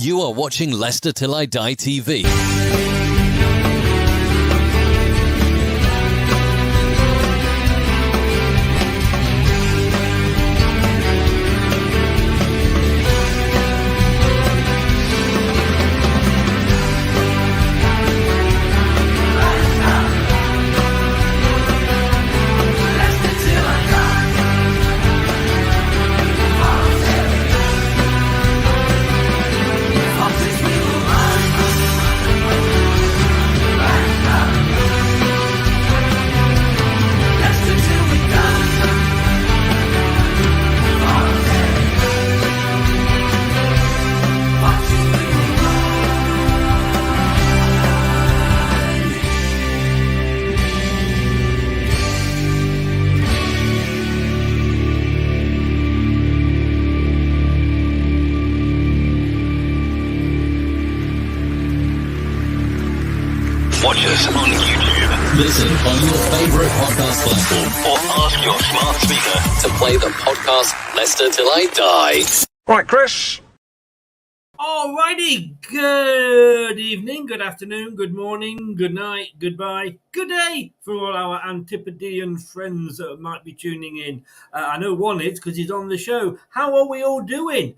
You are watching Leicester Till I Die TV. Watch us on YouTube. Listen on your favourite podcast platform Or ask your smart speaker to play the podcast Leicester Till I Die. Right, Chris. Alrighty, good evening, good afternoon, good morning, good night, goodbye, good day for all our Antipodean friends that might be tuning in. I know one is because he's on the show. How are we all doing?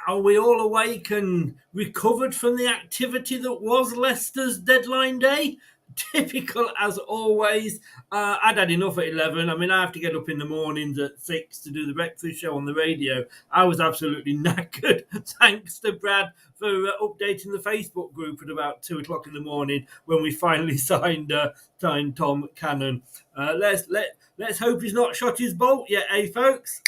Are we all awake and recovered from the activity that was Leicester's deadline day? Typical as always. I'd had enough at 11. I mean, I have to get up in the mornings at 6 to do the breakfast show on the radio. I was absolutely knackered. Thanks to Brad for updating the Facebook group at about 2 o'clock in the morning when we finally signed Tom Cannon. Let's hope he's not shot his bolt yet, folks?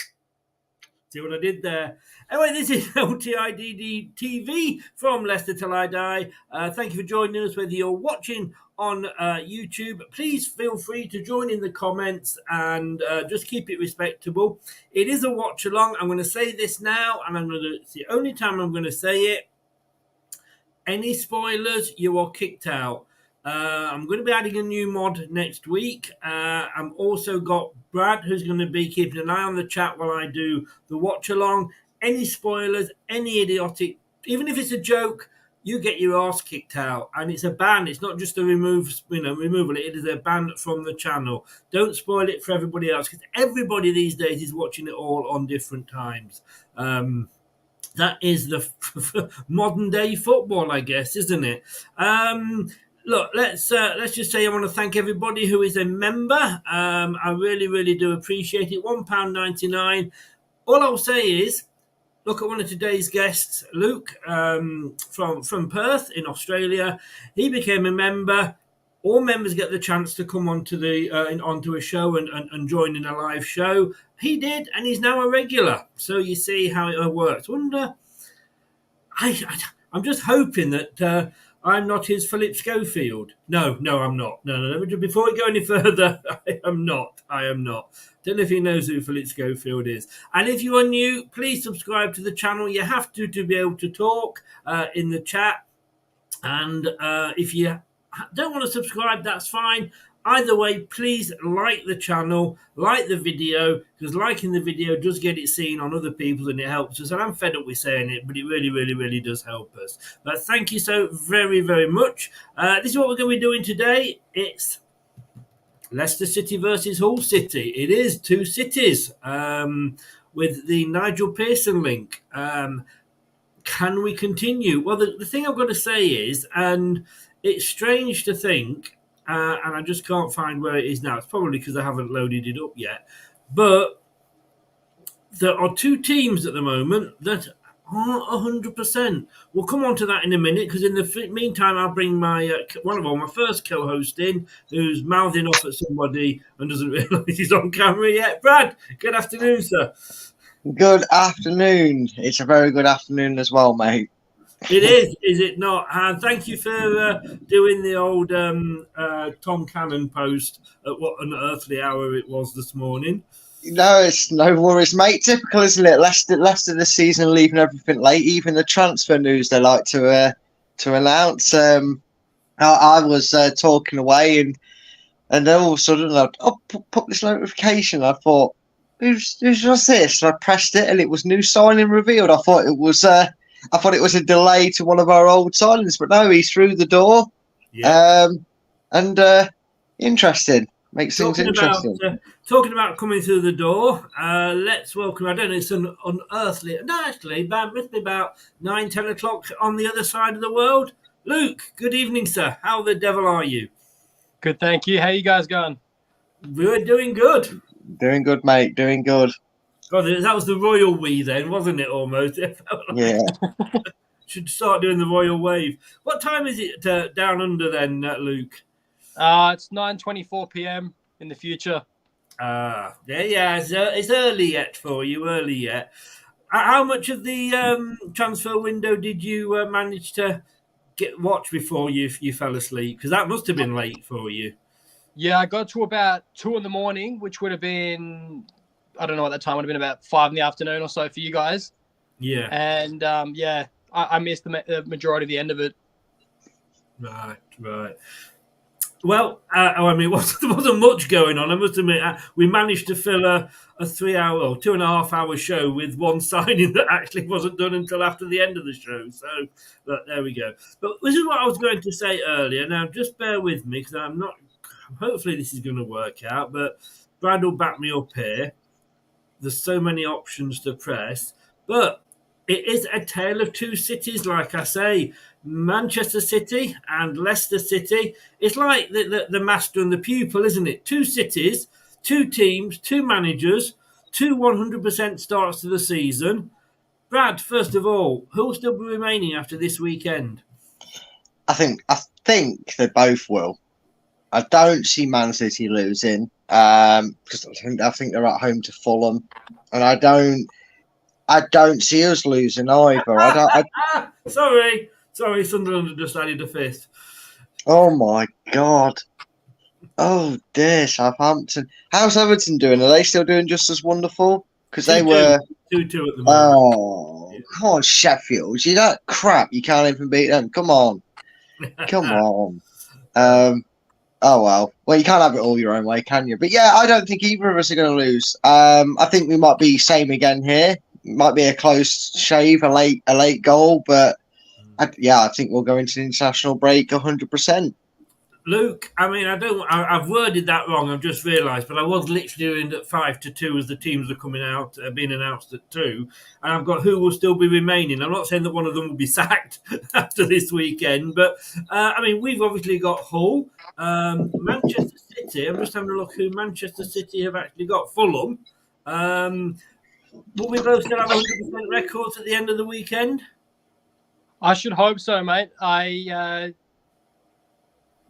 See what I did there? Anyway, this is LTIDD TV from Leicester Till I Die. Thank you for joining us, whether you're watching on YouTube. Please feel free to join in the comments and just keep it respectable. It is a watch along. I'm going to say this now, and it's the only time I'm going to say it. Any spoilers, you are kicked out. I'm going to be adding a new mod next week. I'm also got Brad, who's going to be keeping an eye on the chat while I do the watch along. Any spoilers, any idiotic, even if it's a joke, you get your ass kicked out. And it's a ban. It's not just a removal. It is a ban from the channel. Don't spoil it for everybody else, because everybody these days is watching it all on different times. That is the modern day football, I guess, isn't it? Look, let's just say I want to thank everybody who is a member. I really, really do appreciate it. £1.99. All I'll say is, look at one of today's guests, Luke, from Perth in Australia. He became a member. All members get the chance to come onto a show and join in a live show. He did, and he's now a regular. So you see how it works. I'm just hoping that I'm not his Philip Schofield. No, I'm not. No. Before we go any further, I am not. Don't know if he knows who Philip Schofield is. And if you are new, please subscribe to the channel. You have to be able to talk in the chat. And if you don't want to subscribe, that's fine. Either way, please like the channel, like the video, because liking the video does get it seen on other people and it helps us. And I'm fed up with saying it, but it really, really, really does help us. But thank you so very, very much. This is what we're going to be doing today. It's Leicester City versus Hull City. It is two cities with the Nigel Pearson link. Can we continue? Well, the thing I've got to say is, and it's strange to think, and I just can't find where it is now. It's probably because I haven't loaded it up yet. but there are two teams at the moment that aren't 100%. We'll come on to that in a minute, because in the meantime, I'll bring my my first co-host in, who's mouthing off at somebody and doesn't realise he's on camera yet. Brad, good afternoon, sir. Good afternoon. It's a very good afternoon as well, mate. It is it not? And thank you for doing the old Tom Cannon post at what an earthly hour it was this morning. No, it's no worries, mate. Typical, isn't it? Leicester this season leaving everything late, even the transfer news they like to announce. I was talking away, and then all of a sudden I put this notification. I thought, who's just this? And I pressed it, and it was new signing revealed. I thought it was a delay to one of our old signings, but no, he's through the door. Yeah. Interesting. Makes things interesting. Talking about coming through the door, let's welcome, I don't know, it's an unearthly, no, actually, it must be about 9-10 o'clock on the other side of the world. Luke, good evening, sir. How the devil are you? Good, thank you. How you guys going? We're doing good. Doing good, mate. Doing good. God, that was the royal we then, wasn't it, almost? Yeah. Should start doing the royal wave. What time is it down under then, Luke? It's 9:24 p.m. in the future. It's early yet for you, early yet. How much of the transfer window did you manage to watch before you fell asleep? Because that must have been late for you. Yeah, I got to about 2 in the morning, which would have been, I don't know at that time, would have been about 5 in the afternoon or so for you guys. Yeah. And I missed the majority of the end of it. Right. Well, there wasn't much going on. I must admit, we managed to fill a 3-hour or 2.5-hour show with one signing that actually wasn't done until after the end of the show. So, look, there we go. But this is what I was going to say earlier. Now, just bear with me, because I'm not. Hopefully, this is going to work out. But Brad will back me up here. There's so many options to press, but it is a tale of two cities, like I say. Manchester City and Leicester City. It's like the master and the pupil, isn't it? Two cities, two teams, two managers, two 100% starts to the season. Brad, first of all, who will still be remaining after this weekend? I think they both will. I don't see Man City losing because I think they're at home to Fulham, and I don't see us losing either. Sorry, Sunderland just added a fifth. Oh my God! Oh dear, Southampton. How's Everton doing? Are they still doing just as wonderful? Because they were 2-2 at the moment. Oh, come on, Sheffield! You that crap. You can't even beat them. Come on. Oh well. Well, you can't have it all your own way, can you? But yeah, I don't think either of us are going to lose. I think we might be same again here. Might be a close shave, a late goal, but I think we'll go into the international break 100%. Luke, I've worded that wrong. I've just realised, but I was literally doing at 5-2 as the teams are coming out, being announced at 2, and I've got who will still be remaining. I'm not saying that one of them will be sacked after this weekend, but we've obviously got Hull, Manchester City. I'm just having a look who Manchester City have actually got. Fulham. Will we both still have 100% records at the end of the weekend? I should hope so, mate.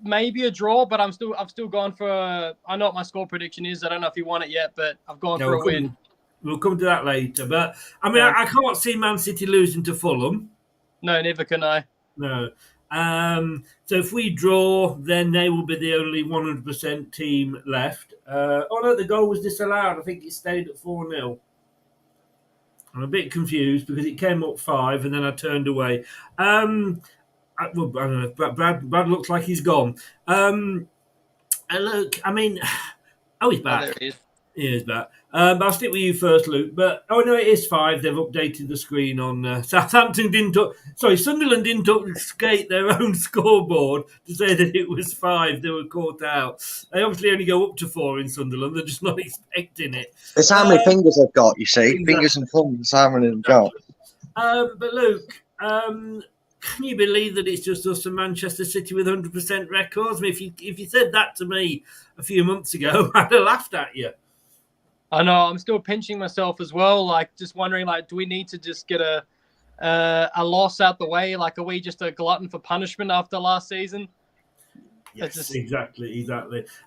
Maybe a draw, but I've still gone for I know what my score prediction is. I don't know if you want it yet, but I've gone for a win. We'll come to that later. But I can't see Man City losing to Fulham. No, neither can I. No. So if we draw, then they will be the only 100% team left. The goal was disallowed. I think it stayed at 4-0. I'm a bit confused because it came up 5 and then I turned away. I don't know. Brad looks like he's gone. Look, he's back. There he is. He is back. I'll stick with you first, Luke. But it is 5. They've updated the screen on Sunderland didn't update their own scoreboard to say that it was 5. They were caught out. They obviously only go up to 4 in Sunderland. They're just not expecting it. It's how many fingers they've got, you see. Exactly. Fingers and thumbs, how many they've got. But Luke, can you believe that it's just us and Manchester City with 100% records? If you said that to me a few months ago, I'd have laughed at you. I know. I'm still pinching myself as well. Like, just wondering, like, do we need to just get a loss out the way? Like, are we just a glutton for punishment after last season? Yes, exactly.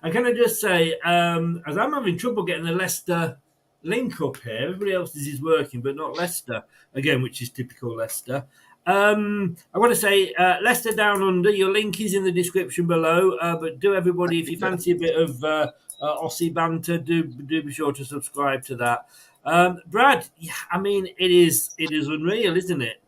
And can I just say, as I'm having trouble getting the Leicester link up here, everybody else's is working, but not Leicester, again, which is typical Leicester. I want to say, Leicester Down Under, your link is in the description below, but do everybody, if you fancy a bit of Aussie banter, do be sure to subscribe to that. Brad, I mean, it is unreal, isn't it?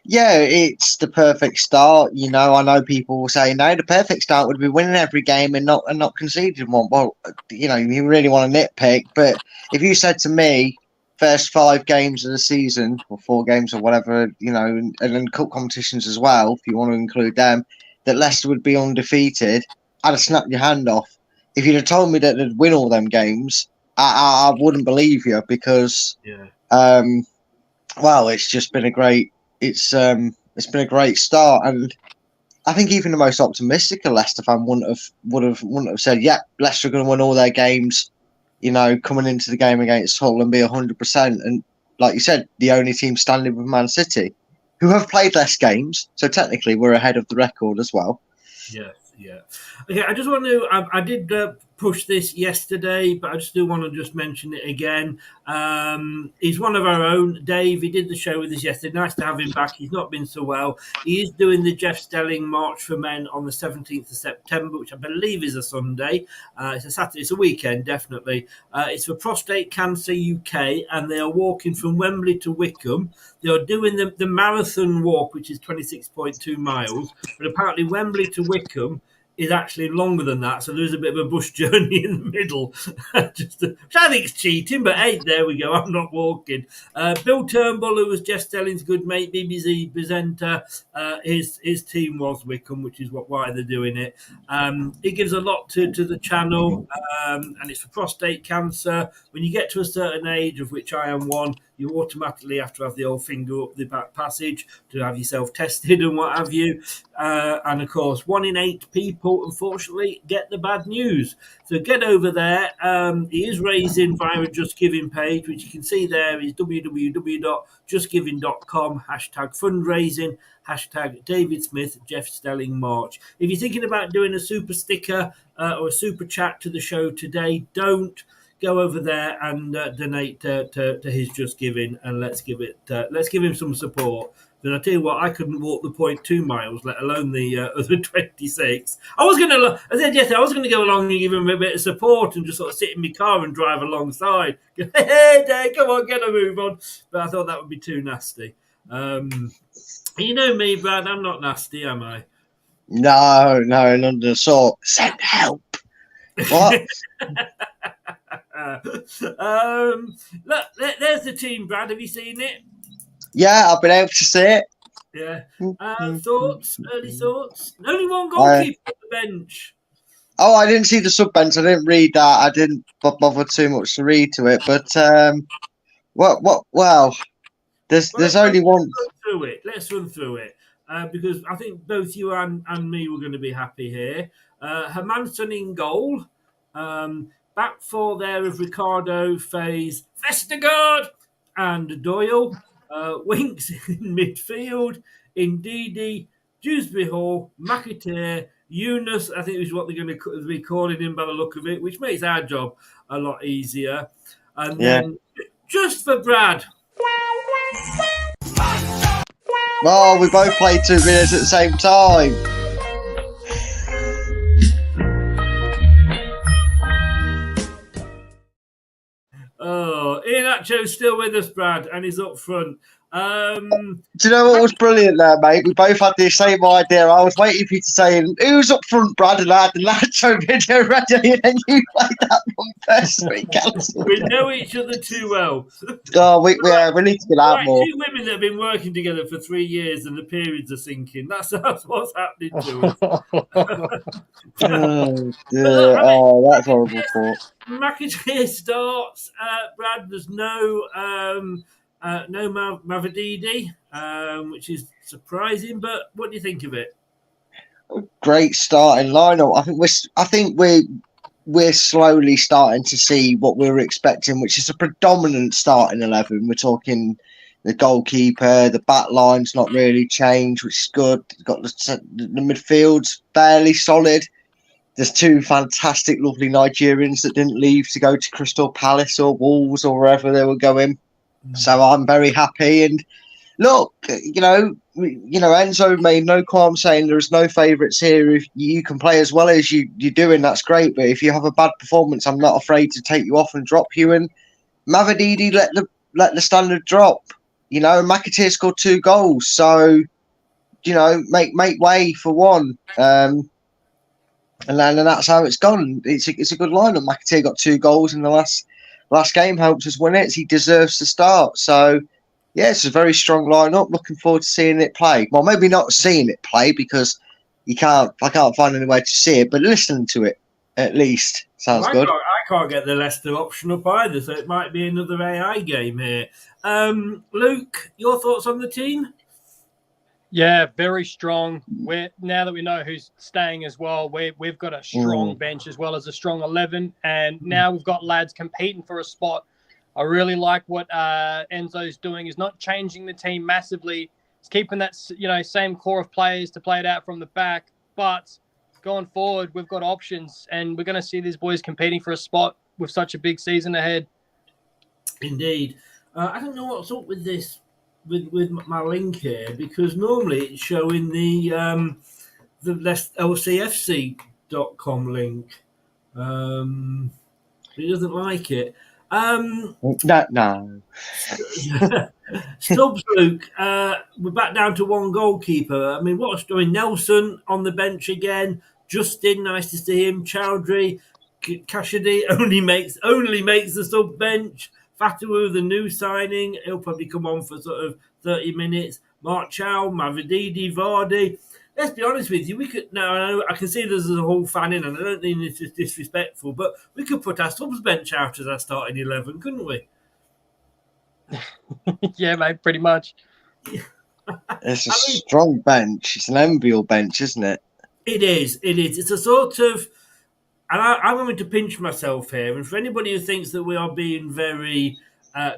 Yeah, it's the perfect start. I know people will say, no, the perfect start would be winning every game and not conceding one. Well, you really want to nitpick, but if you said to me, first 5 games of the season, or 4 games or whatever, and then cup competitions as well, if you want to include them, that Leicester would be undefeated, I'd have snapped your hand off. If you'd have told me that they'd win all them games, I wouldn't believe you because, well, it's just been a great. It's been a great start, and I think even the most optimistic of Leicester fan wouldn't have said, "Yeah, Leicester are going to win all their games." Coming into the game against Hull and be 100%. And like you said, the only team standing with Man City, who have played less games, so technically we're ahead of the record as well. Yeah. Okay, I just want to. I did push this yesterday, but I just do want to just mention it again. He's one of our own, Dave. He did the show with us yesterday. Nice to have him back. He's not been so well. He is doing the Jeff Stelling March for Men on the 17th of September, which I believe is a Sunday. It's a Saturday. It's a weekend, definitely. It's for Prostate Cancer UK, and they are walking from Wembley to Wickham. They are doing the marathon walk, which is 26.2 miles, but apparently Wembley to Wickham is actually longer than that, so there's a bit of a bush journey in the middle. Which I think is cheating, but hey, there we go. I'm not walking. Bill Turnbull, who was Jeff Stelling's good mate, BBC presenter, his team was Wickham, which is why they're doing it. It gives a lot to the channel, and it's for prostate cancer. When you get to a certain age, of which I am one, you automatically have to have the old finger up the back passage to have yourself tested and what have you. And of course, 1 in 8 people, unfortunately, get the bad news. So get over there. He is raising via a Just Giving page, which you can see there is www.justgiving.com, #fundraising, #David Smith, Jeff Stelling March. If you're thinking about doing a super sticker or a super chat to the show today, don't. Go over there and donate to his Just Giving, and let's give him some support. But I tell you what, I couldn't walk the 0.2 miles, let alone the other 26. I said yesterday, I was going to go along and give him a bit of support and just sort of sit in my car and drive alongside. Hey, Dave, come on, get a move on. But I thought that would be too nasty. You know me, Brad, I'm not nasty, am I? No, none of the sort. Send help. What? Look, there's the team, Brad. Have you seen it? Yeah, I've been able to see it. Yeah. Early thoughts? Only one goalkeeper on the bench. Oh, I didn't see the sub bench. I didn't read that. I didn't bother too much to read to it. But well, there's only one. Let's run through it. Because I think both you and me were going to be happy here. Hermanson in goal. Back four there of Ricardo, Faze, Vestergaard, and Doyle. Winks in midfield. Ndidi, Dewsbury Hall, McAteer, Eunice, I think is what they're going to be calling him by the look of it, which makes our job a lot easier. And then just for Brad. Oh, we both played 2 minutes at the same time. Oh, Iheanacho's still with us, Brad, and he's up front. Do you know what was brilliant there, mate? We both had the same idea. I was waiting for you to say, who's up front, Brad? And I had the Nacho video ready, and then you played that one first. We know each other too well. Oh, we need to get out more. 2 women that have been working together for 3 years and the periods are sinking. That's what's happening to us. Oh, dear. Oh, that's horrible thought. McAteer starts. Brad, there's no Mavadidi, which is surprising. But what do you think of it? Great starting lineup. I think we're slowly starting to see what we were expecting, which is a predominant starting 11. We're talking the goalkeeper, the back line's not really changed, which is good. Got the midfield's fairly solid. There's two fantastic, lovely Nigerians that didn't leave to go to Crystal Palace or Wolves or wherever they were going. So I'm very happy. And look, Enzo made no qualm saying there's no favourites here. If you can play as well as you're doing, that's great. But if you have a bad performance, I'm not afraid to take you off and drop you. And Mavididi let the standard drop. McAteer scored 2 goals. So, make way for one. And that's how it's gone. It's a good lineup. McAteer got 2 goals in the last game, helped us win it. He deserves to start. So, yeah, it's a very strong lineup. Looking forward to seeing it play. Well, maybe not seeing it play because I can't find any way to see it, but listening to it at least sounds good. I can't get the Leicester option up either, so it might be another AI game here. Luke, your thoughts on the team? Yeah, very strong. Now that we know who's staying as well, we've got a strong bench as well as a strong 11, and now we've got lads competing for a spot. I really like what Enzo's doing. He's not changing the team massively. He's keeping that same core of players to play it out from the back, but going forward, we've got options, and we're going to see these boys competing for a spot with such a big season ahead. Indeed. I don't know what's up with this. With my link here, because normally it's showing the LCFC.com link. It doesn't like it. No. Stubbs, Luke, we're back down to one goalkeeper. Nelson on the bench again. Justin, nice to see him. Chowdhury, Kashidi only makes the sub bench. Fatawu, the new signing, he'll probably come on for sort of 30 minutes. Mark Chow, Mavididi, Vardy. Let's be honest with you. We could now. I can see there's a whole fan in, and I don't think it's disrespectful, but we could put our subs bench out as our starting 11, couldn't we? Yeah, mate, pretty much. It's a strong bench. It's an enviable bench, isn't it? It is. It's a sort of. And I'm going to pinch myself here. And for anybody who thinks that we are being very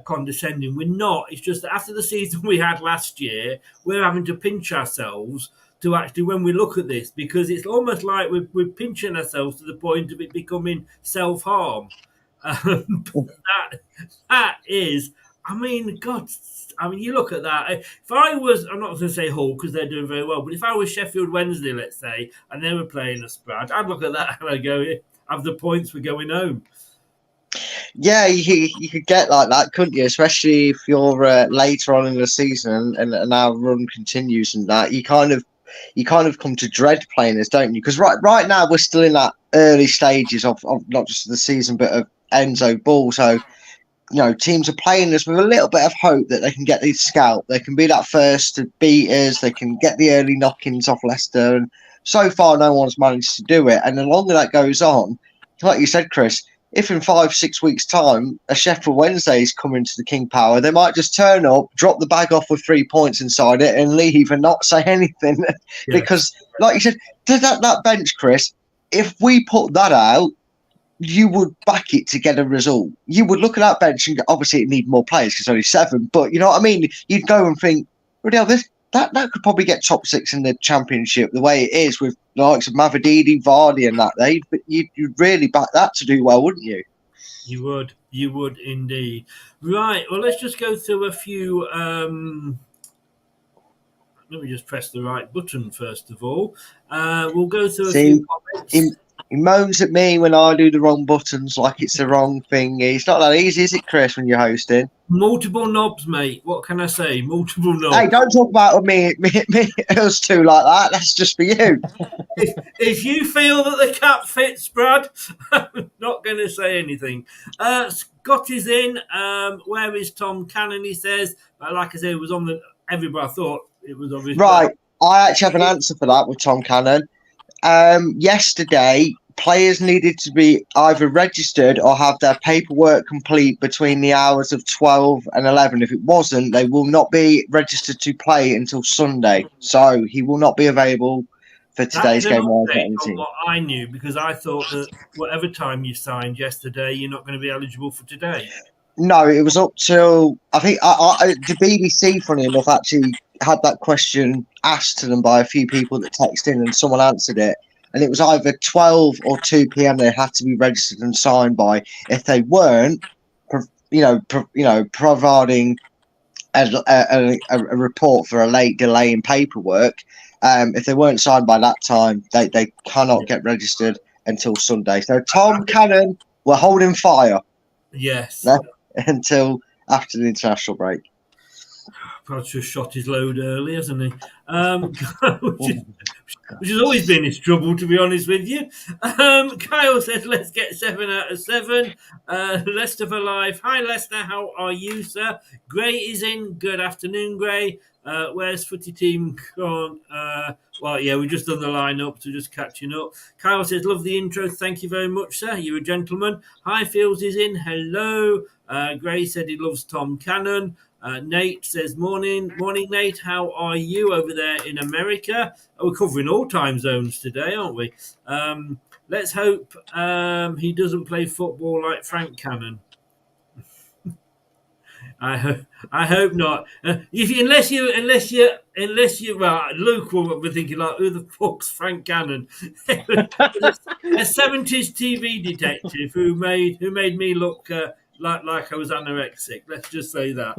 condescending, we're not. It's just that after the season we had last year, we're having to pinch ourselves to actually, when we look at this, because it's almost like we're pinching ourselves to the point of it becoming self-harm. That is, God, you look at that. If I was, I'm not going to say Hull because they're doing very well, but if I was Sheffield Wednesday, let's say, and they were playing a Sprad, I'd look at that and I'd go, have the points, we're going home. Yeah, you could get like that, couldn't you? Especially if you're later on in the season and our run continues and that. You kind of come to dread playing us, don't you? Because right now we're still in that early stages of not just the season, but of Enzo Ball. So, teams are playing us with a little bit of hope that they can get these scalp. They can be that first to beat us. They can get the early knock-ins off Leicester. And so far, no one's managed to do it. And the longer that goes on, like you said, Chris, if in 5-6 weeks' time a Sheffield Wednesday is coming to the King Power, they might just turn up, drop the bag off with 3 points inside it and leave and not say anything. Yeah. Because, like you said, that bench, Chris, if we put that out, you would back it to get a result. You would look at that bench and obviously it need more players because only 7, but you know what I mean? You'd go and think, that could probably get top 6 in the Championship the way it is with the likes of Mavididi, Vardy and that. But you'd really back that to do well, wouldn't you? You would indeed. Right, well, let's just go through a few... let me just press the right button first of all. We'll go through a few comments. He moans at me when I do the wrong buttons like it's the wrong thing. It's not that easy, is it, Chris, when you're hosting? Multiple knobs, mate. What can I say? Multiple knobs. Hey, don't talk about me us two like that. That's just for you. If you feel that the cap fits, Brad, I'm not going to say anything. Scott is in. Where is Tom Cannon, he says. Like I said, it was on the... Everybody thought it was obvious. Right. I actually have an answer for that with Tom Cannon. Yesterday, players needed to be either registered or have their paperwork complete between the hours of 12 and 11. If it wasn't, they will not be registered to play until Sunday. So he will not be available for today's That's an game. update on what I knew, because I thought that whatever time you signed yesterday, you're not going to be eligible for today. No, it was up till I think the BBC, funny enough, actually had that question asked to them by a few people that texted in, and someone answered it. And it was either 12 or 2 p.m. they had to be registered and signed by. If they weren't, providing a report for a late delay in paperwork, if they weren't signed by that time, they cannot get registered until Sunday. So Tom Cannon, we're holding fire. Yes. Until after the international break. Perhaps just shot his load early, hasn't he? Which has always been his trouble, to be honest with you. Kyle says, let's get 7 out of 7. Leicester for life. Hi, Leicester. How are you, sir? Gray is in. Good afternoon, Gray. Where's footy team gone? Well, yeah, we've just done the lineup, so just catching up. Kyle says, love the intro. Thank you very much, sir. You're a gentleman. Hi, Fields is in. Hello. Gray said he loves Tom Cannon. Nate says, morning, Nate. How are you over there in America? We're covering all time zones today, aren't we? Let's hope he doesn't play football like Frank Cannon. I hope not. Unless you, well, Luke will be thinking like, who the fuck's Frank Cannon? A 70s TV detective who made me look like I was anorexic. Let's just say that.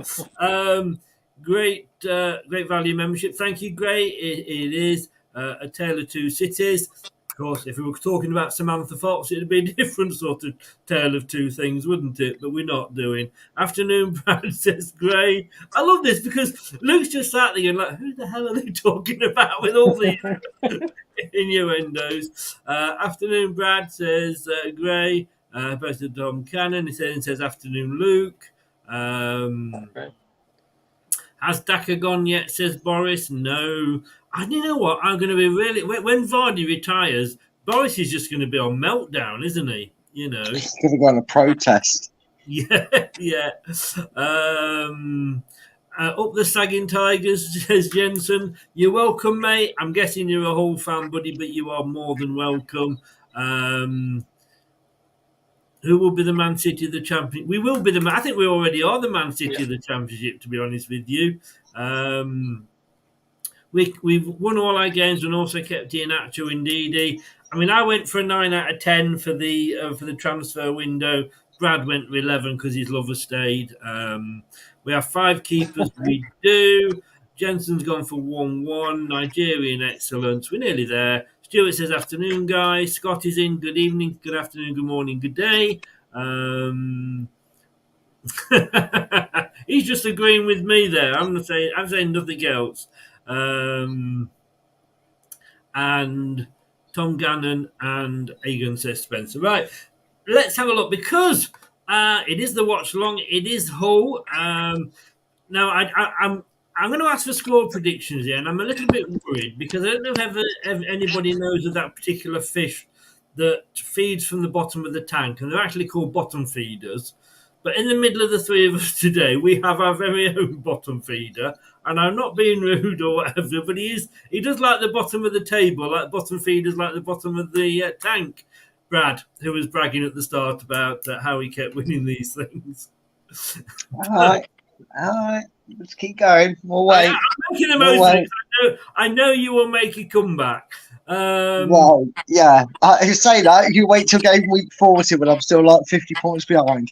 Great value membership. Thank you, Gray. It is a tale of two cities. Of course, if we were talking about Samantha Fox, it'd be a different sort of tale of two things, wouldn't it? But we're not doing. Afternoon, Brad says, Gray. I love this because Luke's just sat there and like, who the hell are they talking about with all these innuendos? Afternoon, Brad says, Gray. Both of Tom Cannon. He says, afternoon, Luke. Okay. Has Daka gone yet, says Boris? No. And you know what? I'm going to be really... When Vardy retires, Boris is just going to be on meltdown, isn't he? You know. He's going to go on a protest. Yeah. Up the sagging tigers, says Jensen. You're welcome, mate. I'm guessing you're a whole fan, buddy, but you are more than welcome. Who will be the Man City of the champion? We will be I think we already are the Man City of the championship, to be honest with you. We've won all our games and also kept Iheanacho and Ndidi. I mean, I went for a 9 out of 10 for the transfer window. Brad went for 11 because his lover stayed. We have 5 keepers. We do. Jensen's gone for 1-1. Nigerian excellence. We're nearly there. Stuart says, afternoon, guys. Scott is in. Good evening, good afternoon, good morning, good day. He's just agreeing with me there. I'm saying nothing else. And Tom Gannon and Egan says Spencer. Right, let's have a look because it is the watch along. It is Hull. Now I'm going to ask for score predictions here, and I'm a little bit worried because I don't know if anybody knows of that particular fish that feeds from the bottom of the tank, and they're actually called bottom feeders. But in the middle of the three of us today, we have our very own bottom feeder, and I'm not being rude or whatever, but he does like the bottom of the table, like bottom feeders like the bottom of the tank. Brad, who was bragging at the start about how he kept winning these things. All right. Let's keep going. We'll wait. I'm making the most of it. I know you will make a comeback. Well, yeah. I say that. You wait till game week 40 when I'm still like 50 points behind.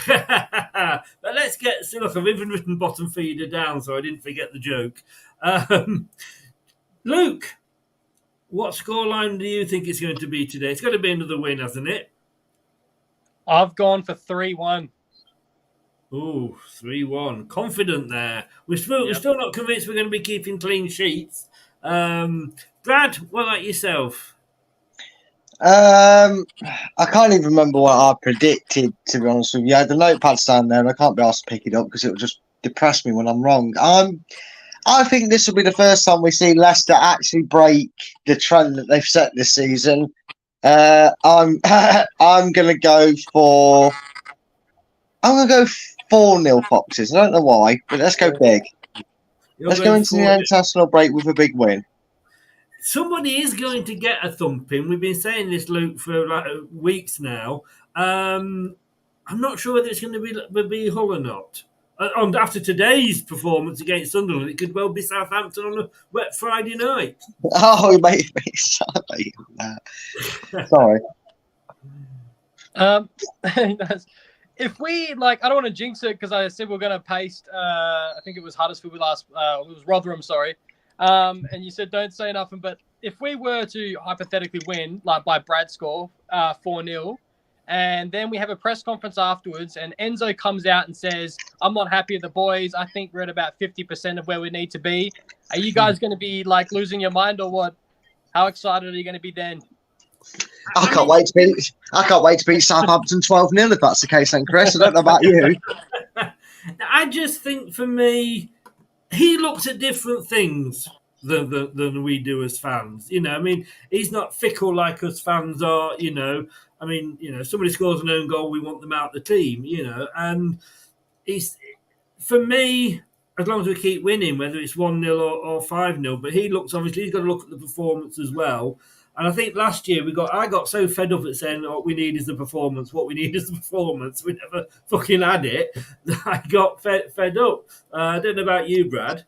But let's look, I've even written bottom feeder down so I didn't forget the joke. Luke, what scoreline do you think it's going to be today? It's got to be another win, hasn't it? I've gone for 3-1. Ooh, 3-1. Confident there. We're still not convinced we're going to be keeping clean sheets. Brad, what about yourself? I can't even remember what I predicted, to be honest with you. I had the notepads down there and I can't be asked to pick it up because it will just depress me when I'm wrong. I think this will be the first time we see Leicester actually break the trend that they've set this season. I'm going to go for 4-0 Foxes. I don't know why, but let's go big. Let's go into the international break with a big win. somebody is going to get a thumping. We've been saying this, Luke, for like weeks now. I'm not sure whether it's going to be Hull or not. After today's performance against Sunderland, it could well be Southampton on a wet Friday night. Oh, mate, sorry. Sorry. If we I don't want to jinx it because I said we're going to paste. I think it was Huddersfield last. It was Rotherham, sorry. And you said don't say nothing. But if we were to hypothetically win, like by Brad's score, 4-0, and then we have a press conference afterwards, and Enzo comes out and says, "I'm not happy with the boys. I think we're at about 50% of where we need to be." Are you guys going to be losing your mind or what? How excited are you going to be then? I can't wait to beat Southampton 12-0 if that's the case, then, Chris. I don't know about you. I just think for me, he looks at different things than we do as fans. He's not fickle like us fans are. Somebody scores an own goal, we want them out the team. And he's, for me, as long as we keep winning, whether it's 1-0 or 5-0, but he's got to look at the performance as well. And I think last year I got so fed up at saying what we need is the performance. What we need is the performance. We never fucking had it. I got fed up. I don't know about you, Brad.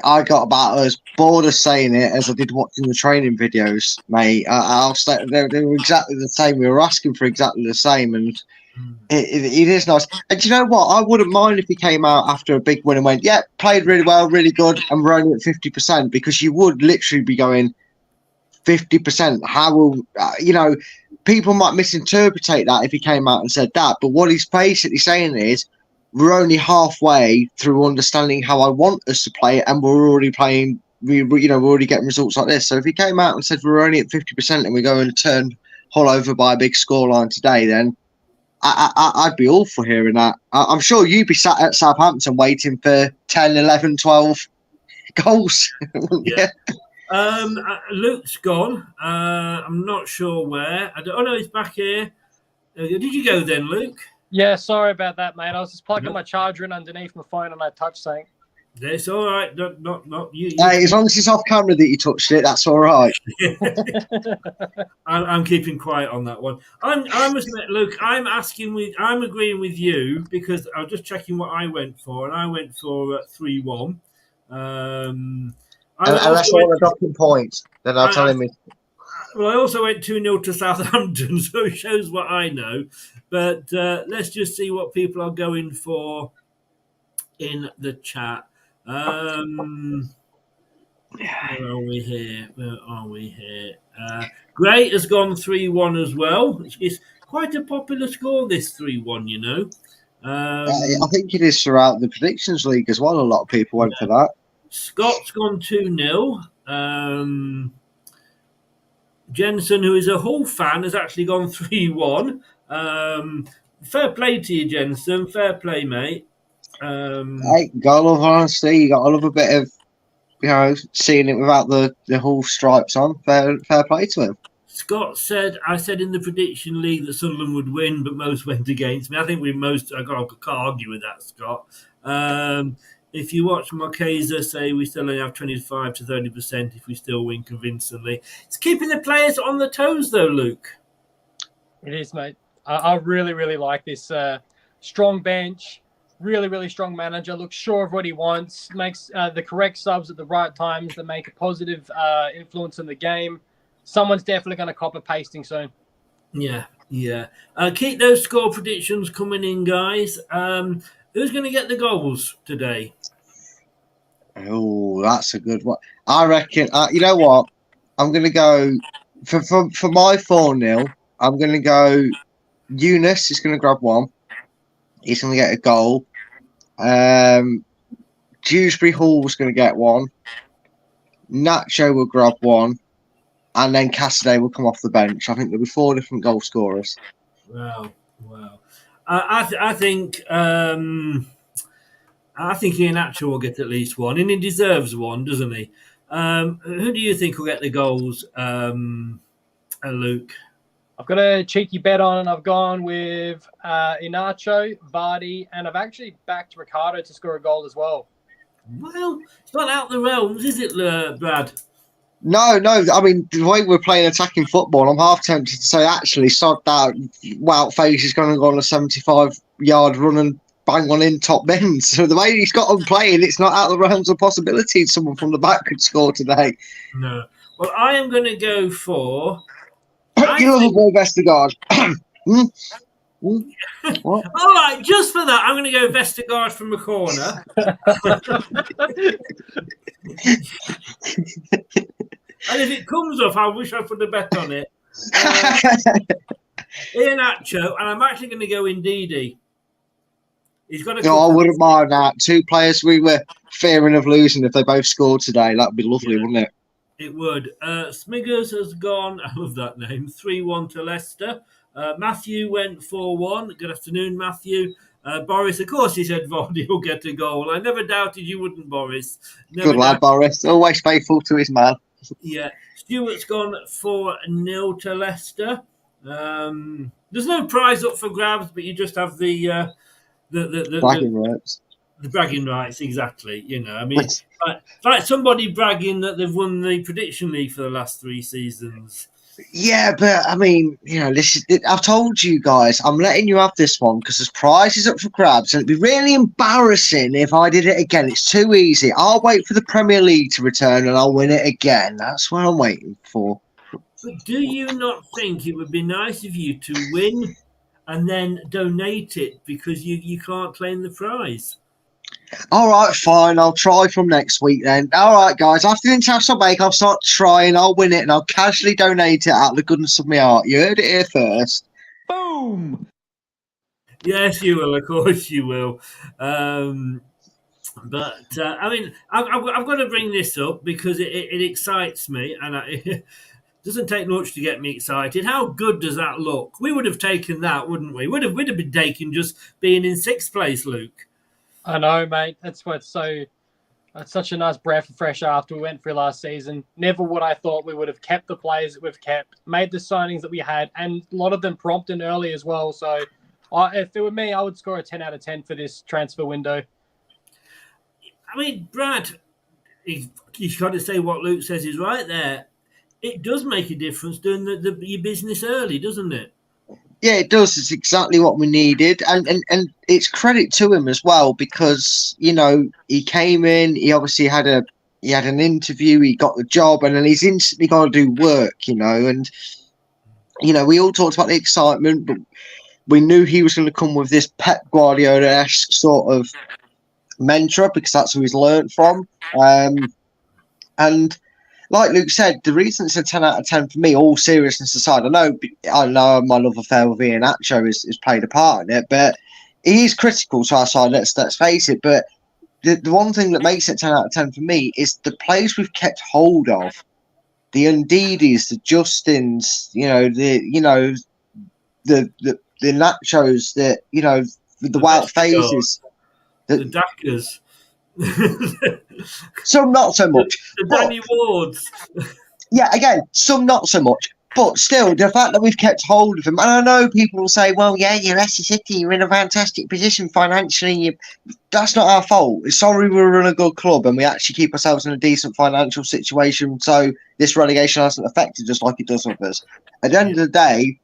I got about as bored of saying it as I did watching the training videos, mate. They were exactly the same. We were asking for exactly the same, and it is nice. And do you know what? I wouldn't mind if he came out after a big win and went, "Yeah, played really well, really good, and we're only at 50%," because you would literally be going 50%. How will people might misinterpret that if he came out and said that, but what he's basically saying is, we're only halfway through understanding how I want us to play, and we're already playing. We're already getting results like this. So if he came out and said we're only at 50% and we go and turn Hull over by a big scoreline today, then I'd be all for hearing that. I'm sure you'd be sat at Southampton waiting for 10, 11, 12 goals. Yeah. Luke's gone. I'm not sure where. No, he's back here. Did you go then, Luke? Yeah, sorry about that, mate. I was just plugging my charger in underneath my phone and I touched something. That's all right. Not you. Hey, as long as it's off camera that you touched it, that's all right. I'm keeping quiet on that one. I must admit, Luke, I'm agreeing with you because I was just checking what I went for, and I went for 3-1. Unless I want a dropping point, then I'll tell him. Well, I also went 2-0 to Southampton, so it shows what I know. But let's just see what people are going for in the chat. Where are we here? Great has gone 3-1 as well. It's quite a popular score, this 3-1, I think it is throughout the predictions league as well. A lot of people went for that. Scott's gone 2-0. Jensen, who is a Hull fan, has actually gone 3-1. Fair play to you, Jensen. Fair play, mate. Hey, gotta love honesty. You gotta love a bit of, seeing it without the Hull stripes on. Fair play to him. Scott said, I said in the prediction league that Sunderland would win, but most went against me. I think I can't argue with that, Scott. If you watch Marquesa say we still only have 25 to 30% if we still win convincingly. It's keeping the players on the toes, though, Luke. It is, mate. I really, really like this strong bench, really, really strong manager, looks sure of what he wants, makes the correct subs at the right times that make a positive influence in the game. Someone's definitely going to cop a pasting soon. Yeah. Keep those score predictions coming in, guys. Who's going to get the goals today? Oh, that's a good one. I reckon, you know what? I'm going to go, for my 4-0, I'm going to go, Eunice is going to grab one. He's going to get a goal. Dewsbury Hall's going to get one. Nacho will grab one. And then Cassidy will come off the bench. I think there'll be 4 different goal scorers. Wow. I think Iheanacho will get at least one, and he deserves one, doesn't he? Who do you think will get the goals, Luke? I've got a cheeky bet on, and I've gone with Iheanacho, Vardy, and I've actually backed Ricardo to score a goal as well. Well, it's not out the realms, is it, Brad? No. I mean, the way we're playing attacking football, I'm half tempted to say, actually, sod that. Woutface is going to go on a 75-yard run and bang one in top bins. So the way he's got on playing, it's not out of the realms of possibility. Someone from the back could score today. No. Well, I am going to go for. You love a ball, Vestergaard. What? All right, just for that, I'm going to go Vestergaard from the corner. And if it comes off, I wish I put a bet on it. Iheanacho, and I'm actually going to go Ndidi. He's got a. No, I wouldn't mind that. Two players we were fearing of losing if they both scored today. That'd be lovely, wouldn't it? It would. Smiggers has gone. I love that name. 3-1 to Leicester. Matthew went 4-1. Good afternoon, Matthew. Boris, of course, he said Vardy will get a goal. I never doubted you wouldn't, Boris. Good lad, Boris. Always faithful to his man. Yeah. Stuart's gone 4-0 to Leicester. There's no prize up for grabs, but you just have the bragging rights. The bragging rights, exactly. You know, I mean, like somebody bragging that they've won the prediction league for the last 3 seasons. Yeah, but I mean, you know, I've told you guys, I'm letting you have this one because there's prizes up for grabs, and it'd be really embarrassing if I did it again. It's too easy. I'll wait for the Premier League to return and I'll win it again. That's what I'm waiting for. But do you not think it would be nice of you to win and then donate it because you can't claim the prize? All right, fine. I'll try from next week then. All right, guys. After the international break, I'll start trying. I'll win it and I'll casually donate it out of the goodness of my heart. You heard it here first. Boom! Yes, you will. Of course, you will. I mean, I've got to bring this up because it excites me, and it doesn't take much to get me excited. How good does that look? We would have taken that, wouldn't we? We'd have been taking just being in 6th place, Luke. I know, mate. That's what's so. It's such a nice breath of fresh air after we went through last season. Never would I thought we would have kept the players that we've kept, made the signings that we had, and a lot of them prompted early as well. So, if it were me, I would score a 10 out of 10 for this transfer window. I mean, Brad, he's got to say what Luke says is right there. It does make a difference doing your business early, doesn't it? Yeah, it does. It's exactly what we needed, and it's credit to him as well because you know he came in. He obviously had an interview. He got the job, and then he's instantly got to do work. You know, and you know we all talked about the excitement, but we knew he was going to come with this Pep Guardiola-esque sort of mentor because that's who he's learned from. And like Luke said, the reason it's a 10 out of 10 for me, all seriousness aside, I know my love affair with Iheanacho has played a part in it, but he is critical to our side, let's face it. But the one thing that makes it 10 out of 10 for me is the players we've kept hold of. The Ndidis, the Justins, the Nachos, the Wout Phases. The Dackers. Some not so much. The Danny Wards. Yeah, again, some not so much. But still, the fact that we've kept hold of him, and I know people will say, well, yeah, you're Leicester City, you're in a fantastic position financially. That's not our fault. Sorry, we're in a good club and we actually keep ourselves in a decent financial situation, so this relegation hasn't affected us like it does others. At the end of the day,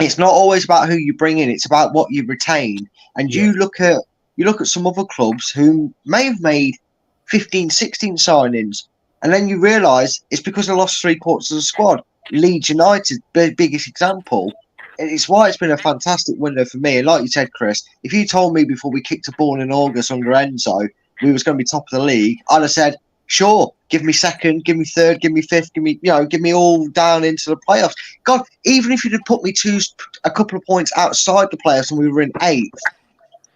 it's not always about who you bring in, it's about what you retain. And you look at some other clubs who may have made 15, 16 signings, and then you realise it's because they lost 3/4 of the squad. Leeds United, the biggest example. It's why it's been a fantastic window for me. And like you said, Chris, if you told me before we kicked a ball in August under Enzo, we was going to be top of the league, I'd have said, sure, give me second, give me third, give me fifth, give me all down into the playoffs. God, even if you'd have put me a couple of points outside the playoffs and we were in 8th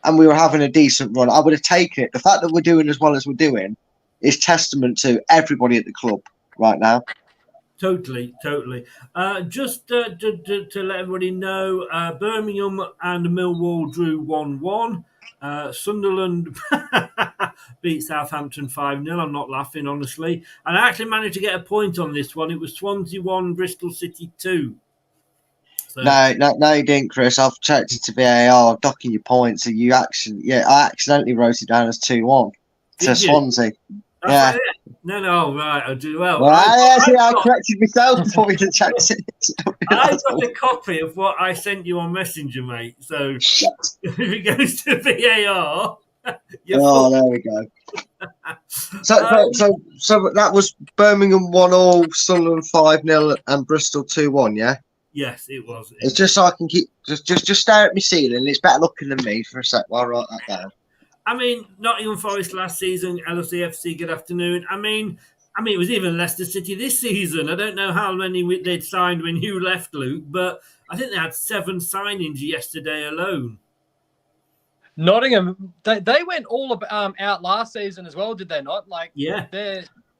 and we were having a decent run, I would have taken it. The fact that we're doing as well as we're doing is testament to everybody at the club right now. Totally. Just to let everybody know, Birmingham and Millwall drew 1-1. Sunderland beat Southampton 5-0. I'm not laughing, honestly. And I actually managed to get a point on this one. It was Swansea 1, Bristol City 2. So, No, you didn't, Chris. I've checked it to VAR. I'm docking your points. I accidentally wrote it down as 2-1 to Swansea. Yeah. No, right. I do well. Well, I corrected myself before we could check it. I got a copy of what I sent you on Messenger, mate. So if it goes to VAR, you're Oh, full. there we go. So that was Birmingham 1-0, Sunderland 5-0, and Bristol 2-1. Yeah. Yes, it was. It's just so I can keep just stare at my ceiling. It's better looking than me for a sec while I write that down. I mean, Nottingham Forest last season, LCFC. Good afternoon. I mean, it was even Leicester City this season. I don't know how many they'd signed when you left, Luke, but I think they had 7 signings yesterday alone. Nottingham, they went all out last season as well, did they not? Yeah.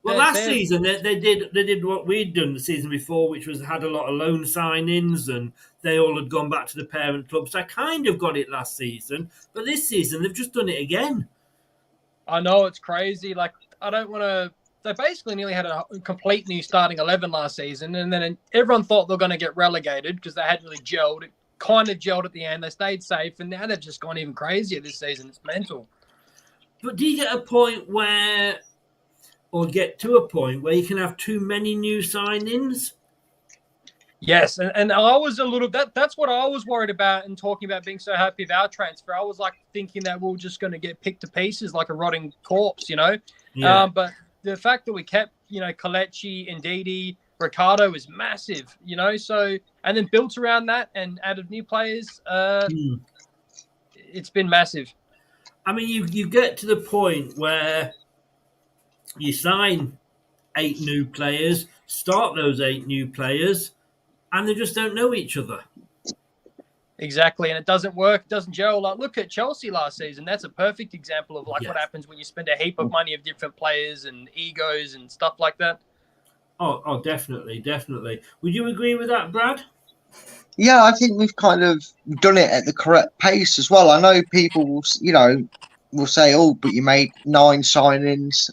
Last season they did what we'd done the season before, which was had a lot of loan signings, and they all had gone back to the parent club. So I kind of got it last season, but this season they've just done it again. I know, it's crazy. I don't want to. They basically nearly had a complete new starting 11 last season, and then everyone thought they were going to get relegated because they hadn't really gelled. It kind of gelled at the end. They stayed safe, and now they've just gone even crazier this season. It's mental. But do you get a point where, or get to a point where you can have too many new signings? Yes, and I was a little that's what I was worried about in talking about being so happy with our transfer. I was thinking that we're just going to get picked to pieces like a rotting corpse, Yeah. But the fact that we kept, Kelechi, Ndidi, Ricardo is massive, so, and then built around that and added new players. It's been massive. I mean, you get to the point where you sign 8 new players, start those 8 new players, and they just don't know each other. Exactly, and it doesn't work, it doesn't gel. Look at Chelsea last season. That's a perfect example of what happens when you spend a heap of money of different players and egos and stuff like that. Oh, definitely. Would you agree with that, Brad? Yeah, I think we've kind of done it at the correct pace as well. I know people will say, "Oh, but you made 9 signings.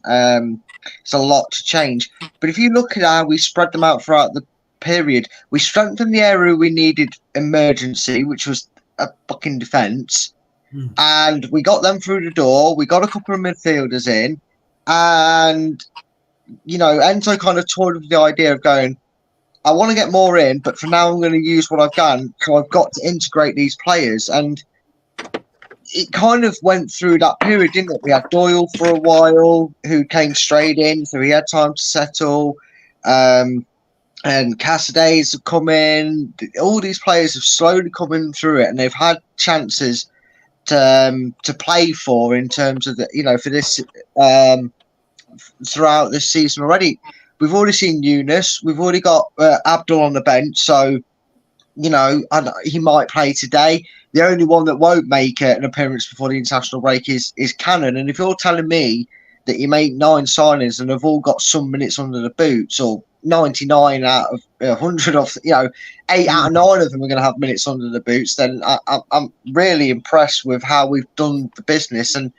It's a lot to change." But if you look at how we spread them out throughout the period, we strengthened the area we needed emergency, which was a fucking defence, and we got them through the door. We got a couple of midfielders in, and Enzo kind of toyed with the idea of going, I want to get more in, but for now I'm going to use what I've done. So I've got to integrate these players. And it kind of went through that period, didn't it? We had Doyle for a while, who came straight in, so he had time to settle. And Cassaday's have come in. All these players have slowly come in through it, and they've had chances to play for in terms of for this throughout this season already. We've already seen Yunus. We've already got Abdul on the bench, so he might play today. The only one that won't make an appearance before the international break is Cannon. And if you're telling me that you make 9 signings and they've all got some minutes under the boots, or 99 out of 100 of 8 out of 9 of them are going to have minutes under the boots, then I'm really impressed with how we've done the business and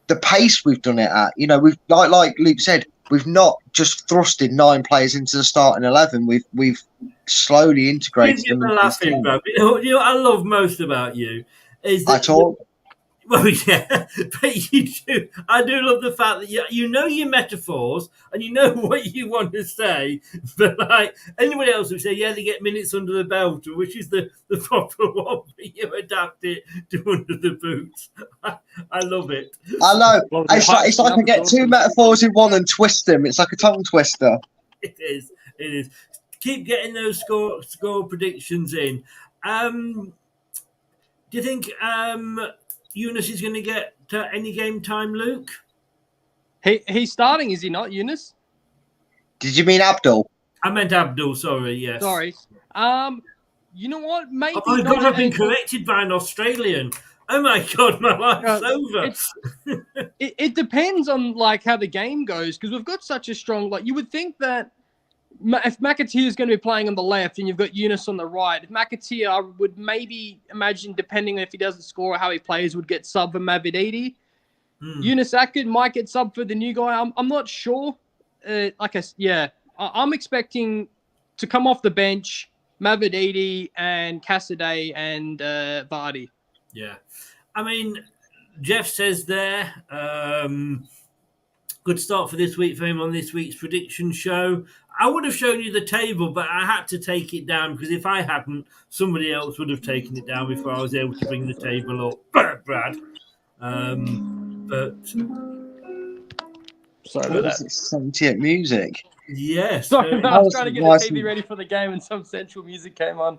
the pace we've done it at. We've like Luke said, we've not just thrusted 9 players into the starting 11. We've slowly integrated them. Laughing, bro. You know what I love most about you is that I talk. Well, yeah, but you do. I do love the fact that you know your metaphors and you know what you want to say. But like anybody else would say, yeah, they get minutes under the belt, which is the proper one, but you adapt it to under the boots. I love it. I know. It's like I get 2 metaphors in one and twist them. It's like a tongue twister. It is. Keep getting those score predictions in. Do you think Yunus is going to get any game time, Luke? He's starting, is he not, Yunus? Did you mean Abdul? I meant Abdul, sorry, yes. Sorry. You know what? Maybe oh my God, I've been corrected by an Australian. Oh my God, my life's over. It depends on how the game goes, because we've got such a strong, you would think that if McAteer is going to be playing on the left and you've got Yunus on the right, if McAteer, I would maybe imagine, depending on if he doesn't score or how he plays, would get sub for Mavididi. Yunus Akid might get sub for the new guy. I'm not sure. I'm expecting to come off the bench Mavididi and Cassaday and Vardy. Yeah. I mean, Jeff says there, Good start for this week for him on this week's prediction show. I would have shown you the table, but I had to take it down because if I hadn't, somebody else would have taken it down before I was able to bring the table up. Brad. But Sorry about This that. is 78 music. yes, Sorry, I was trying to get the nice TV and- ready for the game and some central music came on.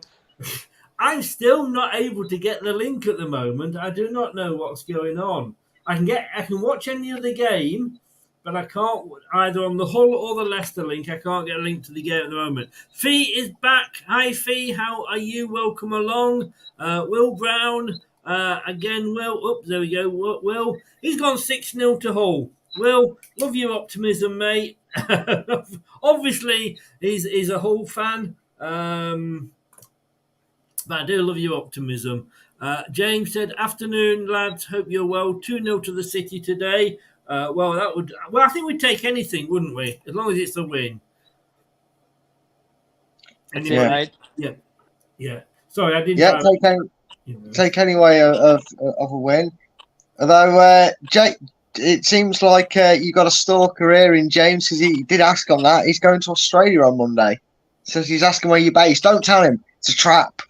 I'm still not able to get the link at the moment. I do not know what's going on. I can watch any other game, but I can't either on the Hull or the Leicester link. I can't get a link to the game at the moment. Fee is back. Hi Fee, how are you? Welcome along. Will Brown again. Will, oh, there we go. Will, he's gone 6-0 to Hull. Will, love your optimism, mate. Obviously, he's a Hull fan. But I do love your optimism. James said, "Afternoon, lads. Hope you're well. 2-0 to the City today. Well, I think we'd take anything, wouldn't we? As long as it's a win." Anyway, yeah. Sorry, I didn't. Yeah, take any way of a win. Although, Jake, it seems like you got a stalker here in James because he did ask on that. He's going to Australia on Monday. So he's asking where you're based. Don't tell him. It's a trap.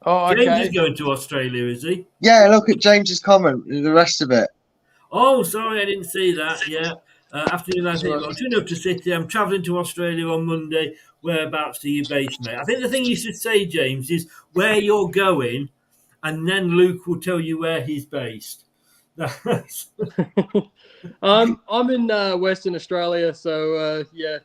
Oh, James okay. is going to Australia, is he? Yeah, look at James's comment. The rest of it. Oh, sorry, I didn't see that. Yeah. Afternoon, lads. 2-0 to City. I'm travelling to Australia on Monday. Whereabouts are you based, mate? I think the thing you should say, James, is where you're going, and then Luke will tell you where he's based. I'm in Western Australia, so yeah.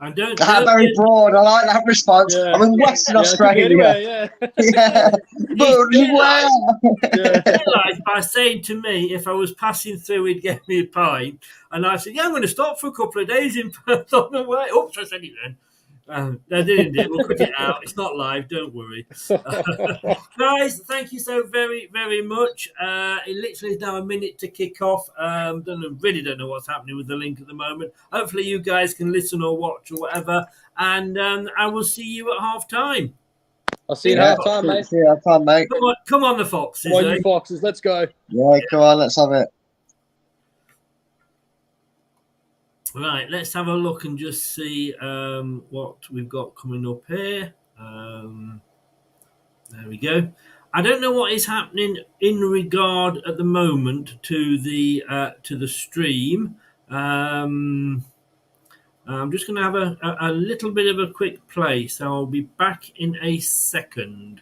And don't Very broad. I like that response. Yeah. I'm in Western Australia. Anyway, yeah. Yeah. But where? realised by saying to me, if I was passing through, he'd get me a pint. And I said, yeah, I'm going to stop for a couple of days in Perth on the way. Oops, I said it then. I didn't do it. We'll cut it out. It's not live. Don't worry. Guys, thank you so very, very much. It literally is now a minute to kick off. Really don't know what's happening with the link at the moment. Hopefully you guys can listen or watch or whatever. And I will see you at half time. I'll see you at half time, mate. See you at half time, mate. Come on, the Foxes. Come on, you Foxes. Let's go. Yeah, come on. Let's have it. Right, let's have a look and just see what we've got coming up here. There we go. I don't know what is happening in regard at the moment to the stream. I'm just going to have a little bit of a quick play, so I'll be back in a second.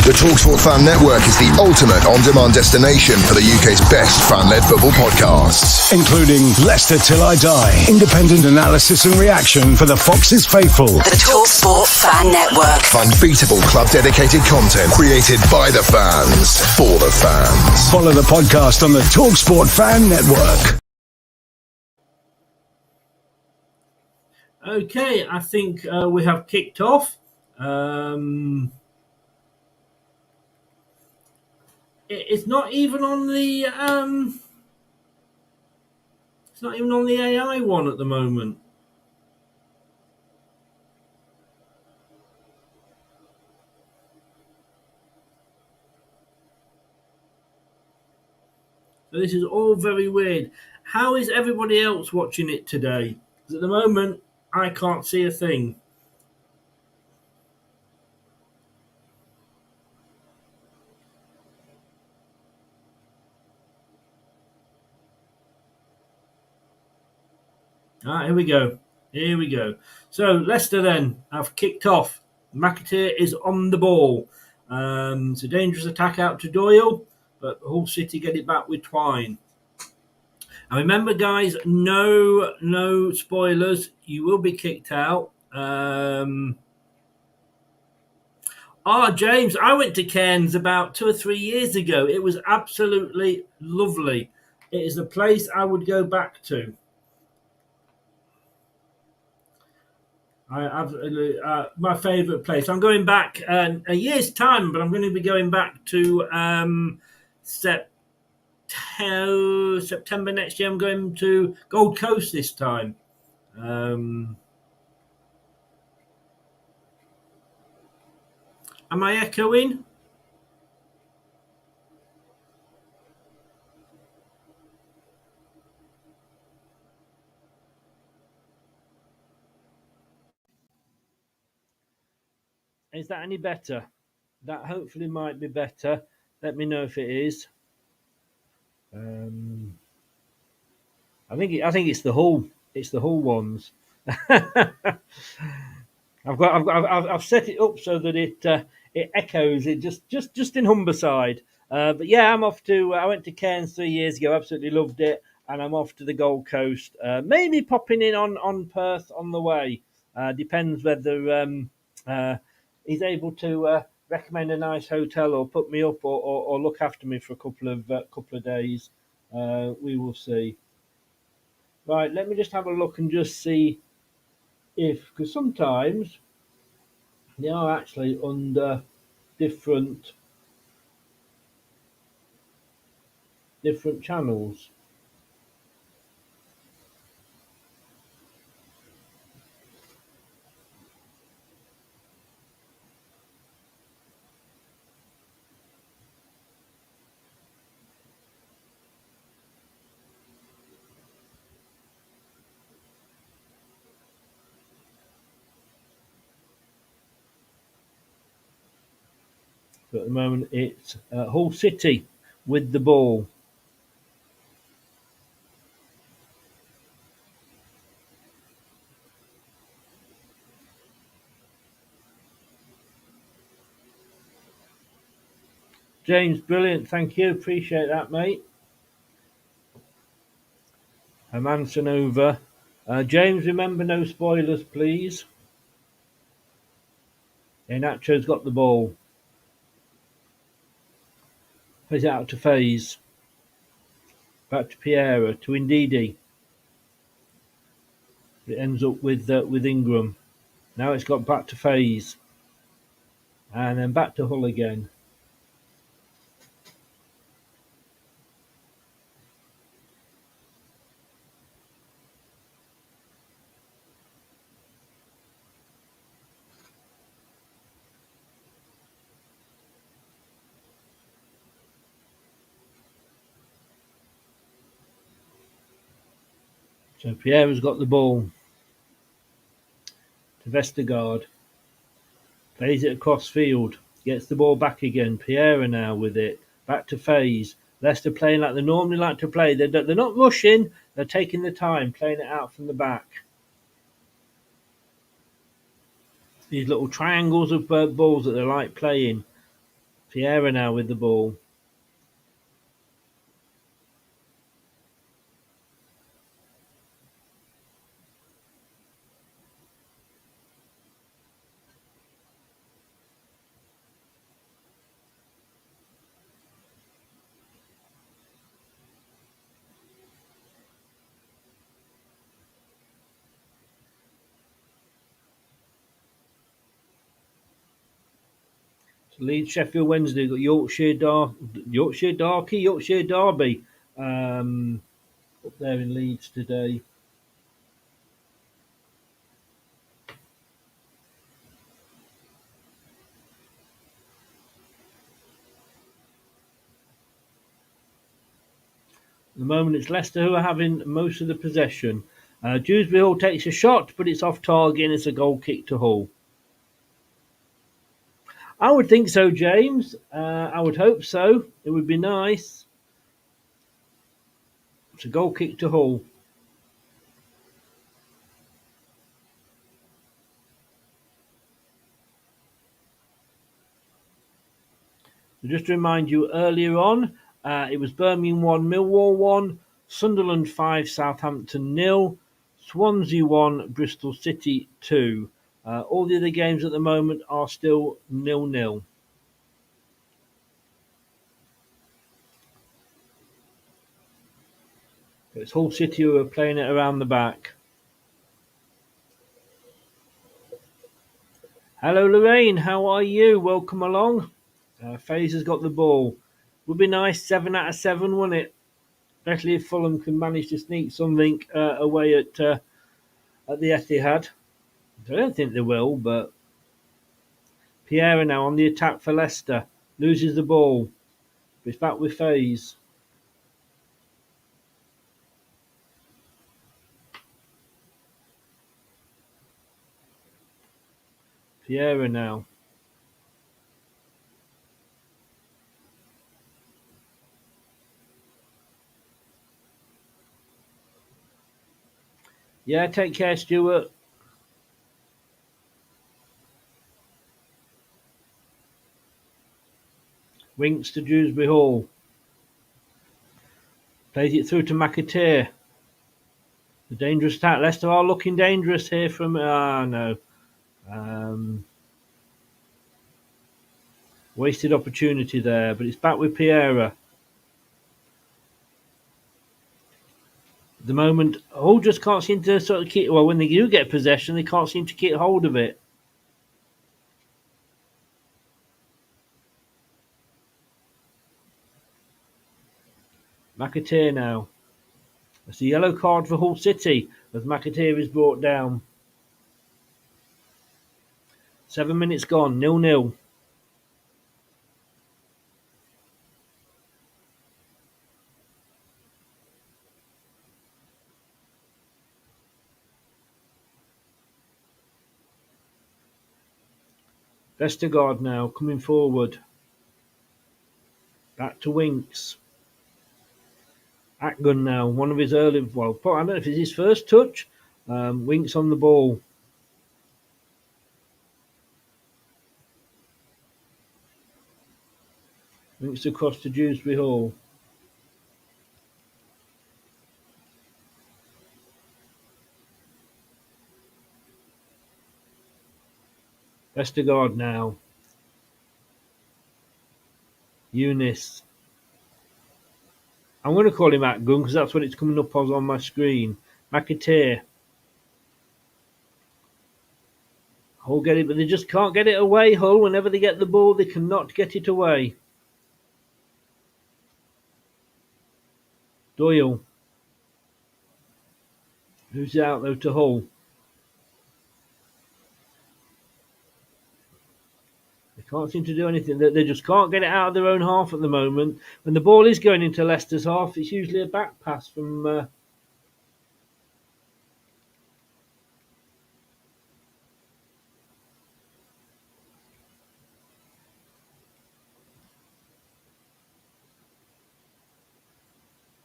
The TalkSport Fan Network is the ultimate on-demand destination for the UK's best fan-led football podcasts. Including Leicester Till I Die, independent analysis and reaction for the Foxes faithful. The TalkSport Fan Network. Unbeatable club-dedicated content created by the fans, for the fans. Follow the podcast on the TalkSport Fan Network. Okay, I think we have kicked off. It's not even on the AI one at the moment. So this is all very weird. How is everybody else watching it today? Because at the moment, I can't see a thing. Here we go. Here we go. So Leicester then have kicked off. McAteer is on the ball. It's a dangerous attack out to Doyle, but Hull City get it back with Twine. And remember, guys, no spoilers. You will be kicked out. James, I went to Cairns about 2 or 3 years ago. It was absolutely lovely. It is a place I would go back to. I absolutely my favourite place. I'm going back a year's time, but I'm going to be going back to September next year. I'm going to Gold Coast this time. Am I echoing? Is that any better? That hopefully might be better. Let me know if it is. I think it's the Hull. It's the Hull ones. I've set it up so that it echoes. It just in Humberside. But yeah, I'm off to. I went to Cairns 3 years ago. Absolutely loved it, and I'm off to the Gold Coast. Maybe popping in on Perth on the way. Depends whether he's able to recommend a nice hotel or put me up or look after me for a couple of days. We will see. Right, let me just have a look and just see if, because sometimes they are actually under different channels. But at the moment, it's Hull City with the ball. James, brilliant. Thank you. Appreciate that, mate. Manson over. James, remember no spoilers, please. Yeah, Nacho's got the ball. Plays it out to Faze. Back to Piera, to Ndidi. It ends up with Ingram. Now it's got back to Faze. And then back to Hull again. So Piera's got the ball to Vestergaard. Plays it across field. Gets the ball back again. Piera now with it. Back to Faze. Leicester playing like they normally like to play. They're not rushing. They're taking the time, playing it out from the back. These little triangles of balls that they like playing. Piera now with the ball. So Leeds, Sheffield Wednesday, got Yorkshire Derby up there in Leeds today. At the moment, it's Leicester who are having most of the possession. Dewsbury Hall takes a shot, but it's off target and it's a goal kick to Hull. I would think so, James. I would hope so. It would be nice. It's a goal kick to Hull. So just to remind you, earlier on, it was Birmingham 1, Millwall 1, Sunderland 5, Southampton 0, Swansea 1, Bristol City 2. All the other games at the moment are still 0-0. It's Hull City who are playing it around the back. Hello Lorraine, how are you? Welcome along. Fraser's got the ball. Would be nice, 7 out of 7, wouldn't it? Especially if Fulham can manage to sneak something away at the Etihad. I don't think they will, but Pierre now on the attack for Leicester. Loses the ball. It's back with Faze. Pierre now. Yeah, take care, Stuart. Winks to Dewsbury Hall. Plays it through to McAteer. The dangerous attack. Leicester are looking dangerous here from... no. Wasted opportunity there, but it's back with Piera. At the moment, Hull just can't seem to sort of keep... Well, when they do get possession, they can't seem to keep hold of it. McAteer now. That's a yellow card for Hull City as McAteer is brought down. 7 minutes gone, 0-0. Vestergaard now coming forward. Back to Winks. Atgun now, one of his early... Well, I don't know if it's his first touch. Winks on the ball. Winks across to Dewsbury Hall. Vestergaard now. Eunice. I'm going to call him Atgun because that's what it's coming up as on my screen. McAteer. Hull get it, but they just can't get it away, Hull. Whenever they get the ball, they cannot get it away. Doyle. Who's out though to Hull? They can't seem to do anything. They just can't get it out of their own half at the moment. When the ball is going into Leicester's half, it's usually a back pass from...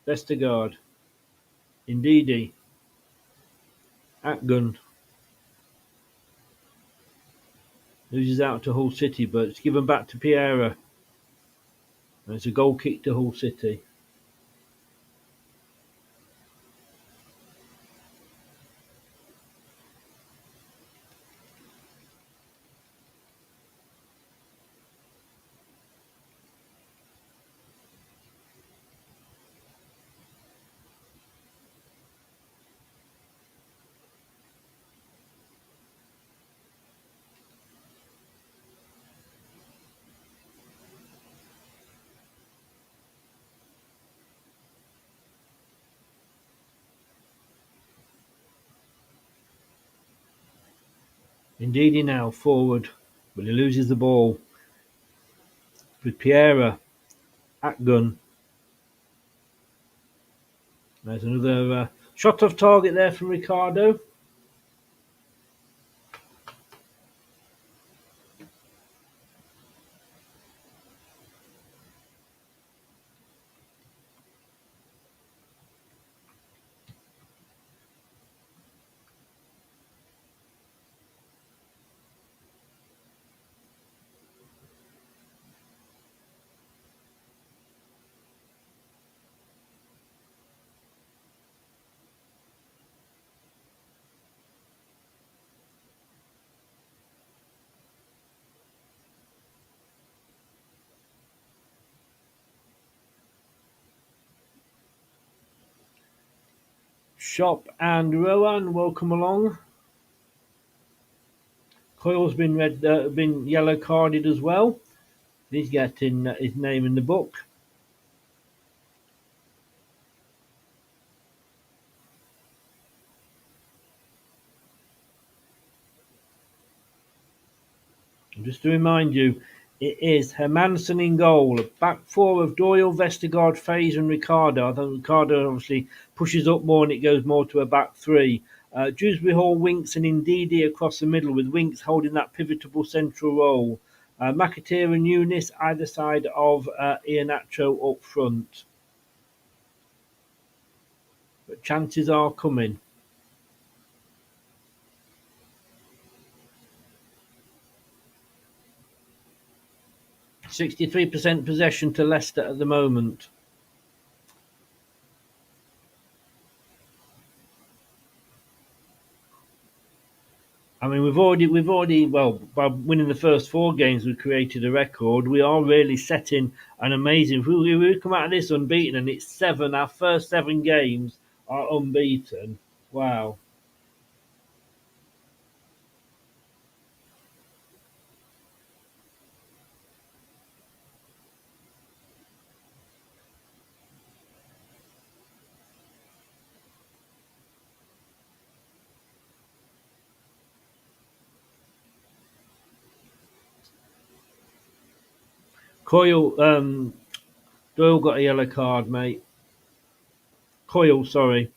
Vestergaard. Indeedy. Atgun. Loses out to Hull City, but it's given back to Piera. And it's a goal kick to Hull City. Indeedy now forward, but he loses the ball. With Piera, Atgun. There's another shot off target there from Ricardo. Shop and Rowan, welcome along. Coyle's been yellow carded as well. He's getting his name in the book. Just to remind you, it is Hermansen in goal. Back four of Doyle, Vestergaard, Faze and Ricardo. I think Ricardo obviously pushes up more and it goes more to a back three. Dewsbury Hall, Winks and Ndidi across the middle, with Winks holding that pivotal central role. McAteer and Eunice either side of Iheanacho up front. But chances are coming. 63% possession to Leicester at the moment. I mean, we've already well, by winning the first four games, we've created a record. We are really setting an amazing. If we come out of this unbeaten, and it's seven. Our first 7 games are unbeaten. Wow. Doyle got a yellow card, mate. Coyle, sorry.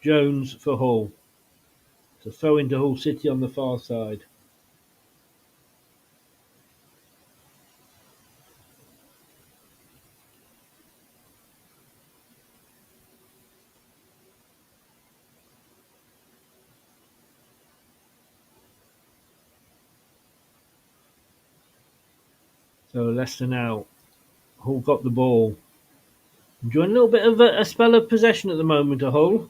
Jones for Hull. So throw into Hull City on the far side. So Leicester now. Hull got the ball. Enjoying a little bit of a spell of possession at the moment, a Hull.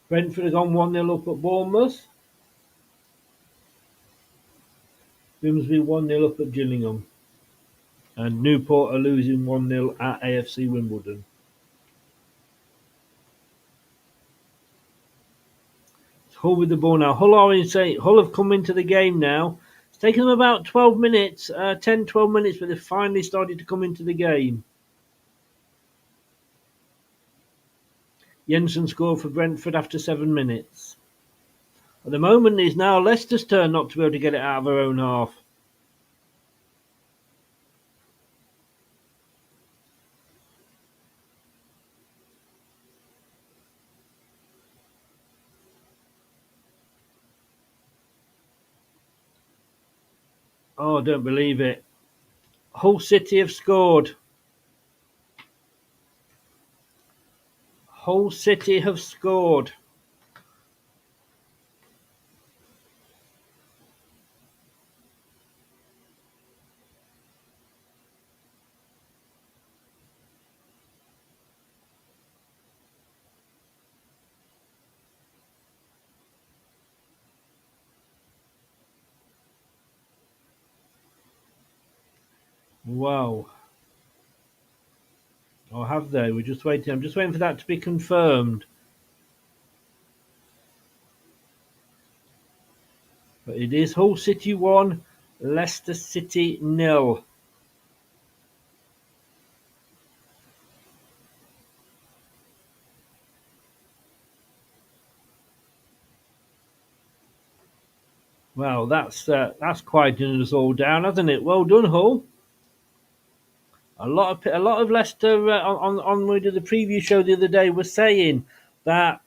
Brentford have gone 1-0 up at Bournemouth. Grimsby 1-0 up at Gillingham. And Newport are losing 1-0 at AFC Wimbledon. Hull with the ball now. Hull have come into the game now. It's taken them about 12 minutes, 10, 12 minutes, but they've finally started to come into the game. Jensen scored for Brentford after 7 minutes. At the moment, it's now Leicester's turn not to be able to get it out of their own half. Oh, I don't believe it. Hull City have scored. Hull City have scored. Wow. Or have they? We're just waiting. I'm just waiting for that to be confirmed. But it is Hull City 1, Leicester City 0. Well, that's quieting us all down, hasn't it? Well done, Hull. A lot of Leicester on we did the preview show the other day were saying that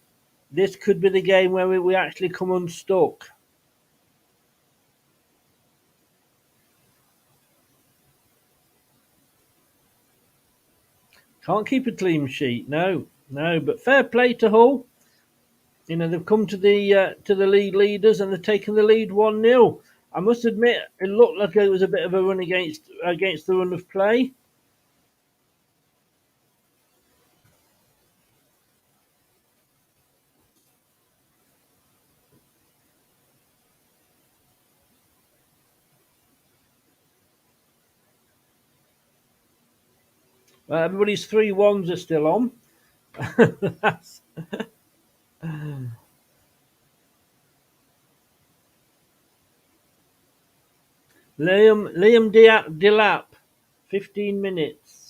this could be the game where we actually come unstuck. Can't keep a clean sheet, no. But fair play to Hull. You know, they've come to the league leaders and they've taken the lead 1-0. I must admit, it looked like it was a bit of a run against the run of play. Everybody's 3-1s are still on. That's- Liam Delap, 15 minutes.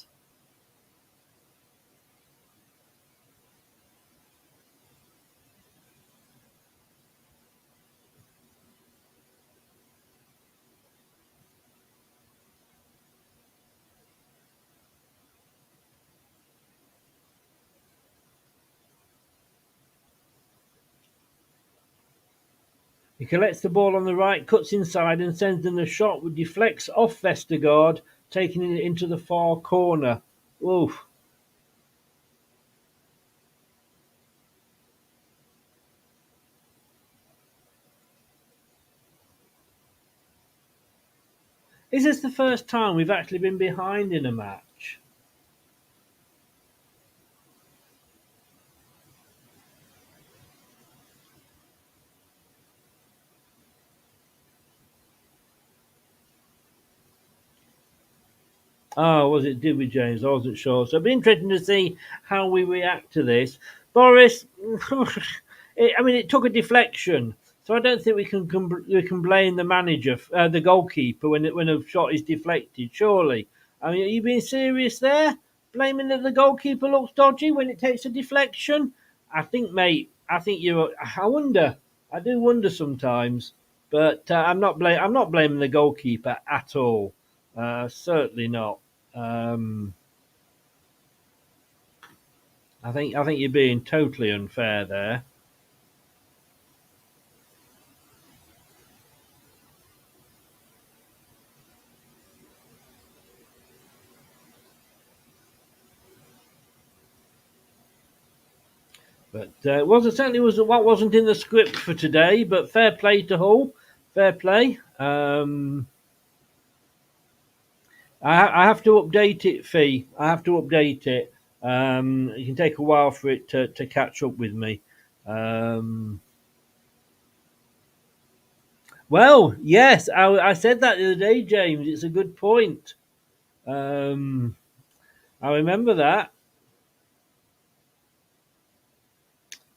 He collects the ball on the right, cuts inside and sends in the shot, which deflects off Vestergaard, taking it into the far corner. Oof. Is this the first time we've actually been behind in a match? Oh, was it? Did we, James? I wasn't sure. So it'll be interesting to see how we react to this. Boris, it took a deflection, so I don't think we can blame the manager, the goalkeeper, when a shot is deflected. Surely, are you being serious there? Blaming that the goalkeeper looks dodgy when it takes a deflection? I think, mate. I think you're. I wonder. I do wonder sometimes, but I'm not blaming the goalkeeper at all. Certainly not. I think you're being totally unfair there. But it certainly what wasn't in the script for today. But fair play to Hull, fair play. I have to update it, Fee. I have to update it. It can take a while for it to catch up with me. Well, yes, I said that the other day, James. It's a good point. I remember that.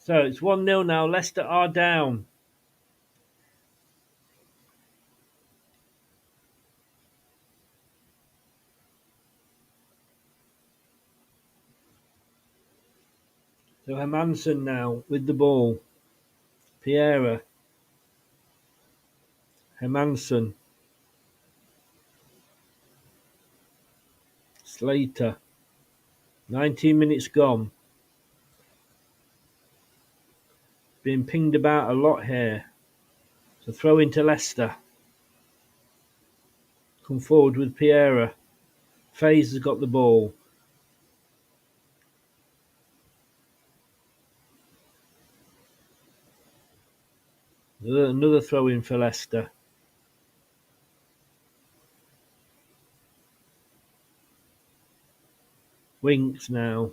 So it's 1-0 now. Leicester are down. So Hermansen now with the ball. Piera. Hermansen. Slater. 19 minutes gone. Being pinged about a lot here. So throw into Leicester. Come forward with Piera. Faze has got the ball. Another throw in for Leicester. Winks now.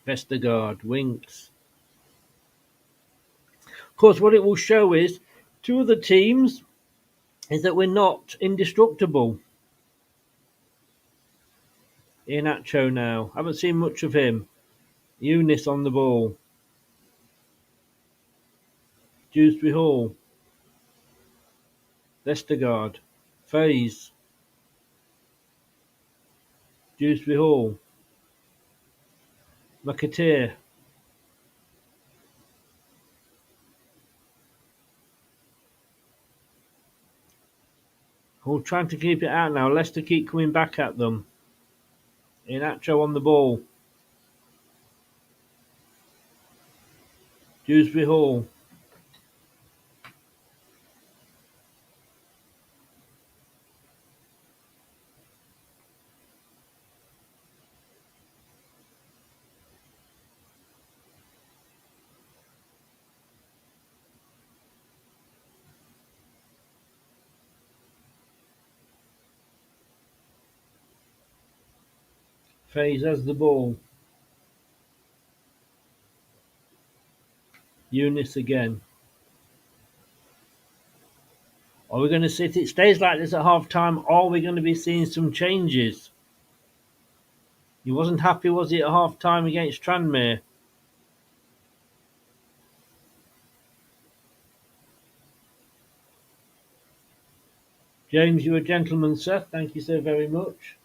Vestergaard. Winks. Of course, what it will show is two of the teams is that we're not indestructible. Iheanacho now. Haven't seen much of him. Eunice on the ball. Dewsbury Hall. Vestergaard. Faze. Dewsbury Hall. McAteer. Hall trying to keep it out now. Leicester keep coming back at them. Iheanacho on the ball. Dewsbury Hall. Faze has the ball. Eunice again. Are we going to see it stays like this at half time? Or are we going to be seeing some changes? He wasn't happy, was he, at half time against Tranmere? James, you're a gentleman, sir. Thank you so very much.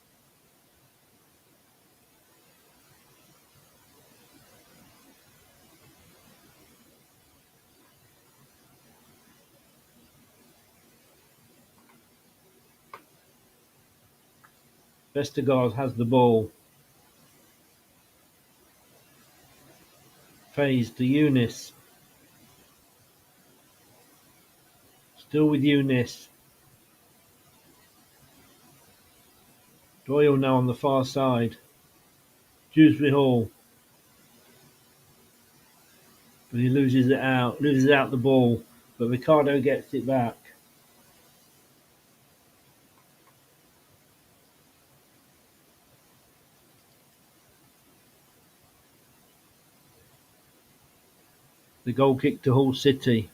Vestergaard has the ball. Phase to Eunice. Still with Eunice. Doyle now on the far side. Dewsbury Hall. But he loses out the ball. But Ricardo gets it back. The goal kick to Hull City.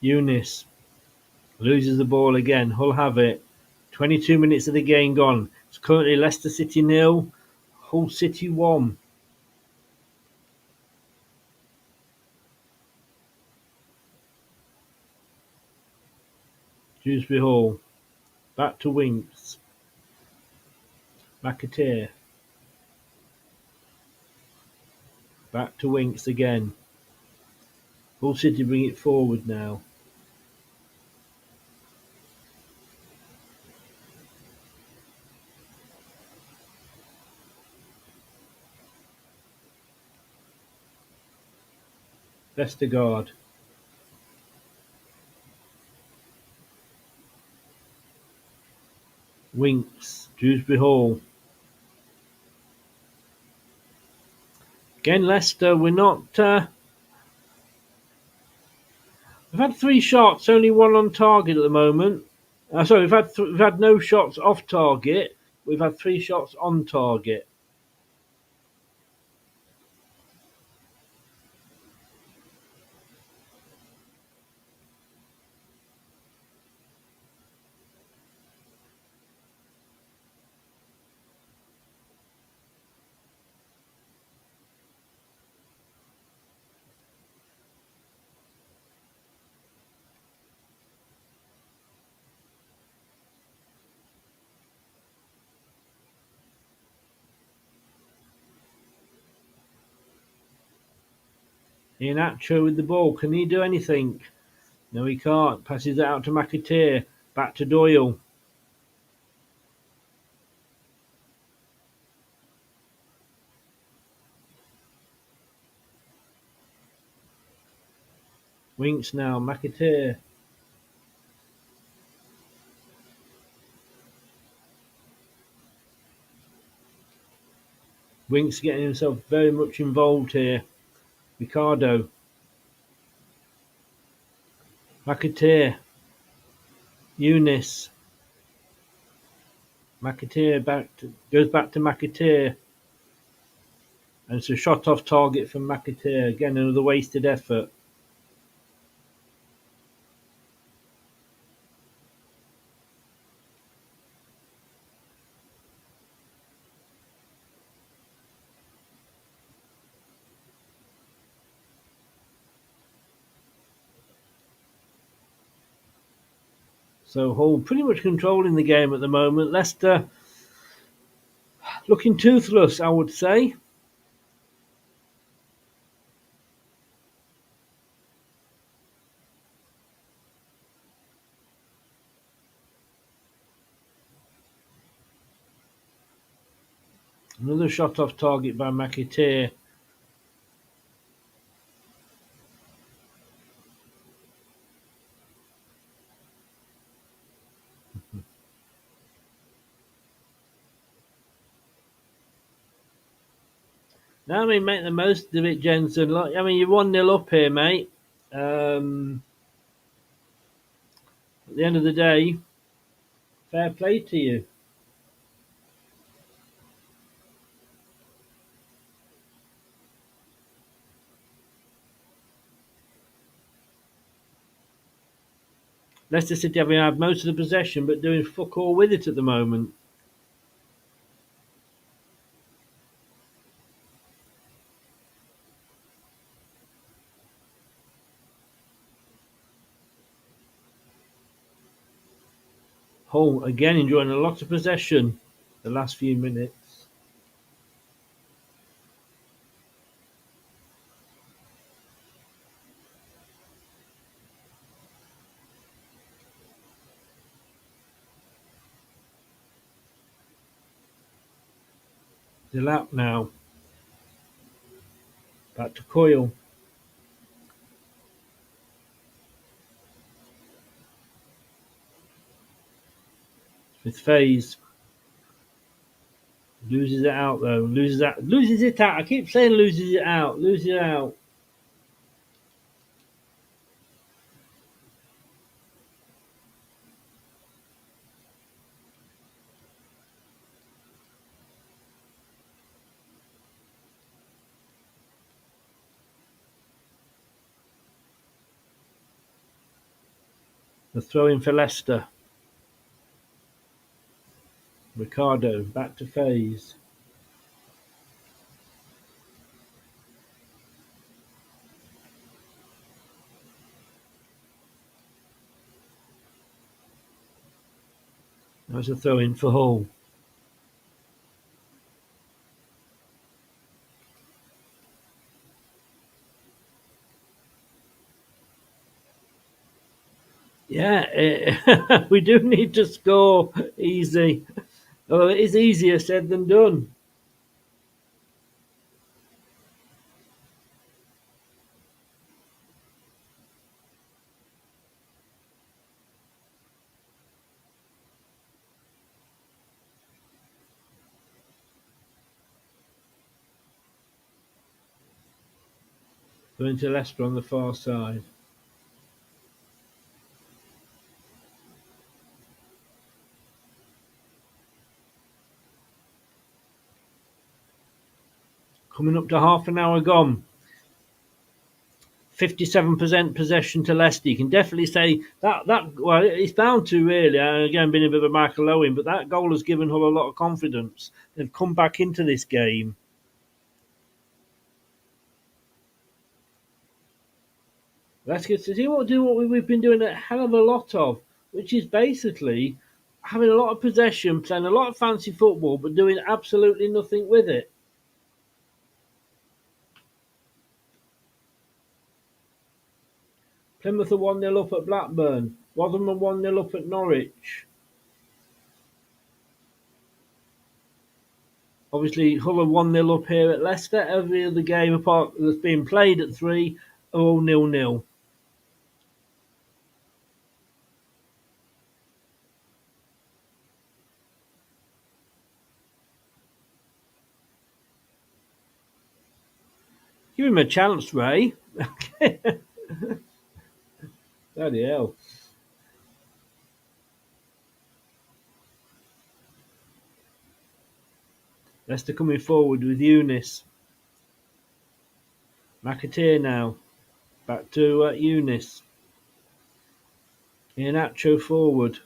Eunice loses the ball again. Hull have it. 22 minutes of the game gone. It's currently Leicester City 0, Hull City 1. Dewsbury Hall. Back to Winks. McAteer. Back to Winks again. Hull City bring it forward now. Vestergaard. Winks. Dewsbury Hall. Again, Leicester, we're not... we've had 3 shots, only 1 on target at the moment. Sorry, we've had no shots off target. We've had 3 shots on target. Iheanacho with the ball. Can he do anything? No, he can't. Passes it out to McAteer. Back to Doyle. Winks now. McAteer. Winks getting himself very much involved here. Ricardo. McAteer. Eunice. McAteer goes back to McAteer. And it's a shot off target from McAteer. Again, another wasted effort. So Hull pretty much controlling the game at the moment. Leicester looking toothless, I would say. Another shot off target by McAteer. No, I mean, make the most of it, Jensen. Like, I mean, you're 1-0 up here, mate. At the end of the day, fair play to you. Leicester City having had most of the possession, but doing fuck all with it at the moment. Hull again enjoying a lot of possession the last few minutes. They're out now. Back to Coyle. With Faze. Loses it out though. Loses it out. I keep saying loses it out. Loses it out. The throw in for Leicester. Ricardo back to Faze. There's a throw in for Hull. Yeah, we do need to score easy. Although it is easier said than done. Going to Leicester on the far side. Coming up to half an hour gone. 57% possession to Leicester. You can definitely say that well, it's bound to really. Again, being a bit of a Michael Owen, but that goal has given Hull a lot of confidence. They've come back into this game. Let's get to see what we've been doing a hell of a lot of, which is basically having a lot of possession, playing a lot of fancy football, but doing absolutely nothing with it. Plymouth are 1-0 up at Blackburn. Rotherham are 1-0 up at Norwich. Obviously, Hull are 1-0 up here at Leicester. Every other game apart that's been played at 3 are all 0-0. Give him a chance, Ray. Bloody hell. Leicester coming forward with Eunice. McAteer now. Back to Eunice. Iheanacho forward.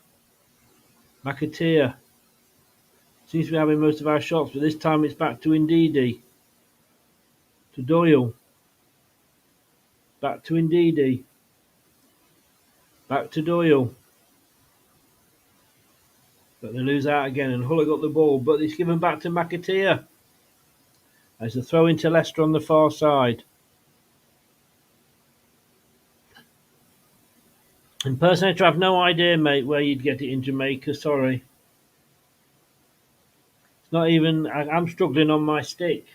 McAteer. Seems to be having most of our shots, but this time it's back to Ndidi. To Doyle. Back to Ndidi. Back to Doyle. But they lose out again, and Hull got the ball, but it's given back to McAteer. There's a throw into Leicester on the far side. Impersonator, I have no idea, mate, where you'd get it in Jamaica. Sorry. It's not even. I'm struggling on my stick.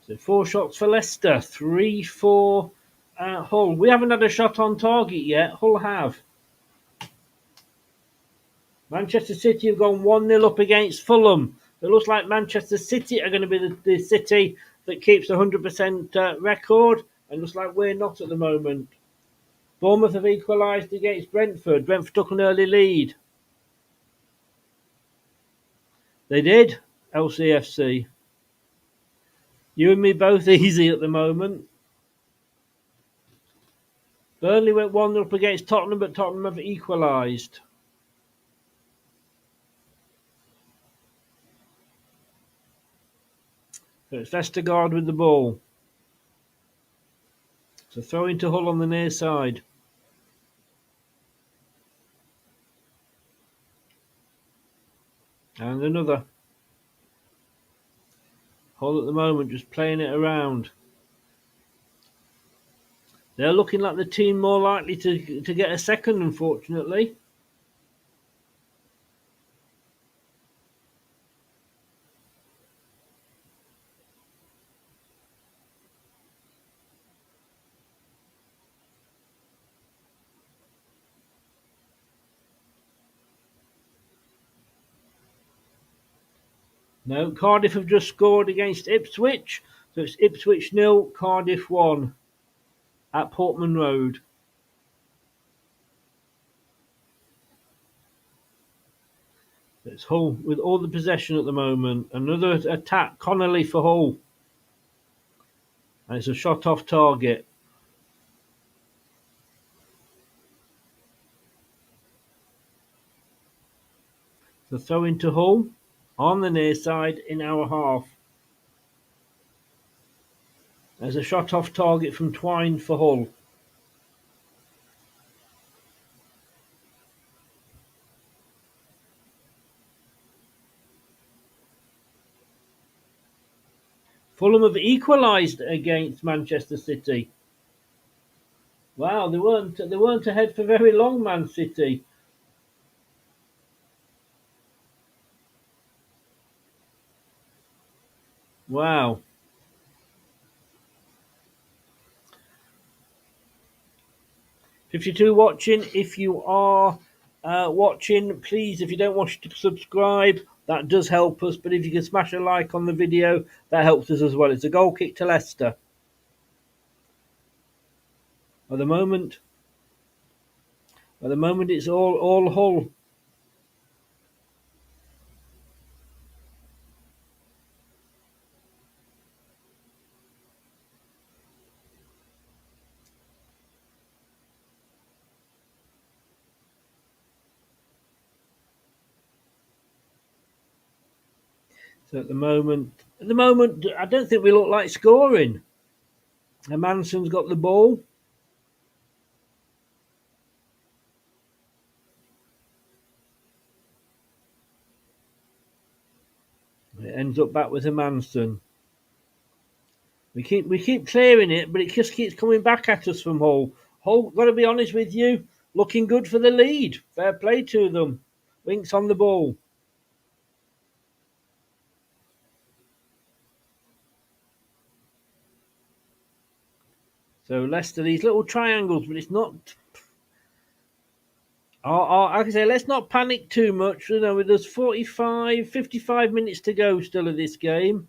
So 4 shots for Leicester, 3 for Hull. We haven't had a shot on target yet. Hull have. Manchester City have gone 1-0 up against Fulham. It looks like Manchester City are going to be the city that keeps the 100% record. And looks like we're not at the moment. Bournemouth have equalised against Brentford. Brentford took an early lead. They did, LCFC. You and me both easy at the moment. Burnley went 1-0 up against Tottenham, but Tottenham have equalised. So it's Vestergaard with the ball. So throw into Hull on the near side. And another. Hull at the moment just playing it around. They're looking like the team more likely to get a second, unfortunately. No, Cardiff have just scored against Ipswich. So it's Ipswich 0, Cardiff 1 at Portman Road. It's Hull with all the possession at the moment. Another attack, Connolly for Hull. And it's a shot off target. So throw into Hull on the near side in our half. There's a shot off target from Twine for Hull. Fulham have equalised against Manchester City. Wow, they weren't ahead for very long, Man City. Wow. "52 watching. If you are watching, please, if you don't want to subscribe, that does help us. But if you can smash a like on the video, that helps us as well. It's a goal kick to Leicester. At the moment, it's all Hull. So at the moment, I don't think we look like scoring. And Manson's got the ball. It ends up back with a Manson. We keep clearing it, but it just keeps coming back at us from Hull. Hull, got to be honest with you, looking good for the lead. Fair play to them. Winks on the ball. So Leicester, these little triangles, but it's not. Like I say, let's not panic too much. You know, there's 55 minutes to go still of this game.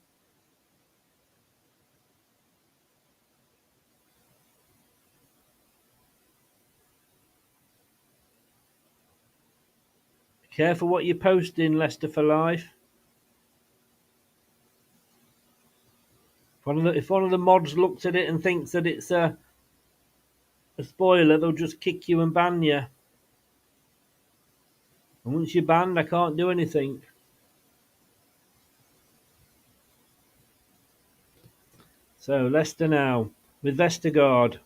Careful what you're posting, Leicester for life. If one of the mods looks at it and thinks that it's a spoiler, they'll just kick you and ban you. And once you're banned, I can't do anything. So Leicester now with Vestergaard.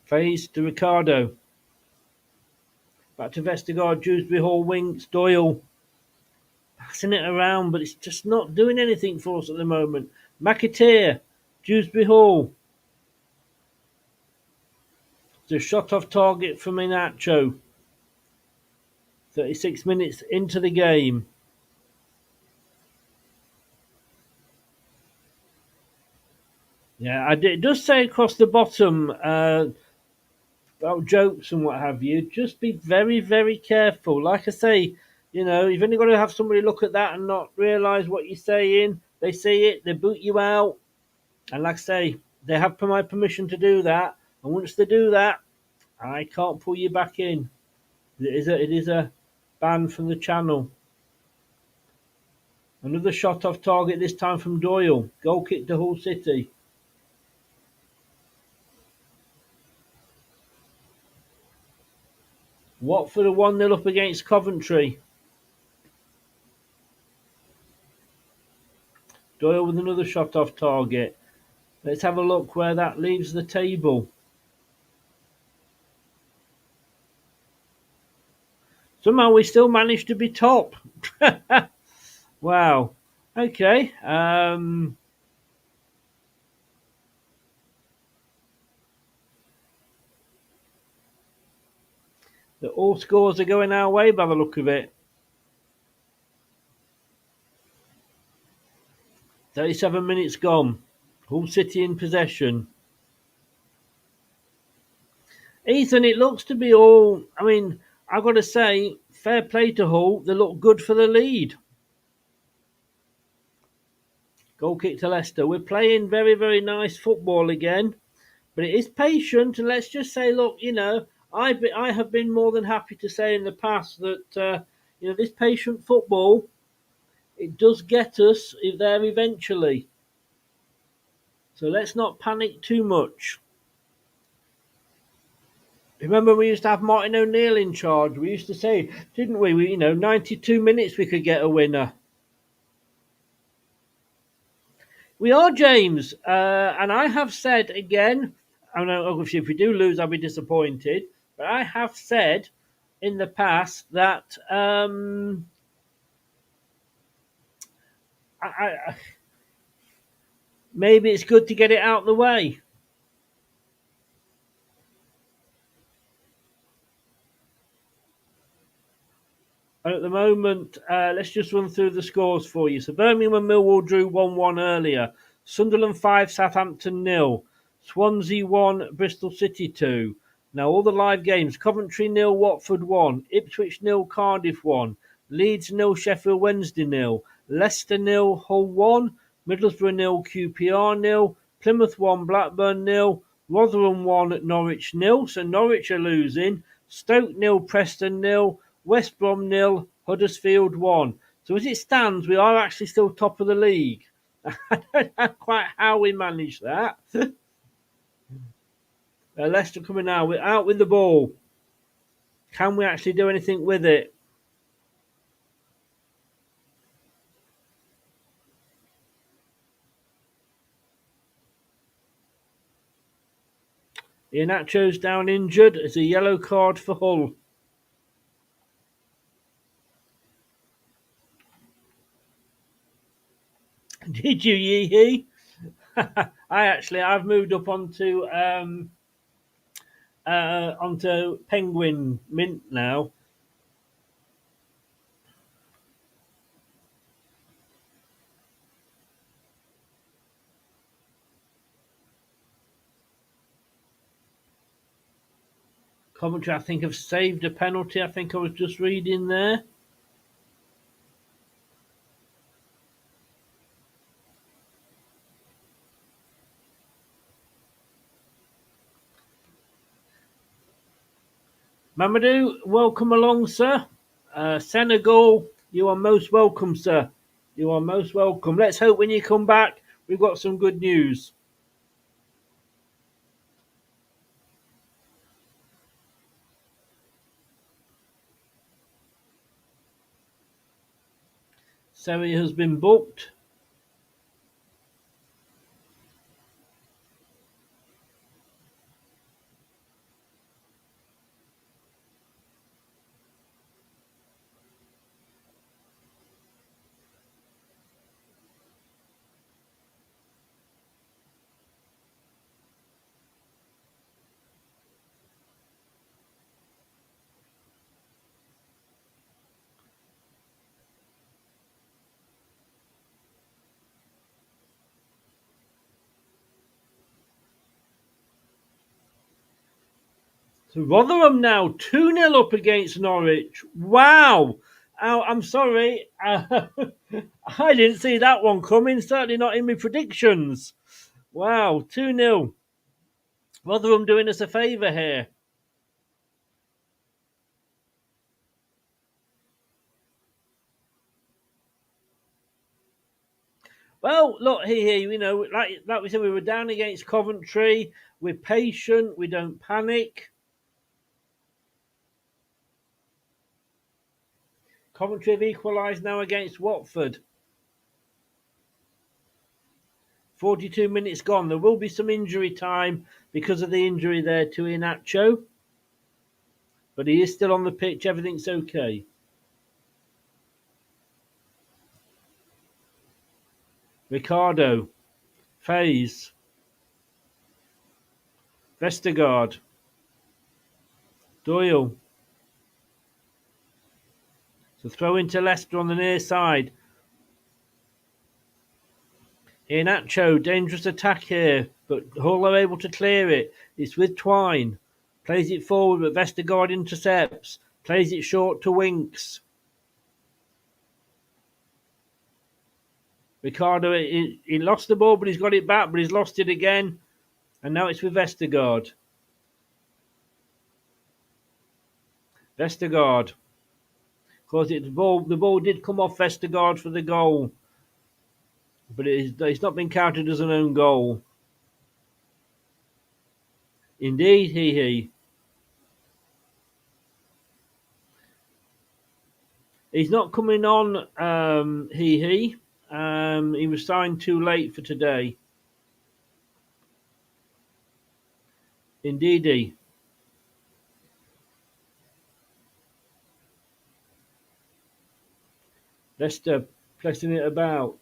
Phase to Ricardo. Back to Vestergaard, Dewsbury Hall, Winks, Doyle. Passing it around, but it's just not doing anything for us at the moment. McAteer, Dewsbury Hall. It's a shot off target from Inacho. 36 minutes into the game. Yeah, it does say across the bottom about jokes and what have you. Just be very, very careful. Like I say, you've only got to have somebody look at that and not realise what you're saying. They see it, they boot you out. And like I say, they have my permission to do that. And once they do that, I can't pull you back in. It is a ban from the channel. Another shot off target, this time from Doyle. Goal kick to Hull City. Watford are 1-0 up against Coventry. Doyle with another shot off target. Let's have a look where that leaves the table. Somehow we still managed to be top. Wow. Okay. All scores are going our way by the look of it. 37 minutes gone. Hull City in possession. Ethan, it looks to be all... I mean, I've got to say, fair play to Hull. They look good for the lead. Goal kick to Leicester. We're playing very, very nice football again. But it is patient. And let's just say, look, I have been more than happy to say in the past that, this patient football, it does get us there eventually. So let's not panic too much. Remember we used to have Martin O'Neill in charge. We used to say, didn't we? 92 minutes we could get a winner. We are, James. And I have said again, I know obviously if we do lose, I'll be disappointed. But I have said in the past that maybe it's good to get it out of the way. And at the moment, let's just run through the scores for you. So Birmingham and Millwall drew 1-1 earlier. Sunderland 5, Southampton 0. Swansea 1, Bristol City 2. Now all the live games. Coventry 0, Watford 1. Ipswich 0, Cardiff 1. Leeds 0, Sheffield Wednesday 0. Leicester 0, Hull 1. Middlesbrough 0, QPR 0. Plymouth 1, Blackburn 0. Rotherham 1, Norwich 0. So Norwich are losing. Stoke 0, Preston 0. West Brom 0, Huddersfield 1. So as it stands, we are actually still top of the league. I don't know quite how we managed that. Leicester coming out with the ball. Can we actually do anything with it? Iheanacho's down injured. It's a yellow card for Hull. Did you, Yee? I've moved up onto Penguin Mint now. Coventry, I think, have saved a penalty. I think I was just reading there. Mamadou, welcome along, sir. Senegal, you are most welcome, sir. You are most welcome. Let's hope when you come back, we've got some good news. Seri has been booked. So Rotherham now 2-0 up against Norwich. Wow. I'm sorry. I didn't see that one coming. Certainly not in my predictions. Wow. 2-0. Rotherham doing us a favour here. Well, look here, you know, like we said, we were down against Coventry. We're patient. We don't panic. Coventry have equalised now against Watford. 42 minutes gone. There will be some injury time because of the injury there to Iheanacho. But he is still on the pitch. Everything's okay. Ricardo. Faze. Vestergaard. Doyle. So throw into Leicester on the near side. Iheanacho, dangerous attack here, but Hull are able to clear it. It's with Twine. Plays it forward, but Vestergaard intercepts. Plays it short to Winks. Ricardo, he lost the ball, but he's got it back, but he's lost it again. And now it's with Vestergaard. Vestergaard. Of course, the ball did come off Vestergaard for the goal. But it's not been counted as an own goal. Indeed, he. He's not coming on, he. He was signed too late for today. Indeed. Leicester pressing it about.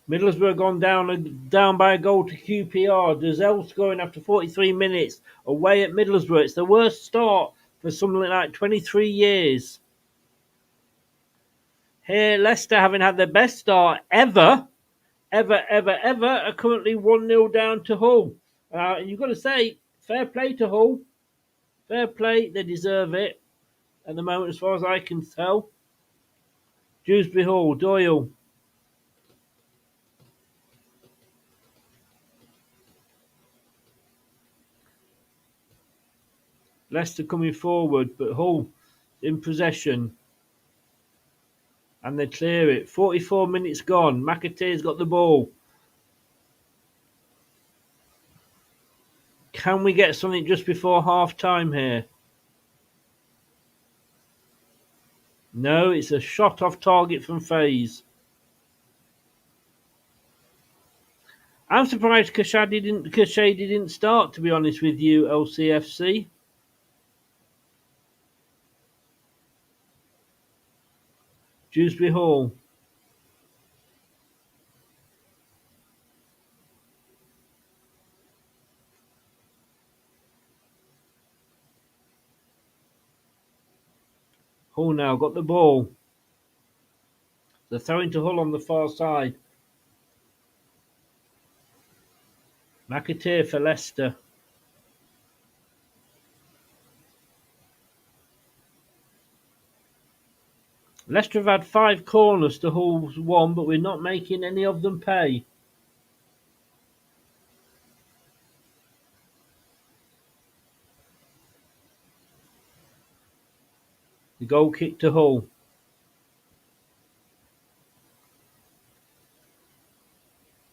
Middlesbrough gone down by a goal to QPR. Dazelle scoring after 43 minutes away at Middlesbrough. It's the worst start for something like 23 years. Here, Leicester, having had their best start ever, are currently 1-0 down to Hull. And you've got to say, fair play to Hull. Fair play, they deserve it at the moment, as far as I can tell. Dewsbury Hall, Doyle. Leicester coming forward, but Hull in possession. And they clear it. 44 minutes gone. McAtee's got the ball. Can we get something just before half time here? No, it's a shot off target from Faze. I'm surprised Kashadi didn't start, to be honest with you, LCFC. Dewsbury Hall. Hull now got the ball. They're throwing to Hull on the far side. McAtee for Leicester. Leicester have had 5 corners to Hull's 1, but we're not making any of them pay. The goal kick to Hull.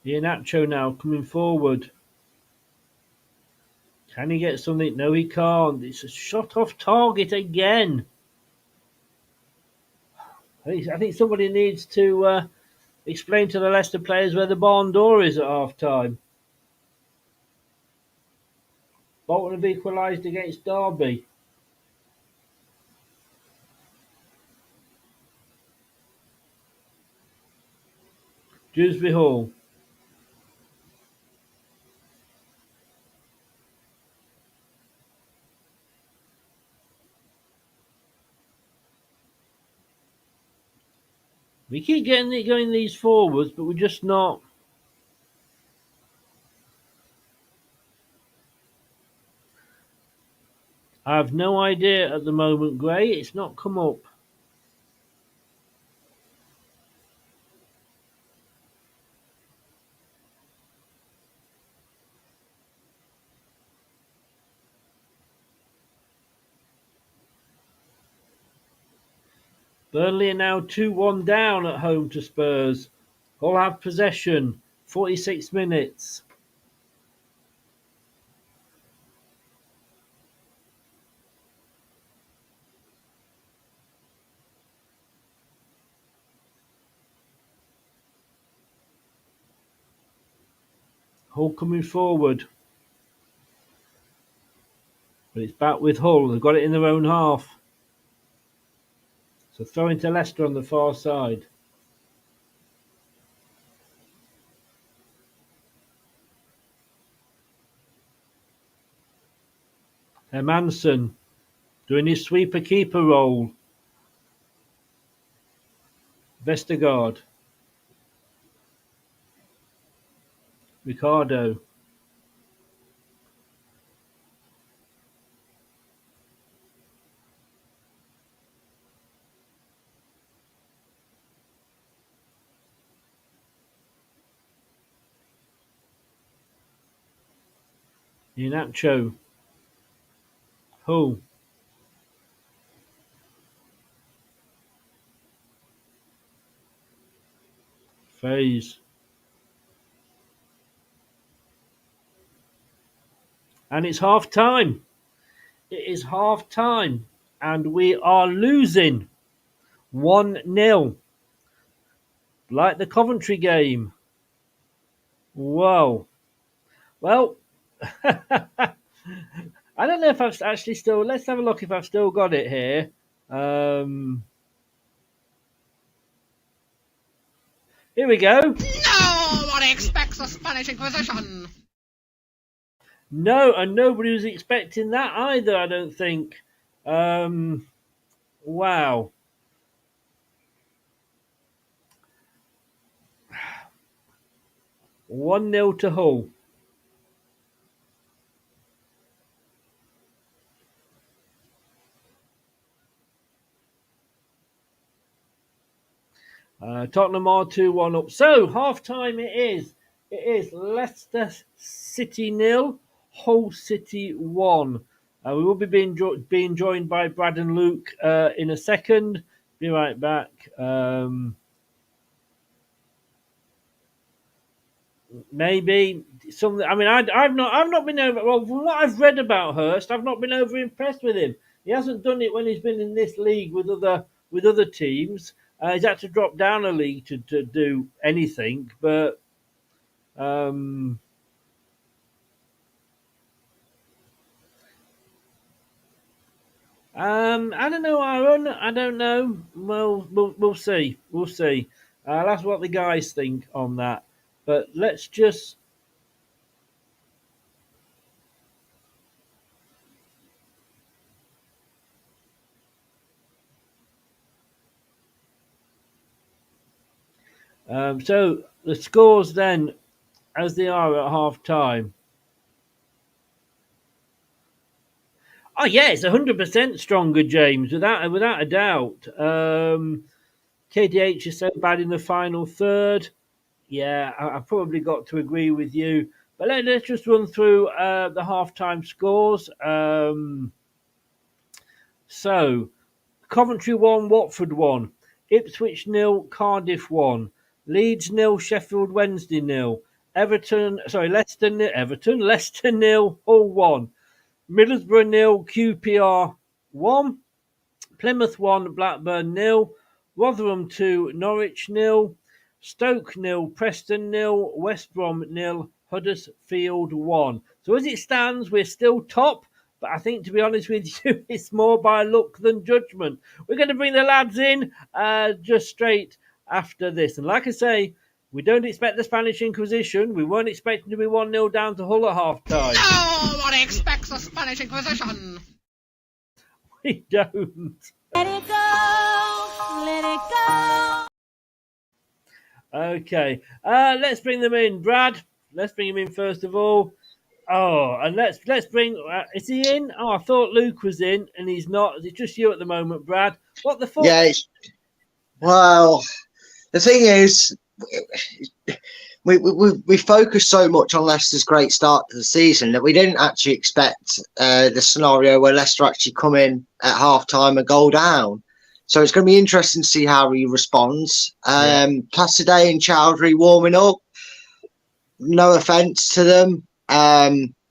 Iheanacho now coming forward. Can he get something? No, he can't. It's a shot off target again. I think somebody needs to explain to the Leicester players where the barn door is at half time. Bolton have equalised against Derby. Dewsbury Hall. We keep going these forwards, but we're just not. I have no idea at the moment, Gray. It's not come up. Burnley are now 2-1 down at home to Spurs. Hull have possession. 46 minutes. Hull coming forward. But it's back with Hull. They've got it in their own half. So throw into Leicester on the far side. Hermansen doing his sweeper keeper role. Vestergaard. Ricardo. Inacho. Hull. Faze. And it's half time. It is half time. And we are losing 1-0. Like the Coventry game. Whoa. Well, I don't know if I've actually still... Let's have a look if I've still got it here. Here we go. No one expects a Spanish Inquisition. No, and nobody was expecting that either, I don't think. Wow. 1-0 to Hull. Tottenham are 2-1 up. So, half-time it is. It is Leicester City 0, Hull City 1. We will be being joined by Brad and Luke in a second. Be right back. Maybe something. I mean, I've not been over. Well, from what I've read about Hurst, I've not been over impressed with him. He hasn't done it when he's been in this league with other teams. He's had to drop down a league to do anything, but I don't know, Aaron. I don't know. Well, we'll see. We'll see. That's what the guys think on that. But let's just. So the scores then, as they are at half time. Oh yeah, it's 100% stronger, James, without a doubt. KDH is so bad in the final third. Yeah, I've probably got to agree with you. But let's just run through the half-time scores. So, Coventry 1, Watford 1, Ipswich 0, Cardiff 1, Leeds 0, Sheffield Wednesday 0, Leicester 0, Hull 1, Middlesbrough 0, QPR 1, Plymouth 1, Blackburn 0, Rotherham 2, Norwich 0, Stoke 0, Preston 0, West Brom 0, Huddersfield 1. So as it stands, we're still top, but I think, to be honest with you, it's more by luck than judgment. We're going to bring the lads in just straight after this. And like I say, we don't expect the Spanish Inquisition. We weren't expecting to be 1-0 down to Hull at half-time. No one expects a Spanish Inquisition. We don't. Let it go, let it go. Okay, let's bring them in. Brad, let's bring him in first of all. Oh, and let's bring. Is he in? Oh, I thought Luke was in, and he's not. It's just you at the moment, Brad. What the fuck? Yeah, well, the thing is, we focused so much on Leicester's great start to the season that we didn't actually expect the scenario where Leicester actually come in at half time and go down. So it's going to be interesting to see how he responds. Cassidy and Chowdhury warming up. No offence to them.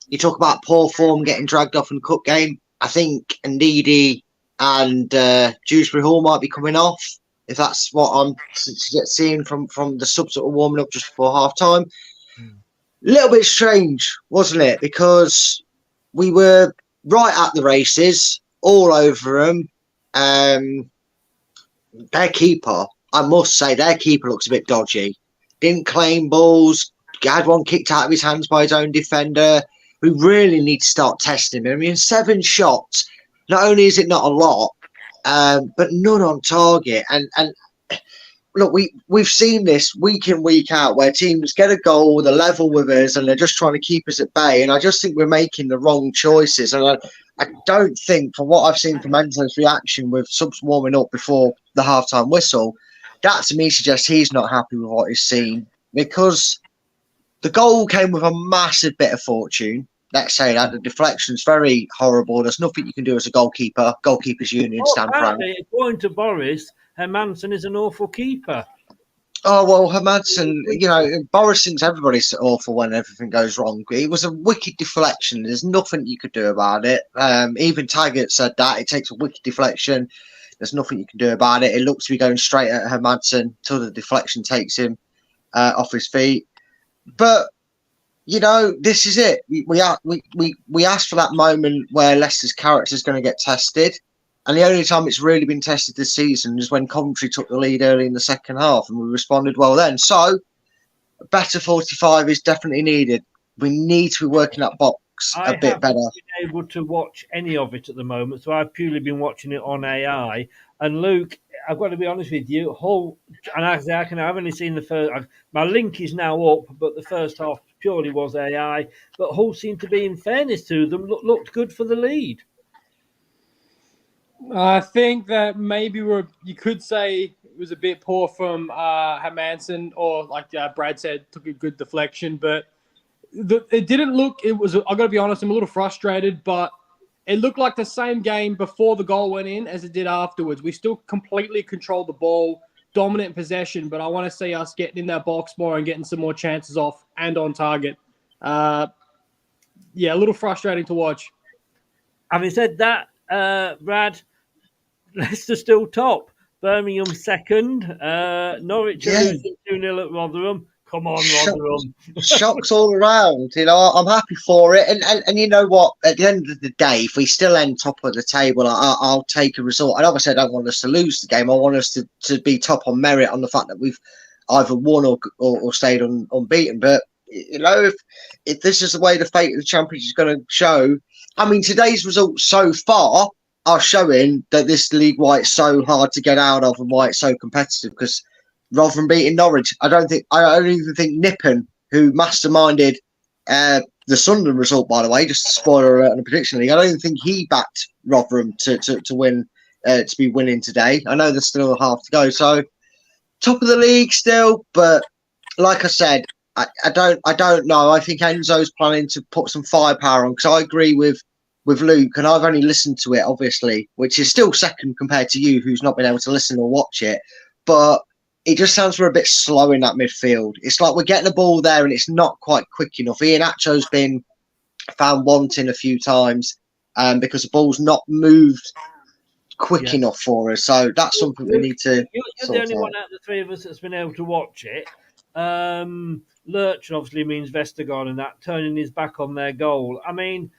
You talk about poor form getting dragged off in the cup game. I think Ndidi and Dewsbury Hall might be coming off, if that's what I'm seeing from the subs that were warming up just before half time. A little bit strange, wasn't it? Because we were right at the races, all over them. Their keeper, I must say, their keeper looks a bit dodgy. Didn't claim balls, had one kicked out of his hands by his own defender. We really need to start testing him. I mean, 7 shots, not only is it not a lot, but none on target. And look, we've seen this week in, week out, where teams get a goal, they're level with us, and they're just trying to keep us at bay. And I just think we're making the wrong choices. And I don't think, from what I've seen from Enzo's reaction with subs warming up before the halftime whistle, that to me suggests he's not happy with what he's seen, because the goal came with a massive bit of fortune. Let's say that the deflection's very horrible. There's nothing you can do as a goalkeeper. Goalkeepers Union stand proud. According to Boris, Hermansen is an awful keeper. Oh, well, Hermansen, Boris thinks everybody's awful when everything goes wrong. It was a wicked deflection. There's nothing you could do about it. Even Taggart said that. It takes a wicked deflection. There's nothing you can do about it. It looks to be going straight at Hermansen until the deflection takes him off his feet. But, this is it. We asked for that moment where Leicester's character is going to get tested. And the only time it's really been tested this season is when Coventry took the lead early in the second half, and we responded well then. So, a better 45 is definitely needed. We need to be working that box a bit better. I haven't been able to watch any of it at the moment, so I've purely been watching it on AI. And Luke, I've got to be honest with you, Hull, and I've only seen the first. My link is now up, but the first half purely was AI. But Hull seemed to be, in fairness to them, looked good for the lead. I think that maybe you could say it was a bit poor from Hermansen, or like Brad said, took a good deflection, but it didn't look. It was. I got to be honest, I'm a little frustrated, but it looked like the same game before the goal went in as it did afterwards. We still completely controlled the ball, dominant possession, but I want to see us getting in that box more and getting some more chances off and on target. A little frustrating to watch. Having said that, Brad, Leicester still top. Birmingham second. Norwich 2-0 at Rotherham. Come on, Rotherham. Shocks all around. I'm happy for it. And you know what? At the end of the day, if we still end top of the table, I'll take a result. And obviously, I don't want us to lose the game. I want us to be top on merit on the fact that we've either won or stayed unbeaten. But, if this is the way the fate of the Championship is going to show, I mean, today's results so far are showing that this league, why it's so hard to get out of and why it's so competitive, because Rotherham beating Norwich, I don't even think Nippen, who masterminded the Sunderland result, by the way, just a spoiler alert on the prediction league, I don't even think he backed Rotherham to win, to be winning today. I know there's still a half to go, so top of the league still, but like I said, I don't know. I think Enzo's planning to put some firepower on, because I agree with Luke, and I've only listened to it, obviously, which is still second compared to you, who's not been able to listen or watch it. But it just sounds we're a bit slow in that midfield. It's like we're getting the ball there and it's not quite quick enough. Iheanacho's been found wanting a few times because the ball's not moved quick enough for us. So that's something we need to You're the only one out of the three of us that's been able to watch it. Lurch obviously means Vestergaard and that, turning his back on their goal. I mean,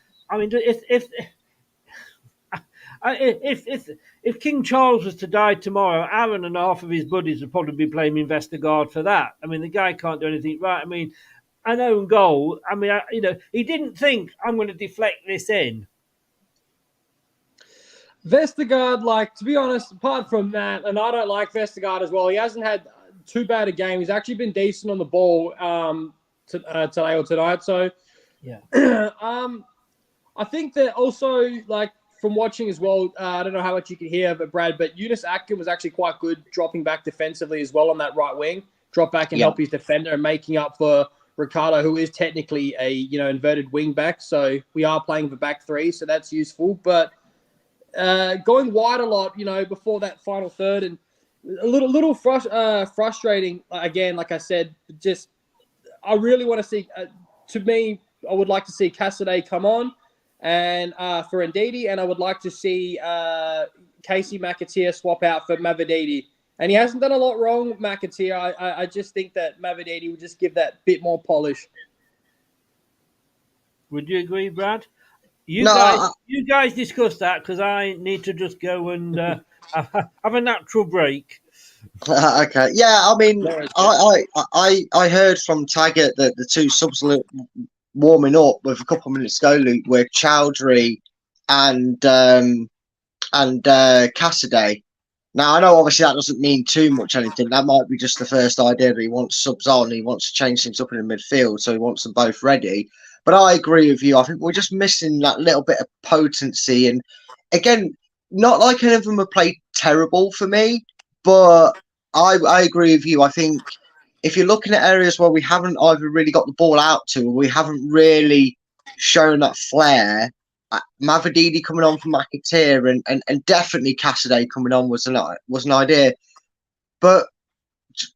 if King Charles was to die tomorrow, Aaron and half of his buddies would probably be blaming Vestergaard for that. I mean, the guy can't do anything right. I mean, an own goal. I mean, he didn't think, I'm going to deflect this in. Vestergaard, to be honest, apart from that, and I don't like Vestergaard as well, he hasn't had too bad a game. He's actually been decent on the ball today or tonight. So Yeah. I think that also, like, from watching as well, I don't know how much you can hear of it, Brad, but Eunice Atkin was actually quite good dropping back defensively as well on that right wing. Drop back and help his defender and making up for Ricardo, who is technically a, inverted wing back. So we are playing the back three, so that's useful. But going wide a lot, before that final third, and a little frustrating, again, like I said, just I really want to see, to me, I would like to see Cassidy come on and for Ndidi, and I would like to see Casey McAteer swap out for Mavididi. And he hasn't done a lot wrong, McAteer. I just think that Mavididi would just give that bit more polish. Would you agree, Brad? You guys discuss that, because I need to just go and have a natural break. Okay. Yeah, I mean, I heard from Taggart that the two subs were warming up with a couple of minutes ago, Luke, were Chowdhury and Cassidy. Now, I know obviously that doesn't mean too much anything. That might be just the first idea that he wants subs on. He wants to change things up in the midfield, so he wants them both ready. But I agree with you. I think we're just missing that little bit of potency. And again, not like any of them have played terrible for me, but I agree with you. I think if you're looking at areas where we haven't either really got the ball out to, or we haven't really shown that flair, Mavididi coming on from McAteer and definitely Cassidy coming on was an idea. But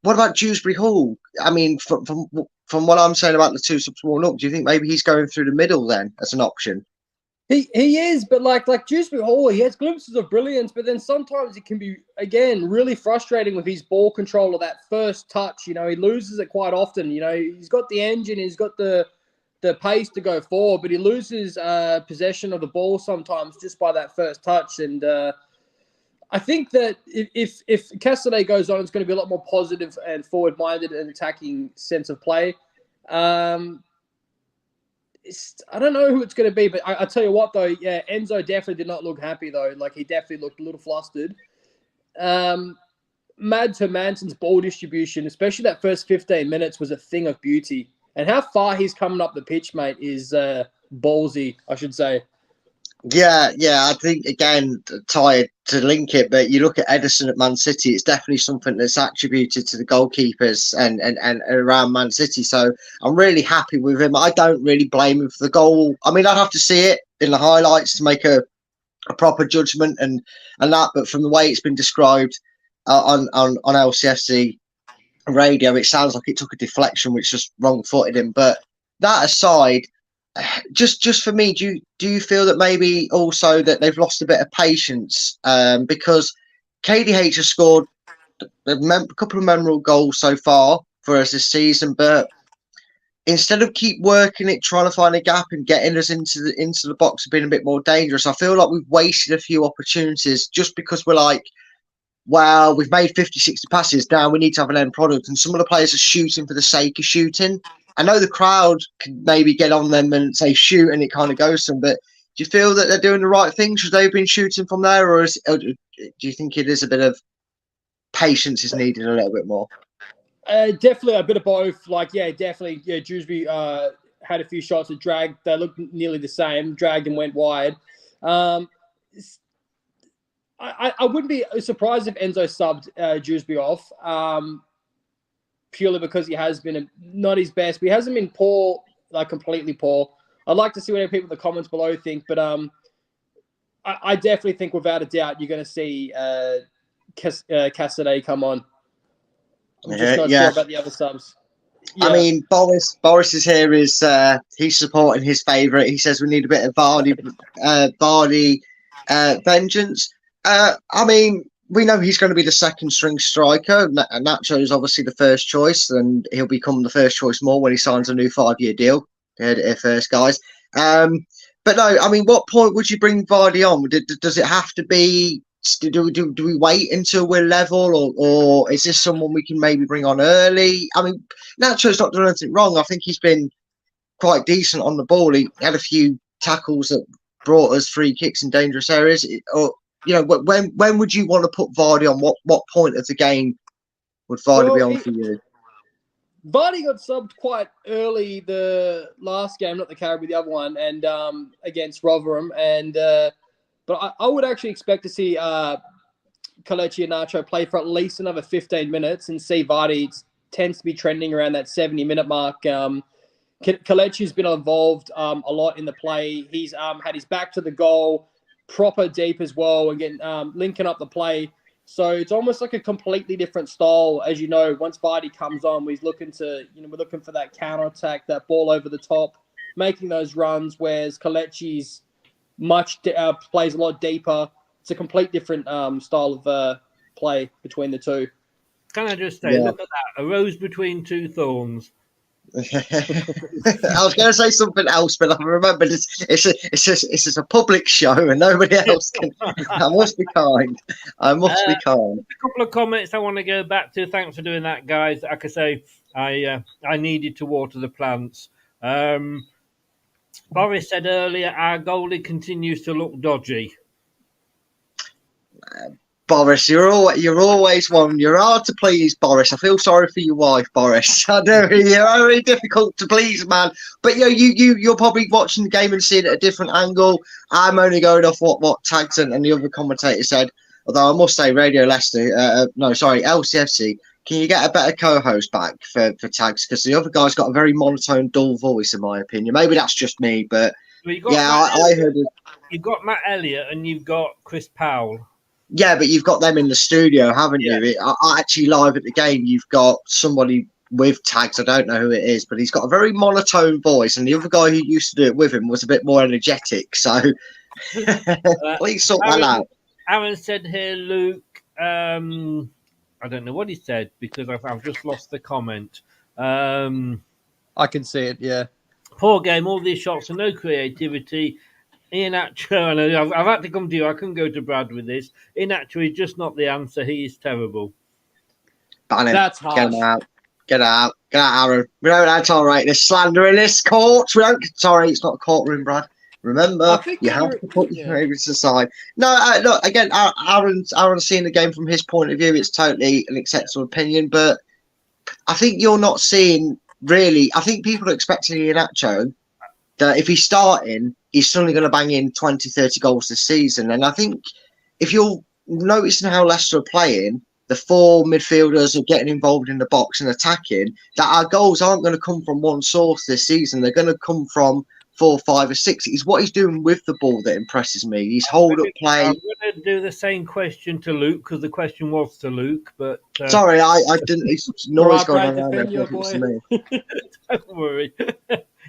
what about Dewsbury Hall? I mean, from what I'm saying about the two subs warming up, do you think maybe he's going through the middle then as an option? He is, but like Dewsbury Hall, he has glimpses of brilliance, but then sometimes it can be, again, really frustrating with his ball control of that first touch. He loses it quite often. He's got the engine, he's got the pace to go forward, but he loses possession of the ball sometimes just by that first touch. And I think that if Cassidy goes on, it's going to be a lot more positive and forward-minded and attacking sense of play. I don't know who it's going to be, but I tell you what, though, yeah, Enzo definitely did not look happy, though. Like, he definitely looked a little flustered. Mads Hermansen's ball distribution, especially that first 15 minutes, was a thing of beauty. And how far he's coming up the pitch, mate, is ballsy, I should say. Yeah, I think, again, tired to link it, but you look at Edison at Man City, it's definitely something that's attributed to the goalkeepers and around Man City. So I'm really happy with him. I don't really blame him for the goal. I mean, I'd have to see it in the highlights to make a proper judgment and that, but from the way it's been described on LCFC radio, it sounds like it took a deflection, which just wrong-footed him. But that aside, just for me, do you feel that maybe also that they've lost a bit of patience? Because KDH has scored a couple of memorable goals so far for us this season, but instead of keep working it, trying to find a gap and getting us into the box and being a bit more dangerous, I feel like we've wasted a few opportunities just because we're like, well, we've made 50, 60 passes. Now we need to have an end product. And some of the players are shooting for the sake of shooting. I know the crowd can maybe get on them and say shoot and it kind of goes to them, but do you feel that they're doing the right thing? Should they have been shooting from there? Or do you think it is a bit of patience is needed a little bit more? Definitely a bit of both. Like, yeah, definitely. Yeah, Dewsbury had a few shots that dragged. They looked nearly the same, dragged and went wide. I wouldn't be surprised if Enzo subbed Dewsbury off, purely because he has been not his best, but he hasn't been poor, like completely poor. I'd like to see what people in the comments below think, but I definitely think without a doubt you're going to see Cassidy come on. I'm just not sure about the other subs. Yeah. I mean, Boris is here. He's supporting his favourite. He says we need a bit of Vardy vengeance. I mean, we know he's going to be the second string striker, and Nacho is obviously the first choice, and he'll become the first choice more when he signs a new 5-year deal. Heard it here first, guys. But no, I mean, what point would you bring Vardy on? Does it have to be? Do we wait until we're level, or is this someone we can maybe bring on early? I mean, Nacho's not done anything wrong. I think he's been quite decent on the ball. He had a few tackles that brought us free kicks in dangerous areas. When would you want to put Vardy on? What point of the game would Vardy be on for you? Vardy got subbed quite early the last game, not the Caribou, the other one, and against Rotherham. And but I would actually expect to see Kelechi Iheanacho play for at least another 15 minutes and see Vardy tends to be trending around that 70-minute mark. Kelechi's been involved a lot in the play. He's had his back to the goal, proper deep as well, and getting linking up the play. So it's almost like a completely different style, as you know. Once Vardy comes on, we're looking for that counter attack, that ball over the top, making those runs. Whereas Kelechi's plays a lot deeper. It's a complete different style of play between the two. Can I just say, look at that, a rose between two thorns. I was going to say something else, but I remembered it's a public show and nobody else can. I must be kind. I must be kind. A couple of comments I want to go back to. Thanks for doing that, guys. Like I say, I needed to water the plants. Boris said earlier, our goalie continues to look dodgy. Boris, you're always one. You're hard to please, Boris. I feel sorry for your wife, Boris. I know you're very difficult to please, man. But you're probably watching the game and seeing it at a different angle. I'm only going off what Tags and the other commentator said. Although I must say, Radio Leicester, LCFC. Can you get a better co-host back for Tags? Because the other guy's got a very monotone, dull voice, in my opinion. Maybe that's just me, but I heard it. You've got Matt Elliott and you've got Chris Powell. Yeah, but you've got them in the studio, haven't you? Actually, live at the game, you've got somebody with Tags. I don't know who it is, but he's got a very monotone voice, and the other guy who used to do it with him was a bit more energetic. So please sort that out. Aaron said here, Luke. I don't know what he said because I've just lost the comment. I can see it. Yeah. Poor game. All these shots and no creativity. Iheanacho, I've had to come to you. I couldn't go to Brad with this. Iheanacho is just not the answer. He is terrible. Ban him. That's harsh. Get him out. Get out, Aaron. We don't tolerate this slander in this court. Sorry, it's not a courtroom, Brad. Remember, you have to put your favourites aside. No, look, again, Aaron's seeing the game from his point of view. It's totally an acceptable opinion, but I think you're not seeing really. I think people are expecting Iheanacho that if he's starting, he's suddenly going to bang in 20, 30 goals this season. And I think if you're noticing how Leicester are playing, the four midfielders are getting involved in the box and attacking, that our goals aren't going to come from one source this season. They're going to come from 4, 5 or 6. It's what he's doing with the ball that impresses me. His hold-up play. I'm going to do the same question to Luke because the question was to Luke. But sorry, I didn't. It's noise going on around there. Don't worry.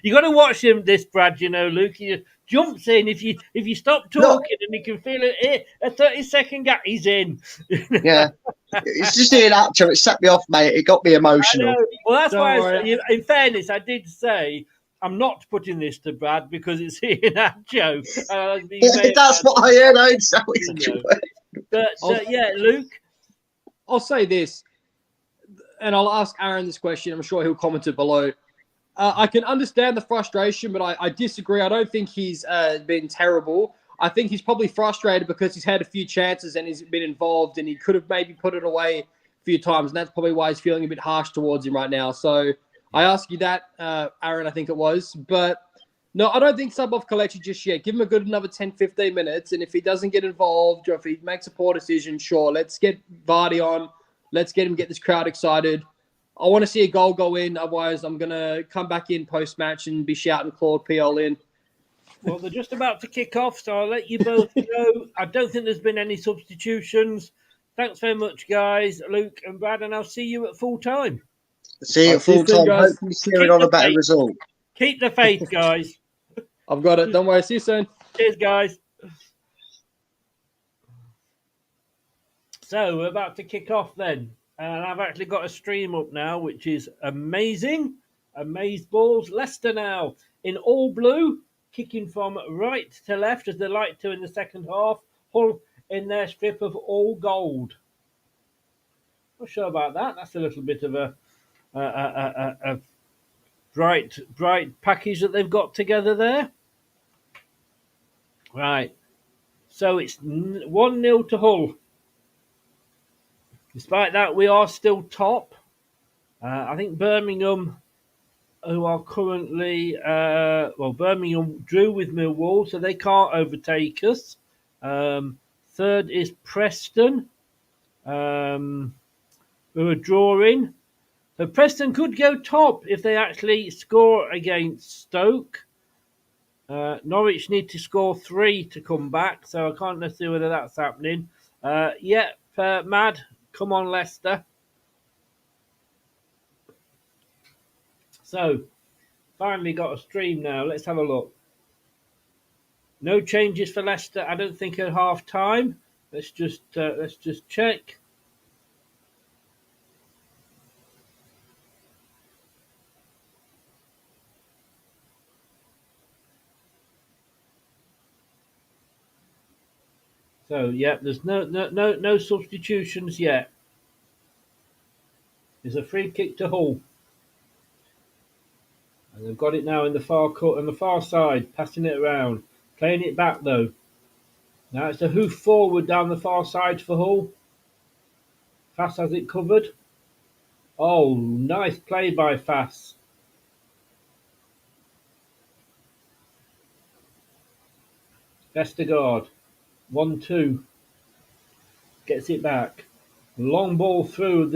You got to watch him, Brad. You know, Luke. He jumps in if you stop talking and he can feel it. A 30-second gap, he's in. Yeah, it's just Iheanacho. It set me off, mate. It got me emotional. Well, that's why. In fairness, I did say I'm not putting this to Brad because it's Iheanacho. That's what I heard. I know. But Luke. I'll say this, and I'll ask Aaron this question. I'm sure he'll comment it below. I can understand the frustration, but I disagree. I don't think he's been terrible. I think he's probably frustrated because he's had a few chances and he's been involved and he could have maybe put it away a few times. And that's probably why he's feeling a bit harsh towards him right now. So I ask you that, Aaron, I think it was. But no, I don't think sub off Kelechi just yet. Give him a good another 10, 15 minutes. And if he doesn't get involved or if he makes a poor decision, sure, let's get Vardy on. Let's get this crowd excited. I want to see a goal go in. Otherwise, I'm going to come back in post-match and be shouting Claude Puel in. Well, they're just about to kick off, so I'll let you both go. I don't think there's been any substitutions. Thanks very much, guys, Luke and Brad, and I'll see you at full time. See you at full time. Hopefully steering on a better result. Keep the faith, guys. I've got it. Don't worry. See you soon. Cheers, guys. So we're about to kick off then. And I've actually got a stream up now, which is amazing. Amazeballs. Leicester now in all blue, kicking from right to left as they like to in the second half. Hull in their strip of all gold. Not sure about that. That's a little bit of a bright package that they've got together there. Right. So it's 1-0 to Hull. Despite that, we are still top. I think Birmingham, who are currently, Birmingham drew with Millwall, so they can't overtake us. Third is Preston, who are drawing. So Preston could go top if they actually score against Stoke. Norwich need to score 3 to come back, so I can't see whether that's happening. Mad, come on, Leicester. So, finally got a stream now. Let's have a look. No changes for Leicester, I don't think, at half time. Let's just check. So yeah, there's no substitutions yet. There's a free kick to Hull. And they've got it now in the far court on the far side, passing it around. Playing it back though. Now it's a hoof forward down the far side for Hull. Fass has it covered. Oh, nice play by Fass. Vestergaard. 1-2. Gets it back. Long ball through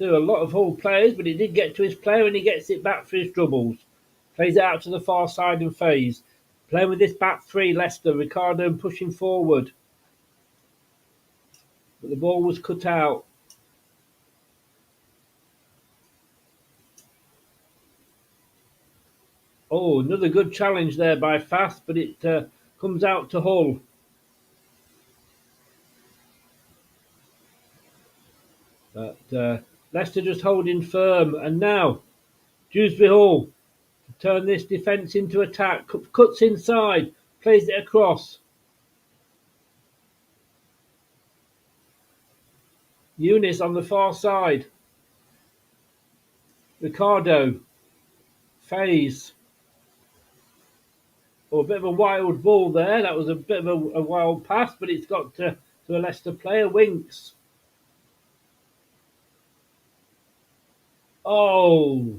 a lot of Hull players, but it did get to his player and he gets it back for his doubles. Plays it out to the far side and phase. Playing with this back three, Leicester. Ricardo pushing forward. But the ball was cut out. Oh, another good challenge there by Fass, but it comes out to Hull. But Leicester just holding firm. And now, Dewsbury Hall to turn this defence into attack. Cuts inside, plays it across. Eunice on the far side. Ricardo. Faze. Oh, a bit of a wild ball there. That was a bit of a wild pass, but it's got to a Leicester player. Winks. Oh,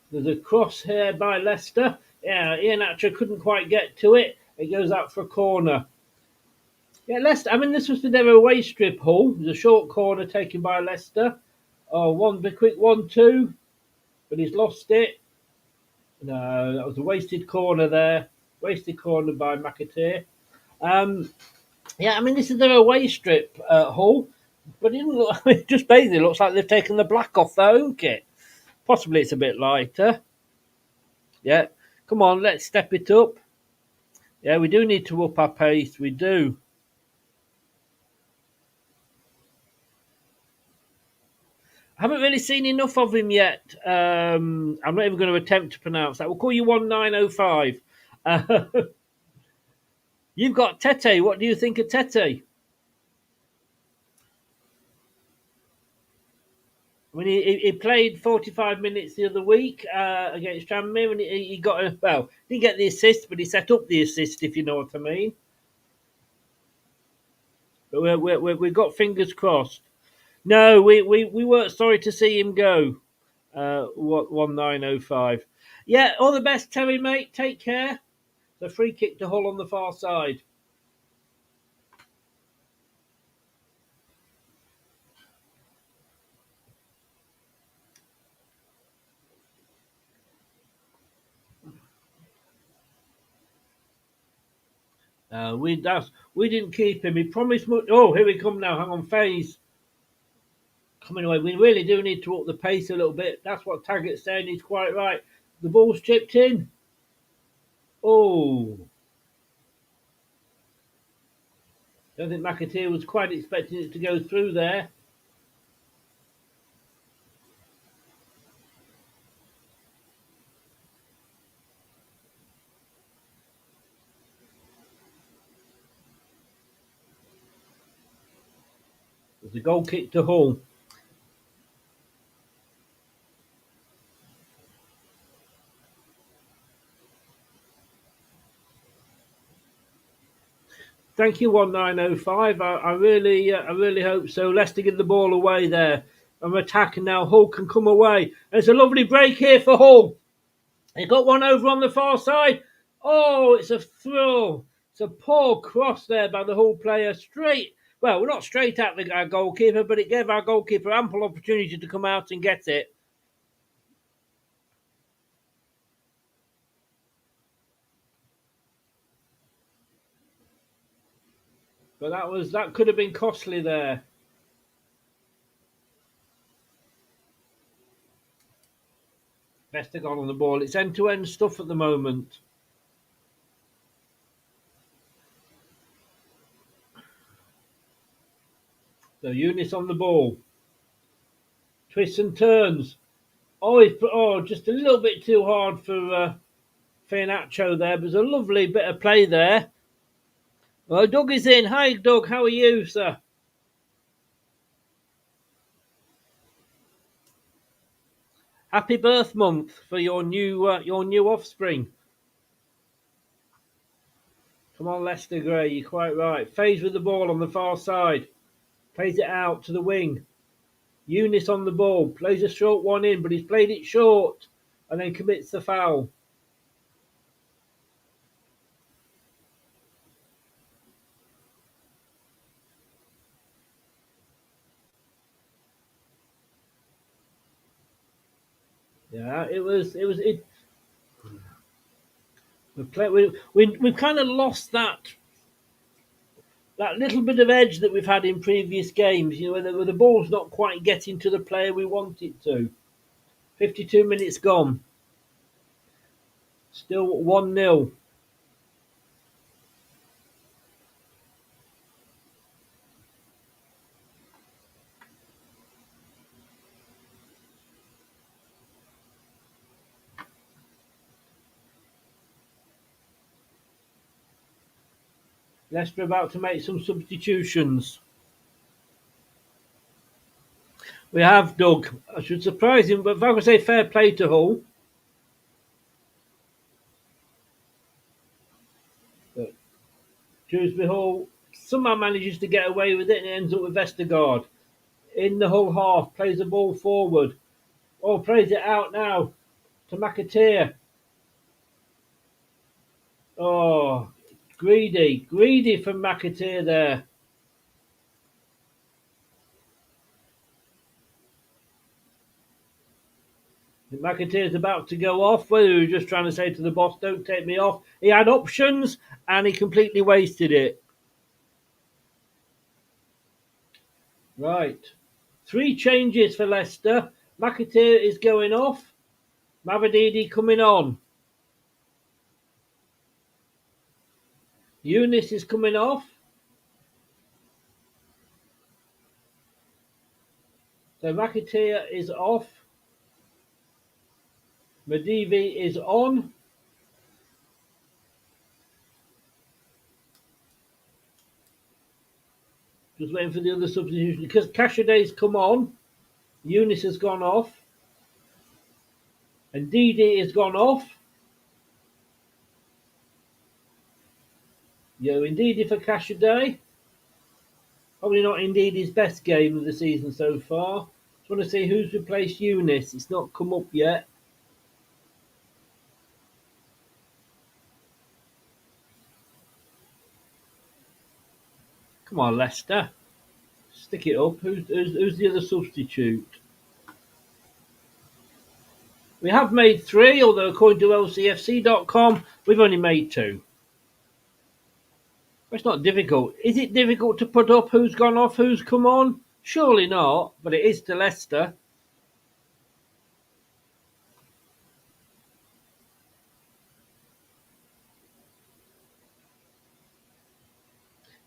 there's a cross here by Leicester. Yeah, Ian Archer couldn't quite get to it. It goes out for a corner. Yeah, Leicester. I mean, this was their away strip, Hull. There's a short corner taken by Leicester. Oh, quick 1-2, but he's lost it. No, that was a wasted corner there. Wasted corner by McAteer. Yeah, I mean, this is their away strip, Hull. But it just basically looks like they've taken the black off their home kit. Possibly it's a bit lighter. Yeah, come on, let's step it up. Yeah, we do need to up our pace. We do. I haven't really seen enough of him yet. I'm not even going to attempt to pronounce that. We'll call you 1905. You've got Tete. What do you think of Tete? I mean, he played 45 minutes the other week against Tranmere, and he got didn't get the assist, but he set up the assist, if you know what I mean. But we've got fingers crossed. No, we weren't sorry to see him go. 1905. Yeah, all the best, Terry, mate. Take care. The free kick to Hull on the far side. We didn't keep him. He promised much. Oh, here we come now. Hang on, Faze. Coming away. We really do need to up the pace a little bit. That's what Taggart's saying. He's quite right. The ball's chipped in. Oh. I don't think McAteer was quite expecting it to go through there. There's a goal kick to Hull. Thank you, 1905. I really hope so. Leicester get the ball away there. of attack, and now Hull can come away. And it's a lovely break here for Hull. They got one over on the far side. Oh, it's a throw. It's a poor cross there by the Hull player. Well, not straight at our goalkeeper, but it gave our goalkeeper ample opportunity to come out and get it. But that could have been costly there. Leicester got on the ball. It's end-to-end stuff at the moment. So Eunice on the ball. Twists and turns. Just a little bit too hard for Iheanacho there. But there's a lovely bit of play there. Well, Doug is in. Hi, Doug. How are you, sir? Happy birth month for your new offspring. Come on, Leicester Gray. You're quite right. Faze with the ball on the far side. Plays it out to the wing. Eunice on the ball. Plays a short one in, but he's played it short and then commits the foul. Yeah, we've kind of lost that little bit of edge that we've had in previous games. Where the ball's not quite getting to the player we want it to. 52 minutes gone. Still 1-0. Leicester about to make some substitutions. We have Doug. I should surprise him, but if I could say fair play to Hull. But Dewsbury Hall somehow manages to get away with it and it ends up with Vestergaard. In the Hull half, plays the ball forward. Oh, plays it out now to McAteer. Oh, greedy from McAteer there. McAteer's about to go off, whether he was just trying to say to the boss, don't take me off. He had options and he completely wasted it. Right. 3 changes for Leicester. McAteer is going off. Mavididi coming on. Eunice is coming off. So McAteer is off. Madivi is on. Just waiting for the other substitution. Because Cashaday's come on. Eunice has gone off. And Didi has gone off. Ndidi for Cashaday. Probably not Ndidi's best game of the season so far. Just want to see who's replaced Eunice. It's not come up yet. Come on, Leicester. Stick it up. Who's the other substitute? We have made 3, although according to LCFC.com, we've only made 2. It's not difficult. Is it difficult to put up who's gone off, who's come on? Surely not, but it is to Leicester.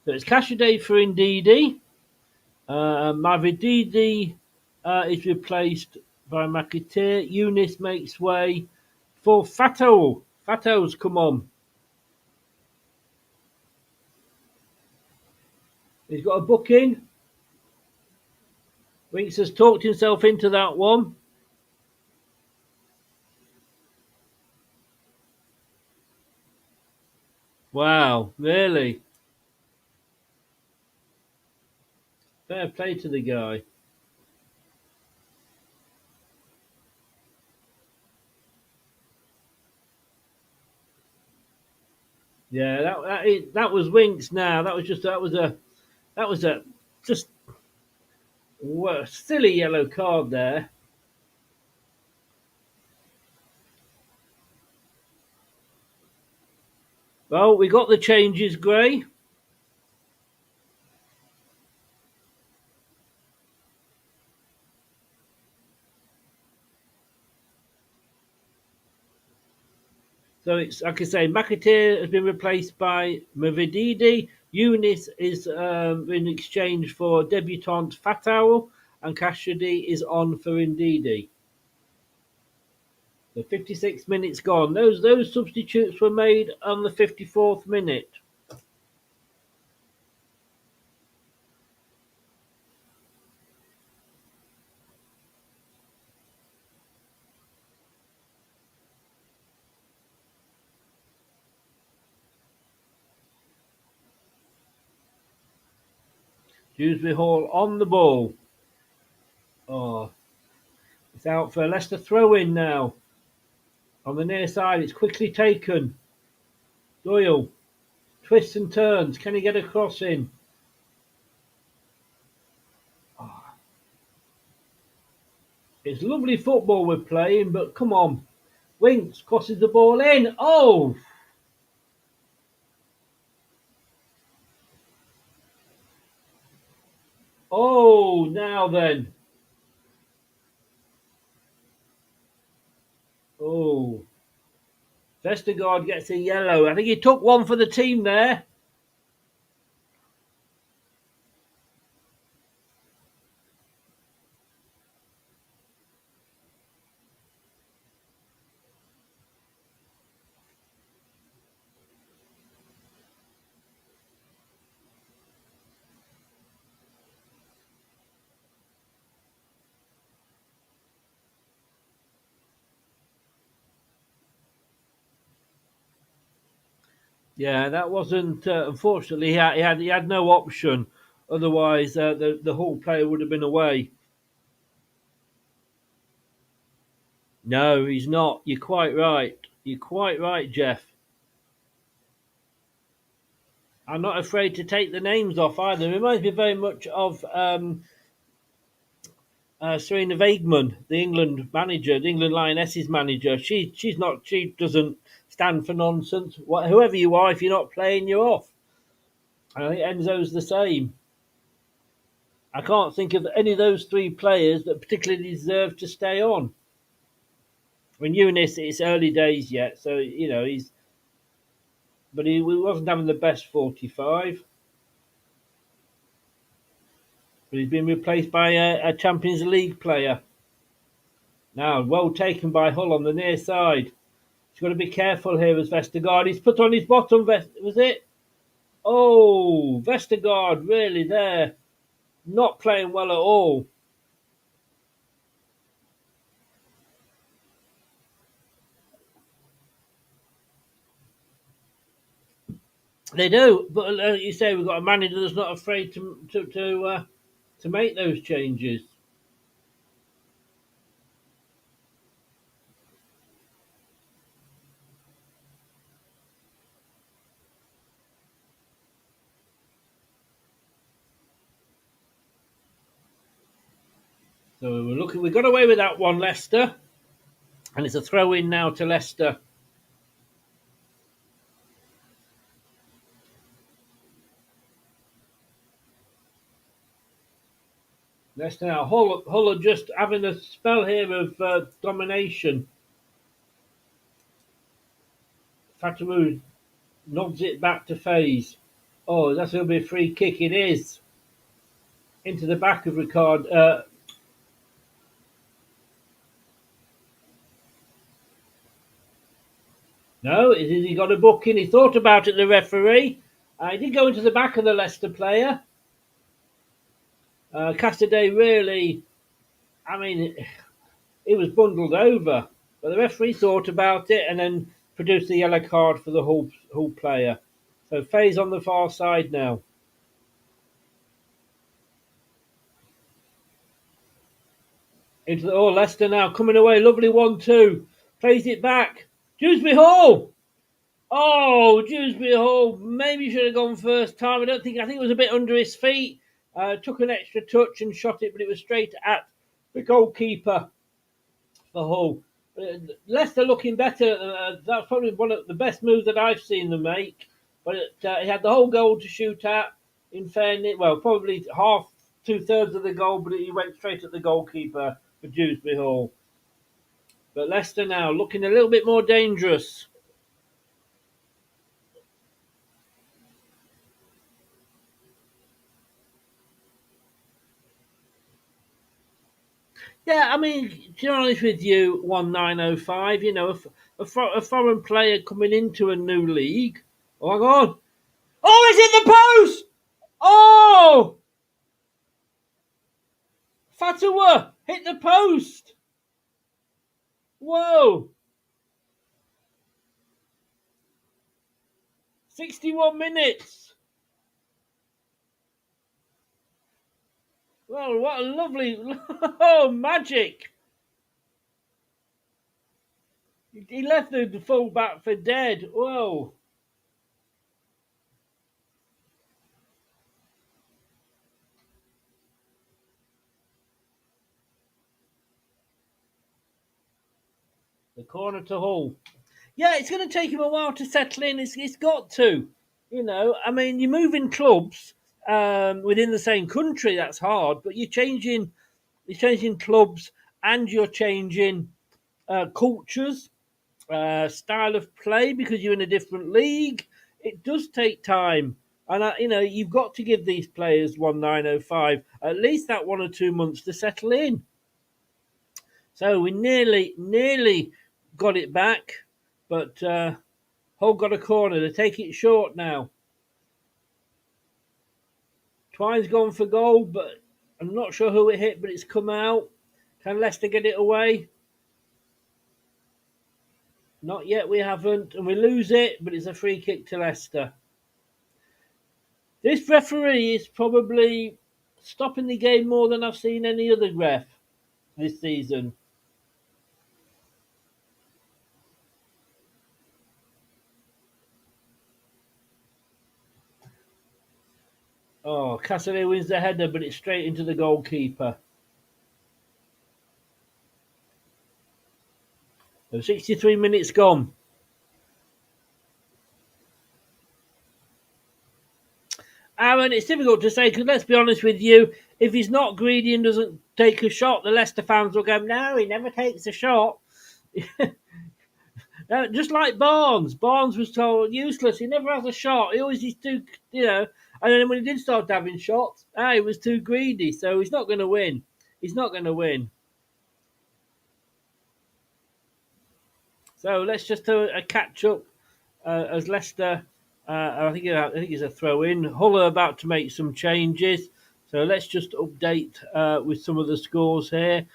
So it's Cashaday for Ndidi. Mavididi is replaced by McAteer. Eunice makes way for Fato. Fato's come on. He's got a booking. Winks has talked himself into that one. Wow, really? Fair play to the guy. Yeah, that was Winks. Now that was a just silly yellow card there. Well, we got the changes, Gray. So it's like I say, McAteer has been replaced by Mavididi. Eunice is in exchange for debutant Fataul, and Kashidi is on for Ndidi. The 56 minutes gone. Those substitutes were made on the 54th minute. Dewsbury Hall on the ball. Oh, it's out for a Leicester throw-in now. On the near side, it's quickly taken. Doyle twists and turns. Can he get a cross in? Oh. It's lovely football we're playing, but come on. Winks crosses the ball in. Oh! Oh, now then. Oh. Vestergaard gets a yellow. I think he took one for the team there. Yeah, that wasn't. Unfortunately, he had no option. Otherwise, the Hull player would have been away. No, he's not. You're quite right. You're quite right, Jeff. I'm not afraid to take the names off either. It reminds me very much of Serena Vaigman, the England manager, the England Lionesses manager. She's not. She doesn't stand for nonsense. Whoever you are, if you're not playing, you're off. And I think Enzo's the same. I can't think of any of those three players that particularly deserve to stay on. When Eunice, it's early days yet, so but he wasn't having the best 45. But he's been replaced by a Champions League player. Now, well taken by Hull on the near side. He's got to be careful here as Vestergaard. He's put on his bottom vest. Was it? Oh, Vestergaard really there. Not playing well at all. They do, but like you say, we've got a manager that's not afraid to make those changes. So we got away with that one, Leicester, and it's a throw in now to Leicester. Leicester now. Hull are just having a spell here of domination. Fatamu nods it back to FaZe. Oh, that's going to be a free kick. It is. Into the back of Ricard. No, he got a booking. He thought about it, the referee. He did go into the back of the Leicester player. Cassidy really, I mean, he was bundled over. But the referee thought about it and then produced the yellow card for the Hull player. So FaZe on the far side now. Leicester now coming away. Lovely 1-2. Plays it back. Dewsbury Hall. Oh, Dewsbury Hall maybe should have gone first time. I think it was a bit under his feet. Took an extra touch and shot it, but it was straight at the goalkeeper for Hull. Leicester looking better. That's probably one of the best moves that I've seen them make. But he had the whole goal to shoot at. In fairness, well, probably half, 2/3 of the goal, but he went straight at the goalkeeper for Dewsbury Hall. But Leicester now looking a little bit more dangerous. Yeah, I mean, to be honest with you, 1905, a foreign player coming into a new league. Oh, hang on. Oh, it's in the post! Oh! Fatawa hit the post! Whoa! 61 minutes. Well, what a lovely... Oh, magic! He left the full-back for dead. Whoa! The corner to Hull. Yeah, it's going to take him a while to settle in. It's got to. I mean, you're moving clubs within the same country. That's hard, but you're changing clubs and you're changing cultures, style of play because you're in a different league. It does take time, and you've got to give these players 1905 at least that 1 or 2 months to settle in. So we nearly got it back, but Hull got a corner. They take it short now. Twine's gone for goal, but I'm not sure who it hit, but it's come out. Can Leicester get it away? Not yet, we haven't. And we lose it, but it's a free kick to Leicester. This referee is probably stopping the game more than I've seen any other ref this season. Oh, Cassidy wins the header, but it's straight into the goalkeeper. So 63 minutes gone. Aaron, it's difficult to say because let's be honest with you, if he's not greedy and doesn't take a shot, the Leicester fans will go, no, he never takes a shot. Just like Barnes. Barnes was told useless. He never has a shot. He always is too, and then when he did start having shots, he was too greedy. So he's not going to win. He's not going to win. So let's just do a catch up as Leicester. I think it's a throw in. Hull are about to make some changes. So let's just update with some of the scores here.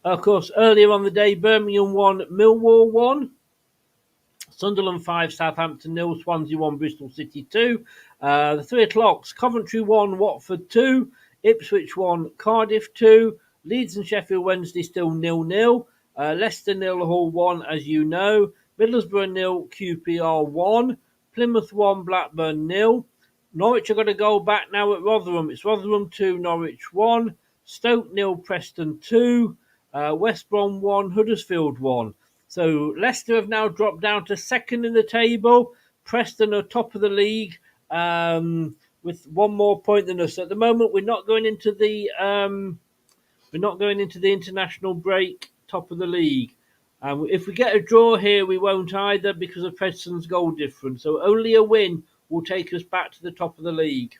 Of course, earlier on the day, Birmingham 1, Millwall 1. Sunderland 5, Southampton 0, Swansea 1, Bristol City 2. The 3 o'clocks, Coventry 1, Watford 2, Ipswich 1, Cardiff 2, Leeds and Sheffield Wednesday still 0-0. Leicester 0, Hull 1, as you know. Middlesbrough 0, QPR 1. Plymouth 1, Blackburn 0. Norwich have got a goal back now at Rotherham. It's Rotherham 2, Norwich 1. Stoke 0, Preston 2. West Brom 1, Huddersfield 1. So Leicester have now dropped down to second in the table. Preston are top of the league with one more point than us. At the moment, we're not going into the international break. Top of the league. If we get a draw here, we won't either because of Preston's goal difference. So only a win will take us back to the top of the league.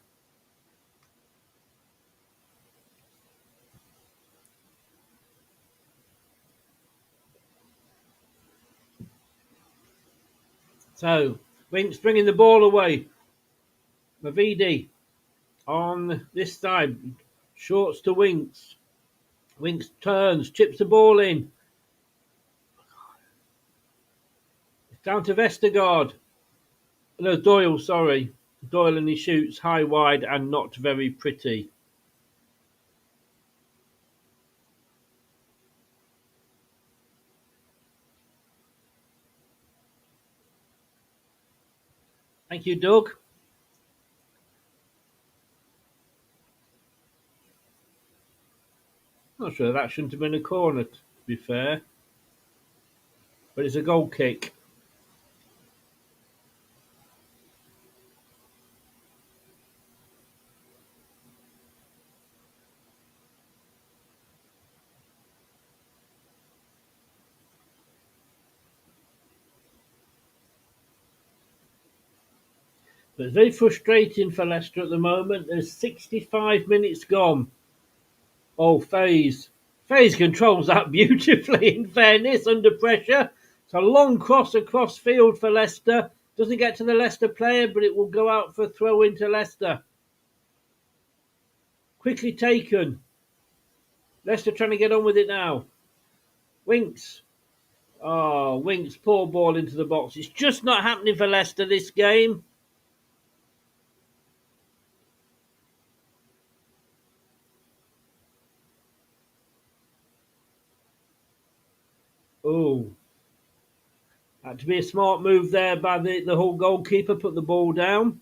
So, Winks bringing the ball away. Mavidi on this side. Shorts to Winks. Winks turns, chips the ball in. It's down to Vestergaard. No, Doyle, sorry. Doyle, and he shoots high, wide, and not very pretty. Thank you, Doug. Not sure that shouldn't have been a corner, to be fair. But it's a goal kick. But it's very frustrating for Leicester at the moment. There's 65 minutes gone. Oh, Faze. Faze controls that beautifully, in fairness, under pressure. It's a long cross across field for Leicester. Doesn't get to the Leicester player, but it will go out for a throw into Leicester. Quickly taken. Leicester trying to get on with it now. Winks. Oh, Winks, poor ball into the box. It's just not happening for Leicester this game. Oh. Had to be a smart move there by the Hull goalkeeper. Put the ball down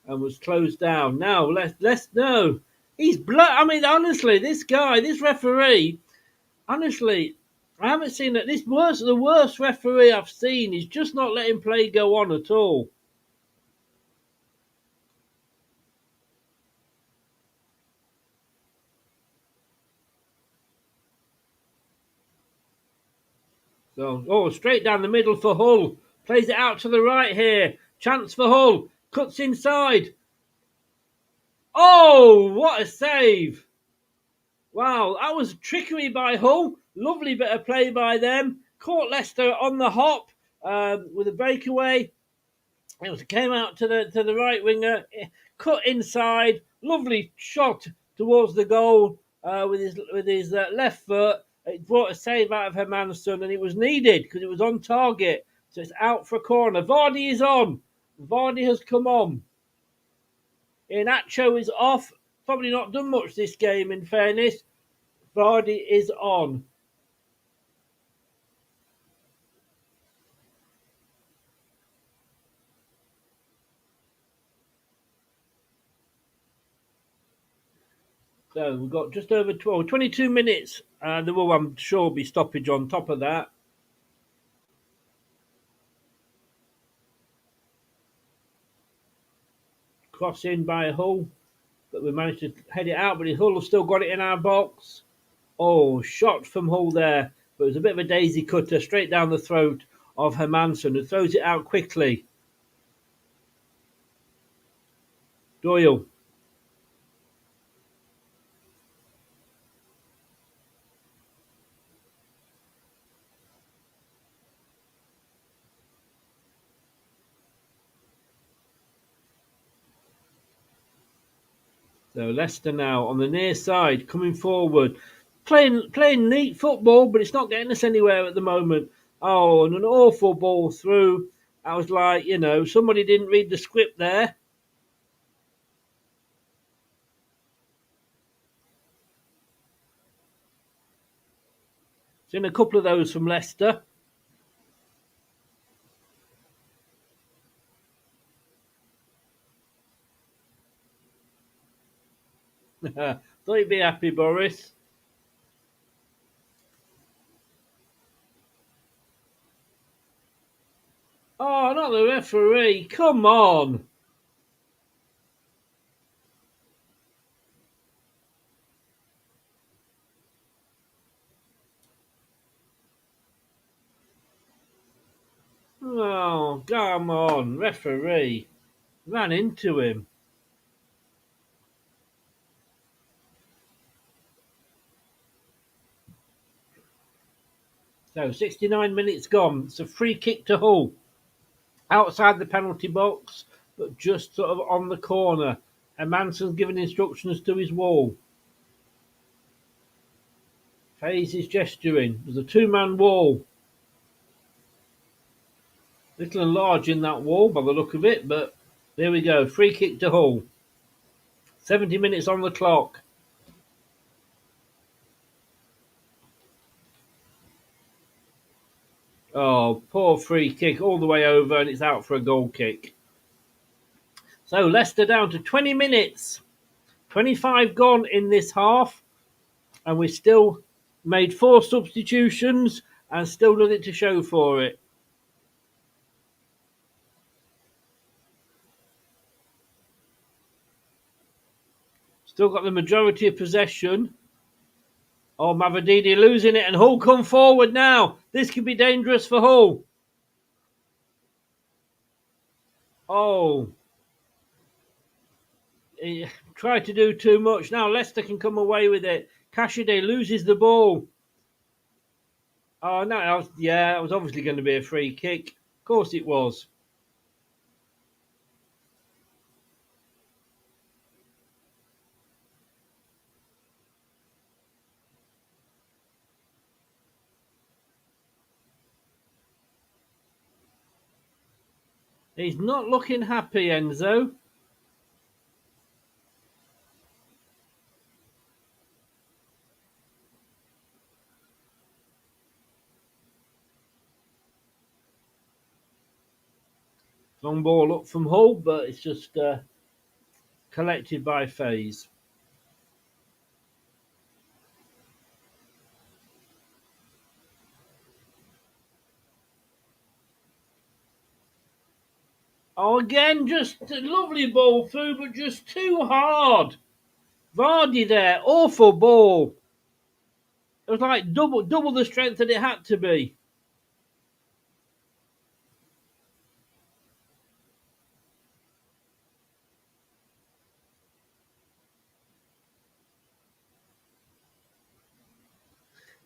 and was closed down. Now, let's no. He's I mean, honestly, this guy, this referee, honestly, I haven't seen that. The worst referee I've seen. He's just not letting play go on at all. So, straight down the middle for Hull. Plays it out to the right here. Chance for Hull. Cuts inside. Oh, what a save! Wow, that was trickery by Hull. Lovely bit of play by them. Caught Leicester on the hop with a breakaway. It came out to the right winger, cut inside. Lovely shot towards the goal with his left foot. It brought a save out of Hermansson, and it was needed because it was on target. So it's out for a corner. Vardy is on. Vardy has come on. Iheanacho is off. Probably not done much this game, in fairness. Vardy is on. So we've got just over 22 minutes. There will, I'm sure, be stoppage on top of that. Cross in by Hull. But we managed to head it out. But Hull have still got it in our box. Oh, shot from Hull there. But it was a bit of a daisy cutter straight down the throat of Hermansson, who throws it out quickly. Doyle. So Leicester now on the near side, coming forward, playing neat football, but it's not getting us anywhere at the moment. Oh, and an awful ball through. I was like, somebody didn't read the script there. Seen a couple of those from Leicester. Thought you'd be happy, Boris. Oh, not the referee. Come on. Oh, come on, referee. Ran into him. So 69 minutes gone. It's a free kick to Hull. Outside the penalty box, but just sort of on the corner. And Manson's giving instructions to his wall. Faze is gesturing. There's a two-man wall. Little and large in that wall by the look of it, but there we go. Free kick to Hull. 70 minutes on the clock. Oh, poor free kick all the way over, and it's out for a goal kick. So Leicester down to 20 minutes. 25 gone in this half. And we still made 4 substitutions and still nothing to show for it. Still got the majority of possession. Oh, Mavadidi losing it, and Hull come forward now. This could be dangerous for Hull. Oh. He tried to do too much. Now Leicester can come away with it. Cassidy loses the ball. Oh, no, it was obviously going to be a free kick. Of course it was. He's not looking happy, Enzo. Long ball up from Hull, but it's just collected by Faze. Oh, again, just a lovely ball through, but just too hard. Vardy there, awful ball. It was like double the strength that it had to be.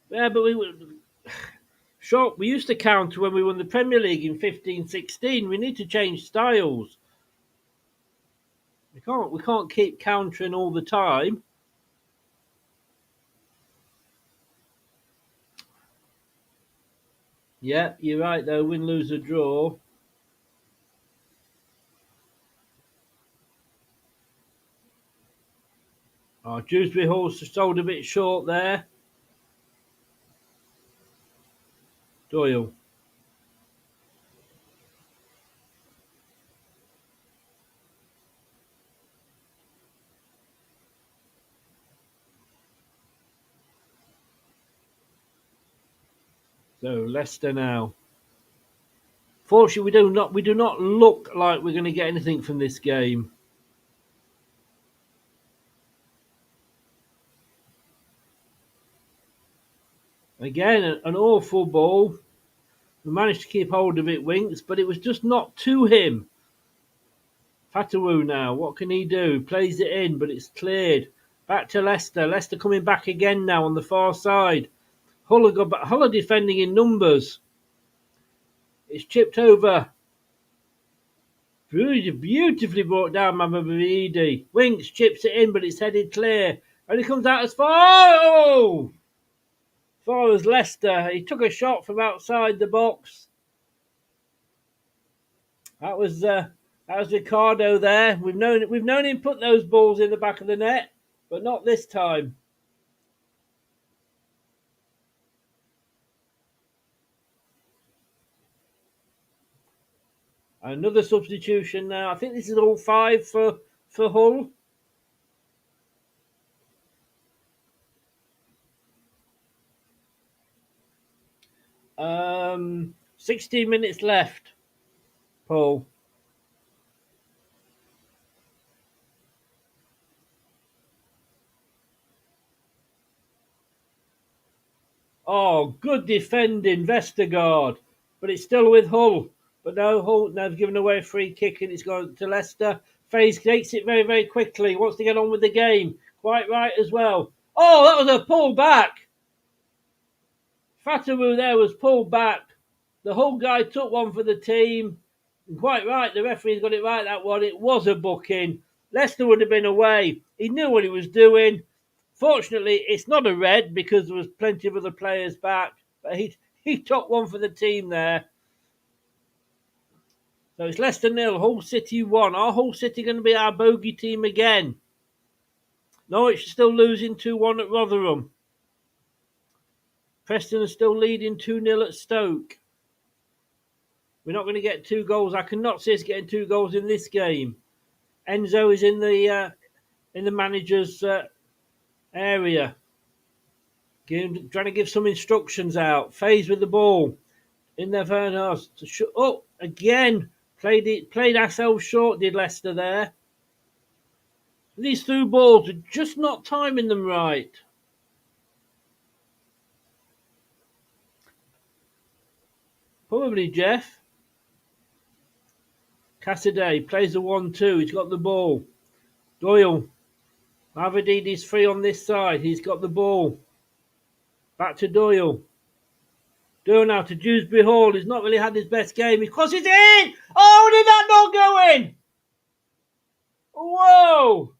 Yeah, but we used to counter when we won the Premier League in 15-16. We need to change styles. We can't keep countering all the time. Yeah, you're right though. Win, lose, or draw. Oh, Dewsbury Hall sold a bit short there. Doyle. So Leicester now. Fortunately, we do not look like we're going to get anything from this game. Again, an awful ball. We managed to keep hold of it, Winks, but it was just not to him. Fatawu now, what can he do? Plays it in, but it's cleared. Back to Leicester. Leicester coming back again now on the far side. Hull are defending in numbers. It's chipped over. Beautifully brought down Mamabidi. Winks chips it in, but it's headed clear. And he comes out as far as Leicester. He took a shot from outside the box. That was Ricardo there. We've known him put those balls in the back of the net, but not this time. Another substitution now. I think this is all 5 for Hull. Um, 16 minutes left, Paul. Oh, good defending, Vestergaard. But it's still with Hull. But no, Hull now have given away a free kick and it's gone to Leicester. Faze takes it very, very quickly. Wants to get on with the game. Quite right as well. Oh, that was a pull back. Fatawu there was pulled back. The Hull guy took one for the team. And quite right, the referee's got it right, that one. It was a booking. Leicester would have been away. He knew what he was doing. Fortunately, it's not a red because there was plenty of other players back. But he took one for the team there. So it's Leicester 0, Hull City 1. Are Hull City going to be our bogey team again? Norwich still losing 2-1 at Rotherham. Preston is still leading 2-0 at Stoke. We're not going to get 2 goals. I cannot see us getting 2 goals in this game. Enzo is in the manager's area, trying to give some instructions out. Faze with the ball in their own half. Oh, again, played ourselves short. Did Leicester there? These through balls are just not timing them right. Probably Jeff. Cassidy plays the 1-2. He's got the ball. Doyle. Mavrididi's free on this side. He's got the ball. Back to Doyle. Doyle now to Dewsbury Hall. He's not really had his best game. He crosses in! Oh, did that not go in? Whoa!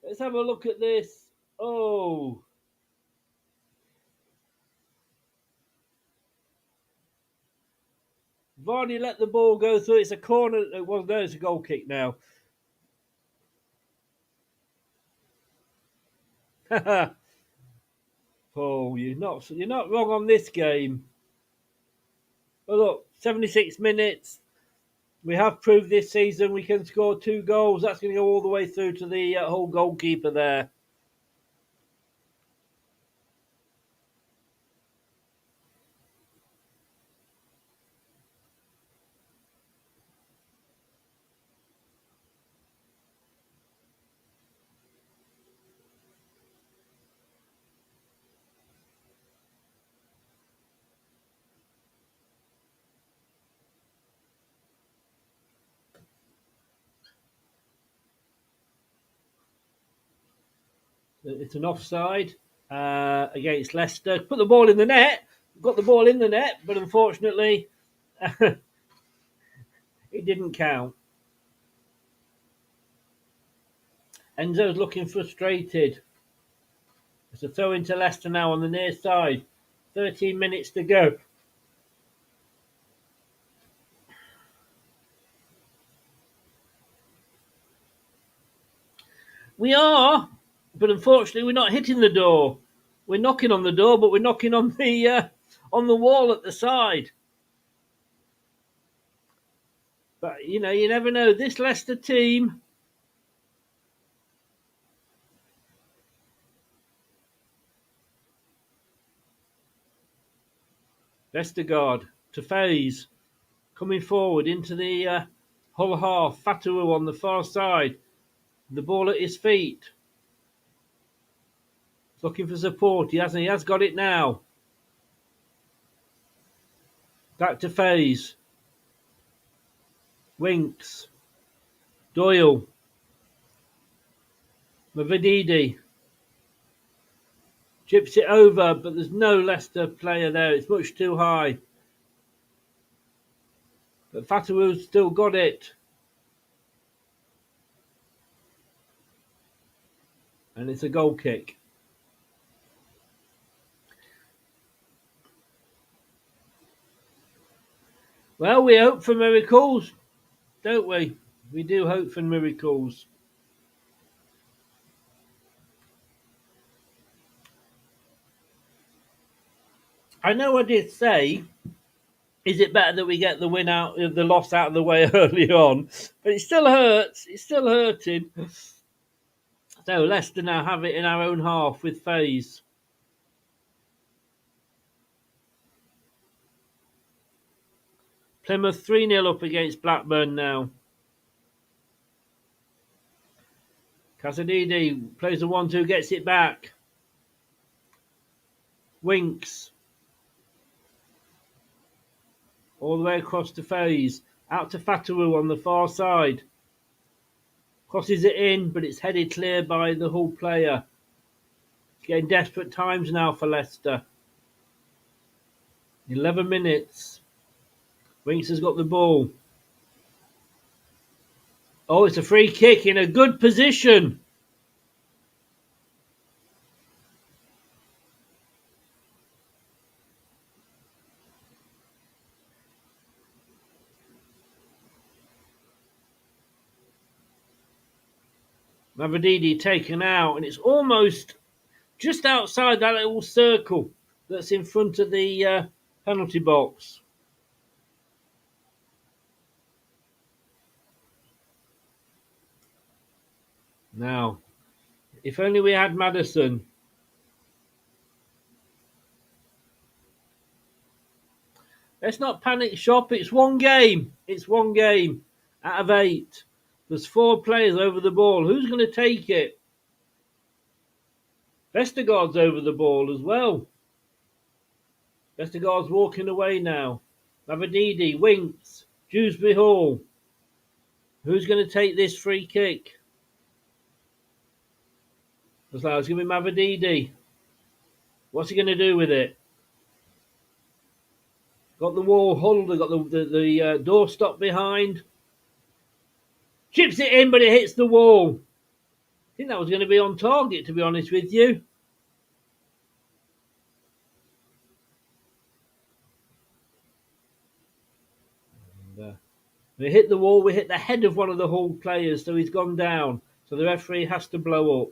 Let's have a look at this. Oh. Varney let the ball go through. It's a corner. Well, no, it's a goal kick now. Paul, you're not wrong on this game. But look, 76 minutes. We have proved this season we can score 2 goals. That's going to go all the way through to the whole goalkeeper there. It's an offside against Leicester. Put the ball in the net. Got the ball in the net, but unfortunately, it didn't count. Enzo's looking frustrated. It's a throw into Leicester now on the near side. 13 minutes to go. We are, but unfortunately, we're not hitting the door. We're knocking on the door, but we're knocking on the wall at the side. But you never know. This Leicester team. Vestergaard to Faze, coming forward into the Hull half. Fatawu on the far side. The ball at his feet. Looking for support. He has got it now. Back to Faze. Winks. Doyle. Mavrididi. Chips it over, but there's no Leicester player there. It's much too high. But Fatawu's still got it. And it's a goal kick. Well, we hope for miracles, don't we? We do hope for miracles. I know I did say, is it better that we get the loss out of the way early on? But it still hurts. It's still hurting. So Leicester now have it in our own half with Faze. Plymouth 3-0 up against Blackburn now. Casadidi plays the 1-2, gets it back. Winks. All the way across to Faze. Out to Fatawu on the far side. Crosses it in, but it's headed clear by the Hull player. It's getting desperate times now for Leicester. 11 minutes. Winks has got the ball. Oh, it's a free kick in a good position. Mavrididi taken out, and it's almost just outside that little circle that's in front of the Penalty box. Now, if only we had Maddison. Let's not panic shop. It's one game. It's one game out of 8. There's 4 players over the ball. Who's going to take it? Vestergaard's over the ball as well. Vestergaard's walking away now. Mavididi, Winks, Dewsbury Hall. Who's going to take this free kick? Looks like it's going to be Mavididi. What's he going to do with it? Got the wall huddled. They've got the door stop behind. Chips it in, but it hits the wall. I think that was going to be on target, to be honest with you. And, we hit the wall. We hit the head of one of the Hull players, so he's gone down. So the referee has to blow up.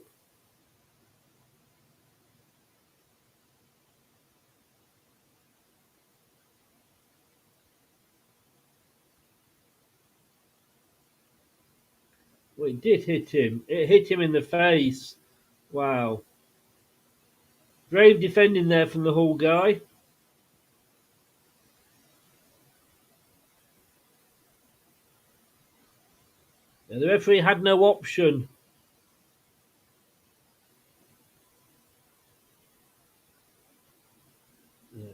Well, it did hit him. It hit him in the face. Wow. Brave defending there from the Hull guy. Yeah, the referee had no option. Yeah.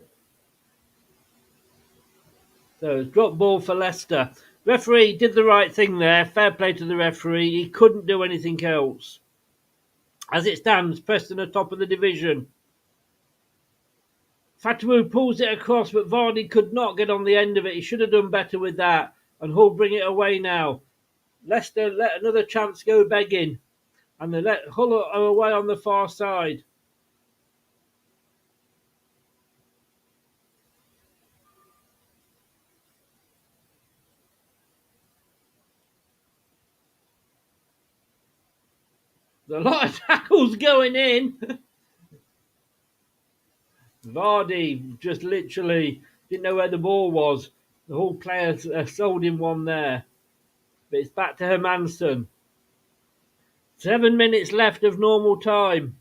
So it's drop ball for Leicester. Referee did the right thing there. Fair play to the referee. He couldn't do anything else. As it stands, Preston are top of the division. Fatawu pulls it across, but Vardy could not get on the end of it. He should have done better with that. And Hull bring it away now. Leicester let another chance go begging. And they let Hull away on the far side. There's a lot of tackles going in. Vardy just literally didn't know where the ball was. The Hull players sold him one there. But it's back to Hermansen. 7 minutes left of normal time.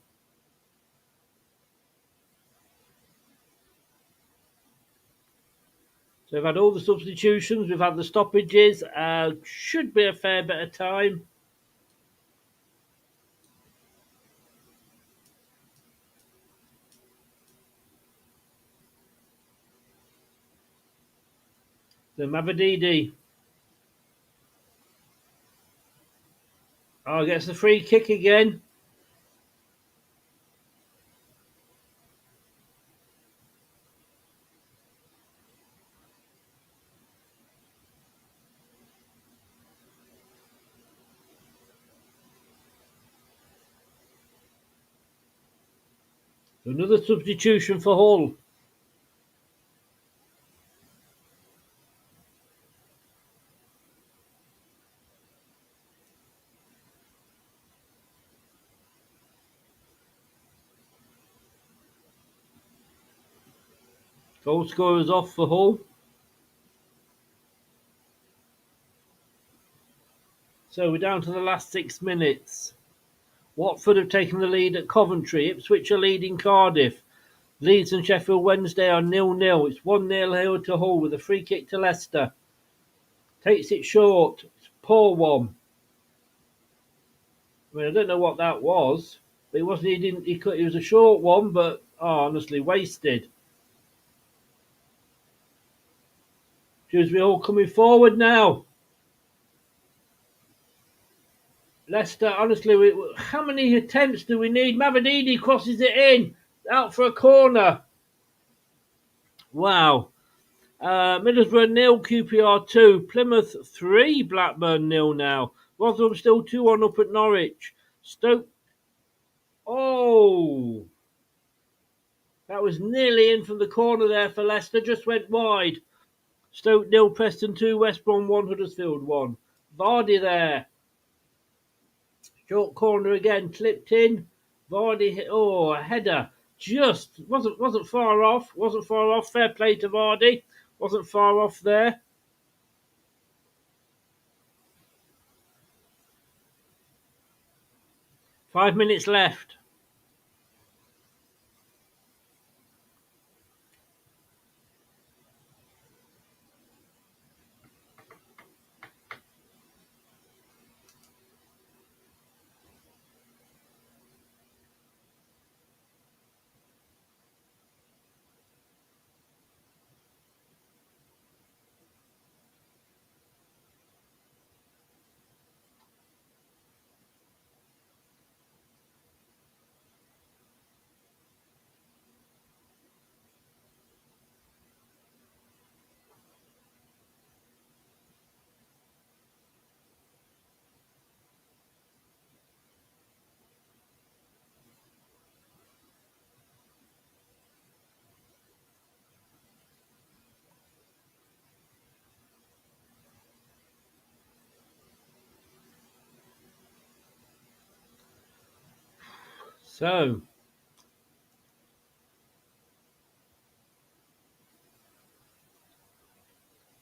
So we've had all the substitutions. We've had the stoppages. Should be a fair bit of time. So Mavididi. Oh, gets the free kick again. Another substitution for Hull. Goal scorers off for Hull. So we're down to the last 6 minutes. Watford have taken the lead at Coventry. Ipswich are leading Cardiff. Leeds and Sheffield Wednesday are 0-0. It's 1-0 here to Hull with a free kick to Leicester. Takes it short. It's a poor one. I mean, I don't know what that was. But it wasn't. It was a short one, but honestly, wasted. Dewsbury all coming forward now. Leicester, honestly, how many attempts do we need? Mavididi crosses it in. Out for a corner. Wow. Middlesbrough 0, QPR 2. Plymouth 3, Blackburn 0 now. Rotherham still 2-1 up at Norwich. Stoke. Oh. That was nearly in from the corner there for Leicester. Just went wide. Stoke 0, Preston 2, West Brom 1, Huddersfield 1. Vardy there. Short corner again, clipped in. Vardy hit, a header. just wasn't far off. Wasn't far off. Fair play to Vardy. Wasn't far off there. Five minutes left. So,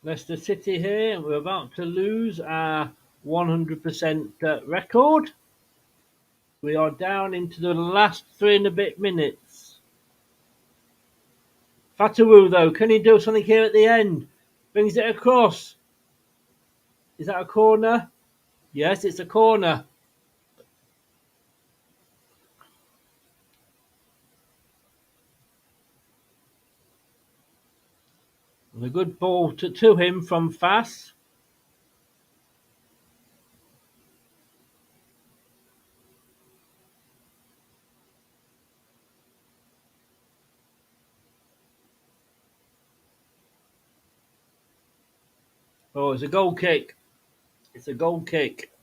Leicester City here. We're about to lose our 100% record. We are down into the last 3 and a bit minutes. Fatawu, though, can he do something here at the end? Brings it across. Is that a corner? Yes, it's a corner. And a good ball to him from Fass. Oh, it's a goal kick. It's a goal kick.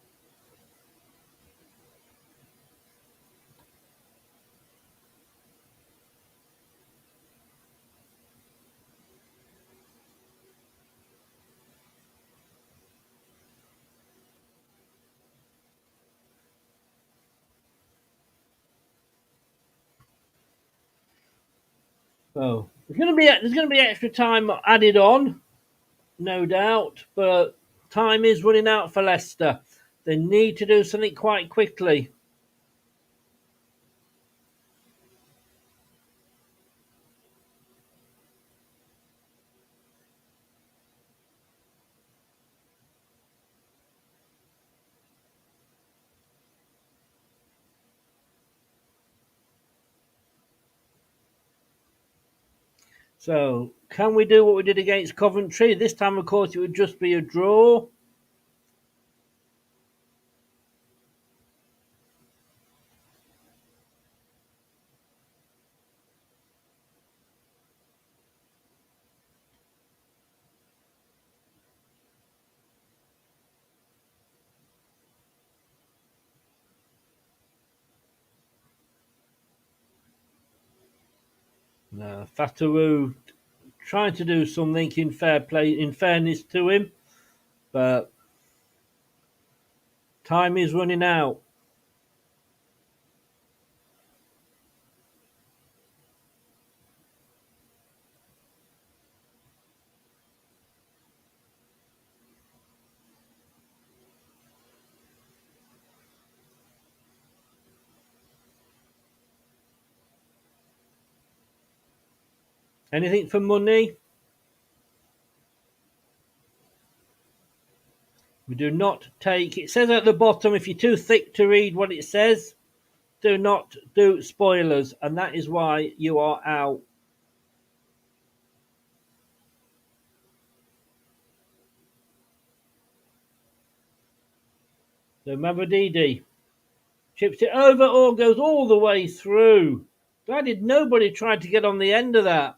So there's going to be extra time added on, no doubt, but time is running out for Leicester. They need to do something quite quickly. So, can we do what we did against Coventry? This time, of course, it would just be a draw. No, Fatawu trying to do something in fair play, in fairness to him, but time is running out. Anything for money? We do not take. It says at the bottom, if you're too thick to read what it says, do not do spoilers, and that is why you are out. So Mavadidi chips it over or goes all the way through. Why did nobody try to get on the end of that?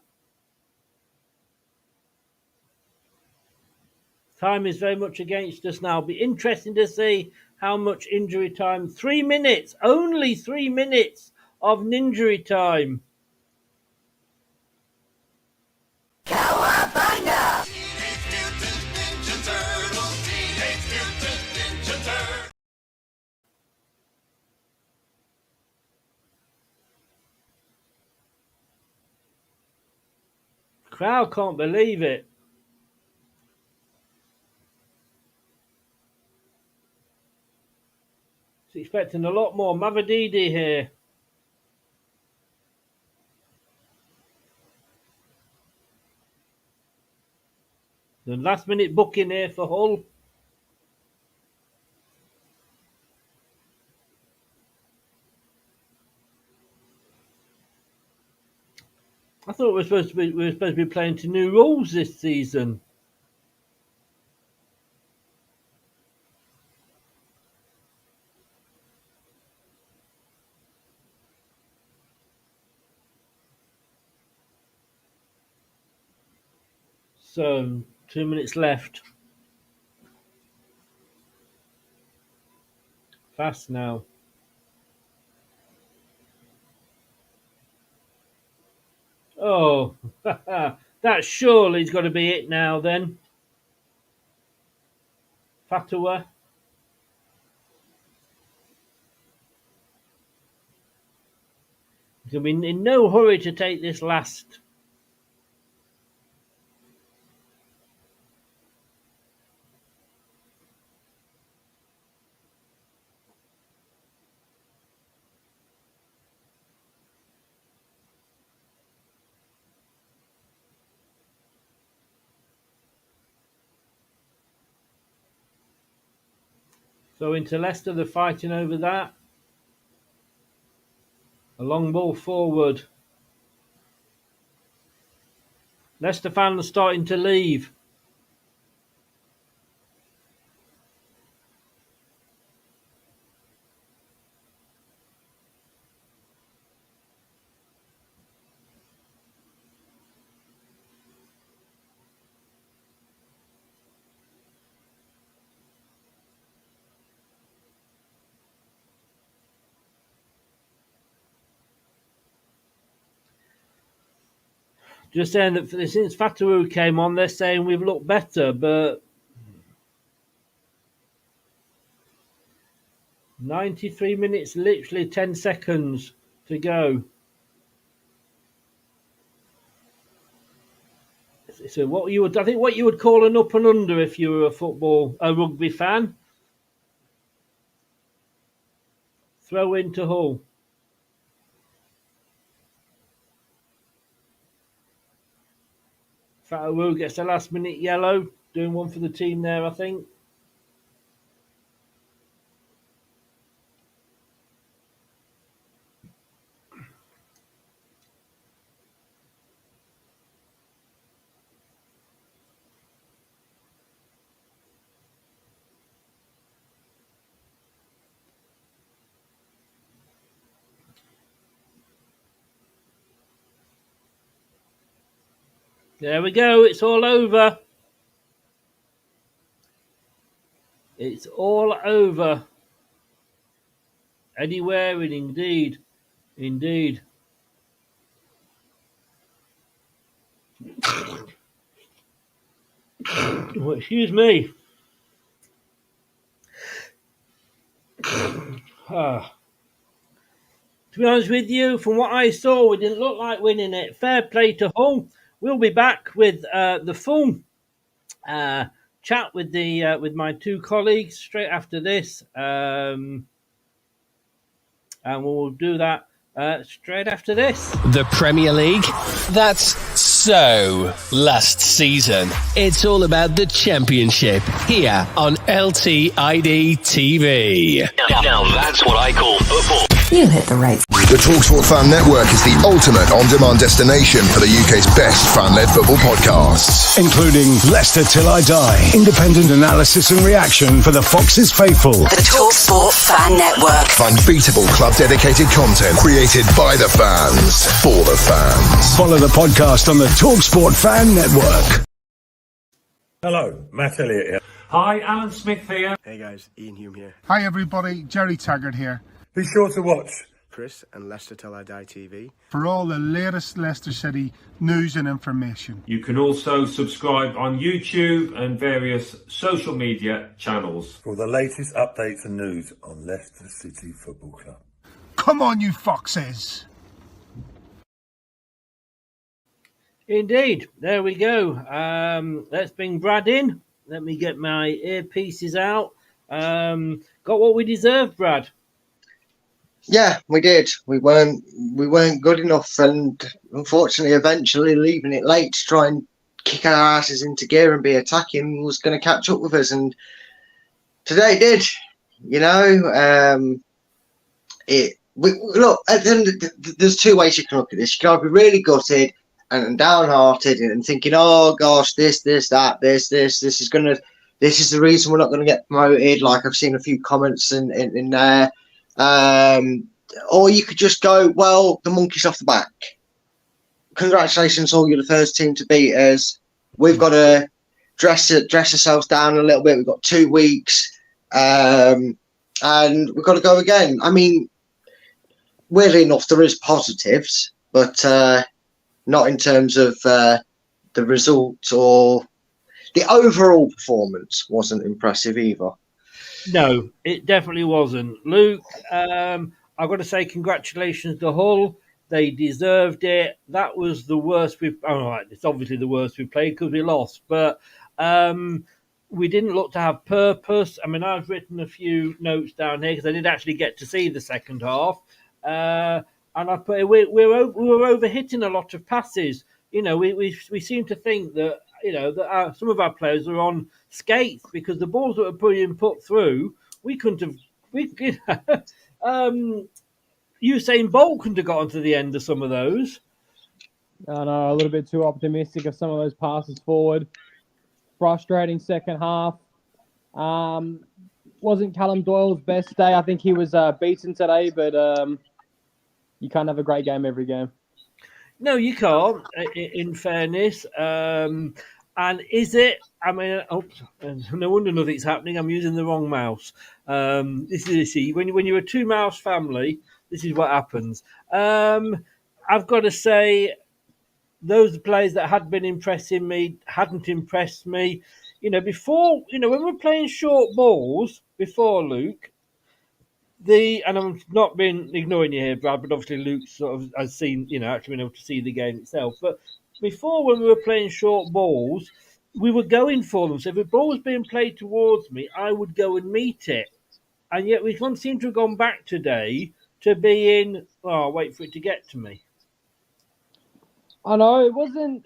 Time is very much against us now. Be interesting to see how much injury time. 3 minutes, only 3 minutes of injury time. Crowd can't believe it. It's expecting a lot more. Mavadidi here. The last minute booking here for Hull. I thought we were supposed to be playing to new rules this season. So 2 minutes left. Fast now. Oh, that surely's got to be it now then. Fatawa. He's going to be in no hurry to take this last. So into Leicester, they're fighting over that. A long ball forward. Leicester fans are starting to leave. Just saying that since Fatawu came on, they're saying we've looked better, but 93 minutes, literally 10 seconds to go. So what you would call an up and under if you were a rugby fan. Throw into Hull. Fatawu gets a last minute yellow, doing one for the team there, I think. There we go. It's all over. It's all over. Eddie Waring, indeed. Indeed. Oh, excuse me. To be honest with you, from what I saw, we didn't look like winning it. Fair play to Hull. We'll be back with the full chat with my two colleagues straight after this, and we'll do that straight after this. The Premier League? That's so last season. It's all about the Championship here on LTID TV. Now that's what I call football. You hit the right. The TalkSport Fan Network is the ultimate on-demand destination for the UK's best fan-led football podcasts. Including Leicester Till I Die, independent analysis and reaction for the Foxes faithful. The TalkSport Fan Network. Unbeatable club-dedicated content created by the fans, for the fans. Follow the podcast on the TalkSport Fan Network. Hello, Matt Elliott here. Hi, Alan Smith here. Hey guys, Ian Hume here. Hi everybody, Jerry Taggart here. Be sure to watch Chris and Leicester Till I Die TV for all the latest Leicester City news and information. You can also subscribe on YouTube and various social media channels for the latest updates and news on Leicester City Football Club. Come on, you foxes! Indeed. There we go. Let's bring Brad in. Let me get my earpieces out. Got what we deserved, Brad. Yeah, we did. We weren't good enough, and unfortunately, eventually leaving it late to try and kick our asses into gear and be attacking was going to catch up with us, and today it did. You know, look. At the end, there's two ways you can look at this. You can either be really gutted and downhearted and thinking, "Oh gosh, this is gonna. This is the reason we're not going to get promoted." Like I've seen a few comments in there. Or you could just go, well, the monkey's off the back. Congratulations, all you're the first team to beat us. We've got to dress ourselves down a little bit. We've got 2 weeks, and we've got to go again. I mean, weirdly enough, there is positives, but not in terms of the result, or the overall performance wasn't impressive either. No, it definitely wasn't. Luke, I've got to say congratulations to Hull. They deserved it. That was the worst we've... it's obviously the worst we've played because we lost. But we didn't look to have purpose. I mean, I've written a few notes down here because I did actually get to see the second half. And I put we were overhitting a lot of passes. You know, we seem to think that, you know, that some of our players are on skates because the balls that were being put through, we couldn't have... Usain Bolt couldn't have gotten to the end of some of those. I know, a little bit too optimistic of some of those passes forward. Frustrating second half. Wasn't Callum Doyle's best day. I think he was beaten today, but you can't have a great game every game. No, you can't, in fairness. And is it? I mean, no wonder nothing's happening. I'm using the wrong mouse. When you're a 2-mouse family, this is what happens. I've got to say, those players that had been impressing me hadn't impressed me. You know, before, you know, when we're playing short balls, before Luke, and I'm not been ignoring you here, Brad, but obviously Luke sort of has seen, you know, actually been able to see the game itself. But before, when we were playing short balls, we were going for them. So if a ball was being played towards me, I would go and meet it. And yet we can't seem to have gone back today to being, wait for it to get to me. I know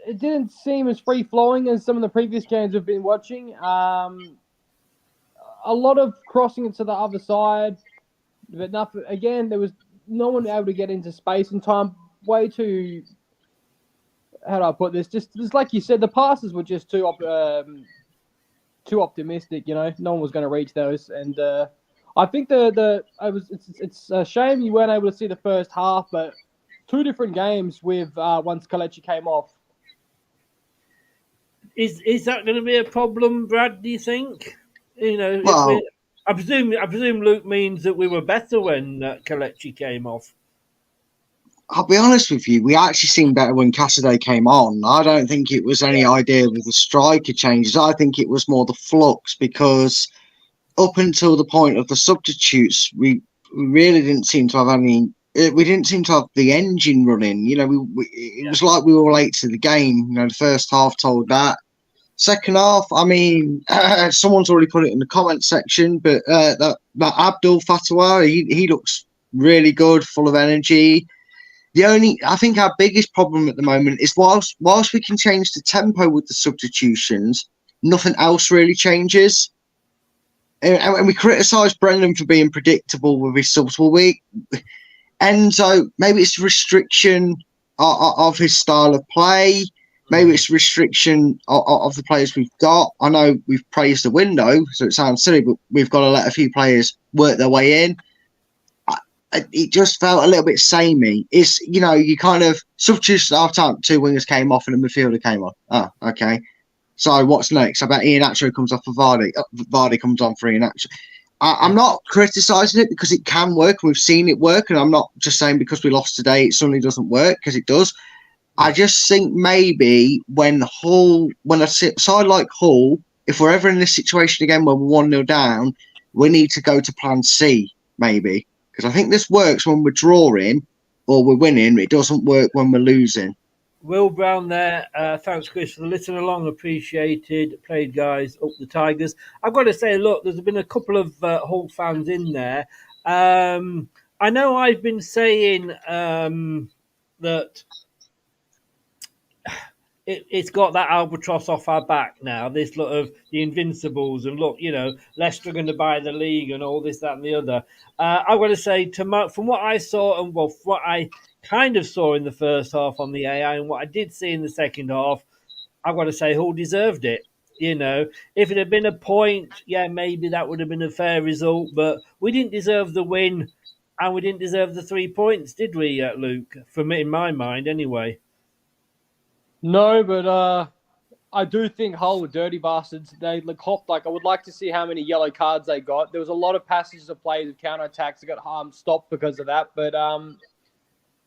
it didn't seem as free flowing as some of the previous games we've been watching. A lot of crossing it to the other side, but nothing. Again, there was no one able to get into space in time. Way too. How do I put this? Just like you said, the passes were just too optimistic. You know, no one was going to reach those, and I think it's a shame you weren't able to see the first half, but 2 different games with once Kelechi came off. Is that going to be a problem, Brad? Do you think? You know, I presume Luke means that we were better when Kelechi came off. I'll be honest with you, we actually seemed better when Cassaday came on. I don't think it was any idea with the striker changes. I think it was more the flux, because up until the point of the substitutes, we really didn't seem to have any. We didn't seem to have the engine running. You know, it was like we were late to the game. You know, the first half told that. Second half, I mean, someone's already put it in the comment section, but that Abdul Fatah, he looks really good, full of energy. I think our biggest problem at the moment is whilst we can change the tempo with the substitutions, nothing else really changes. And we criticise Brendan for being predictable with his subs. Enzo, maybe it's restriction of his style of play. Maybe it's restriction of the players we've got. I know we've praised the window, so it sounds silly, but we've got to let a few players work their way in. It just felt a little bit samey. It's, you know, you kind of substitutes half time, 2 wingers came off and a midfielder came on. Oh, okay. So what's next? I bet Ian Atcher comes off for Vardy. Vardy comes on for Ian Atcher. I'm not criticising it because it can work. We've seen it work, and I'm not just saying because we lost today it suddenly doesn't work, because it does. I just think maybe when a side like Hull, if we're ever in this situation again where we're 1-0 down, we need to go to plan C, maybe. Because I think this works when we're drawing or we're winning. It doesn't work when we're losing. Will Brown there. Thanks, Chris, for the listen along. Appreciated. Played, guys. Up the Tigers. I've got to say, look, there's been a couple of Hull fans in there. I know I've been saying that it's got that albatross off our back now, this lot of the Invincibles, and look, Leicester are going to buy the league and all this, that, and the other. I've got to say, from what I saw, and from what I kind of saw in the first half on the AI, and what I did see in the second half, I've got to say, Hull deserved it. If it had been a point, yeah, maybe that would have been a fair result, but we didn't deserve the win, and we didn't deserve the 3 points, did we, Luke? For me, in my mind, anyway. No, but I do think Hull were dirty bastards. They hopped. I would like to see how many yellow cards they got. There was a lot of passages of play with counter-attacks that got stopped because of that. But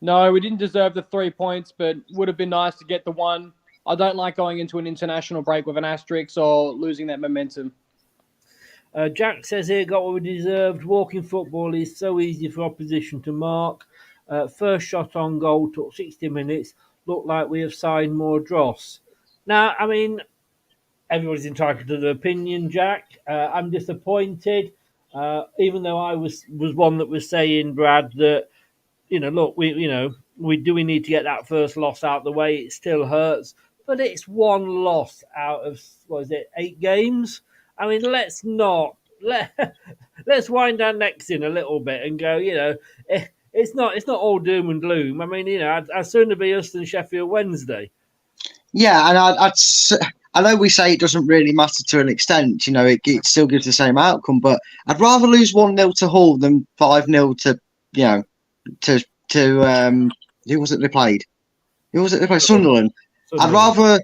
no, we didn't deserve the 3 points, but would have been nice to get the one. I don't like going into an international break with an asterisk or losing that momentum. Jack says here, got what we deserved. Walking football is so easy for opposition to mark. First shot on goal took 60 minutes. Looked like we have signed more dross. Now, I mean, everybody's entitled to their opinion, Jack. I'm disappointed, even though I was one that was saying, Brad, that, look, we need to get that first loss out of the way. It still hurts, but it's one loss out of, 8 games? I mean, let's wind our necks in a little bit and go, it's not all doom and gloom. I mean, I'd sooner be us than Sheffield Wednesday. Yeah, and I know we say it doesn't really matter to an extent. It still gives the same outcome, but I'd rather lose 1-0 to Hull than 5-0 to who was it they played? Sunderland. I'd rather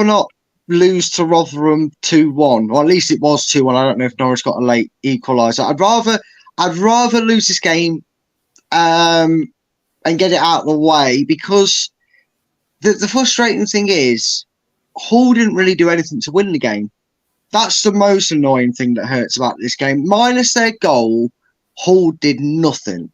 not lose to Rotherham 2-1, or at least it was 2-1. I don't know if Norwich got a late equaliser. I'd rather lose this game and get it out of the way, because the frustrating thing is Hull didn't really do anything to win the game. That's the most annoying thing that hurts about this game. Minus their goal, Hull did nothing.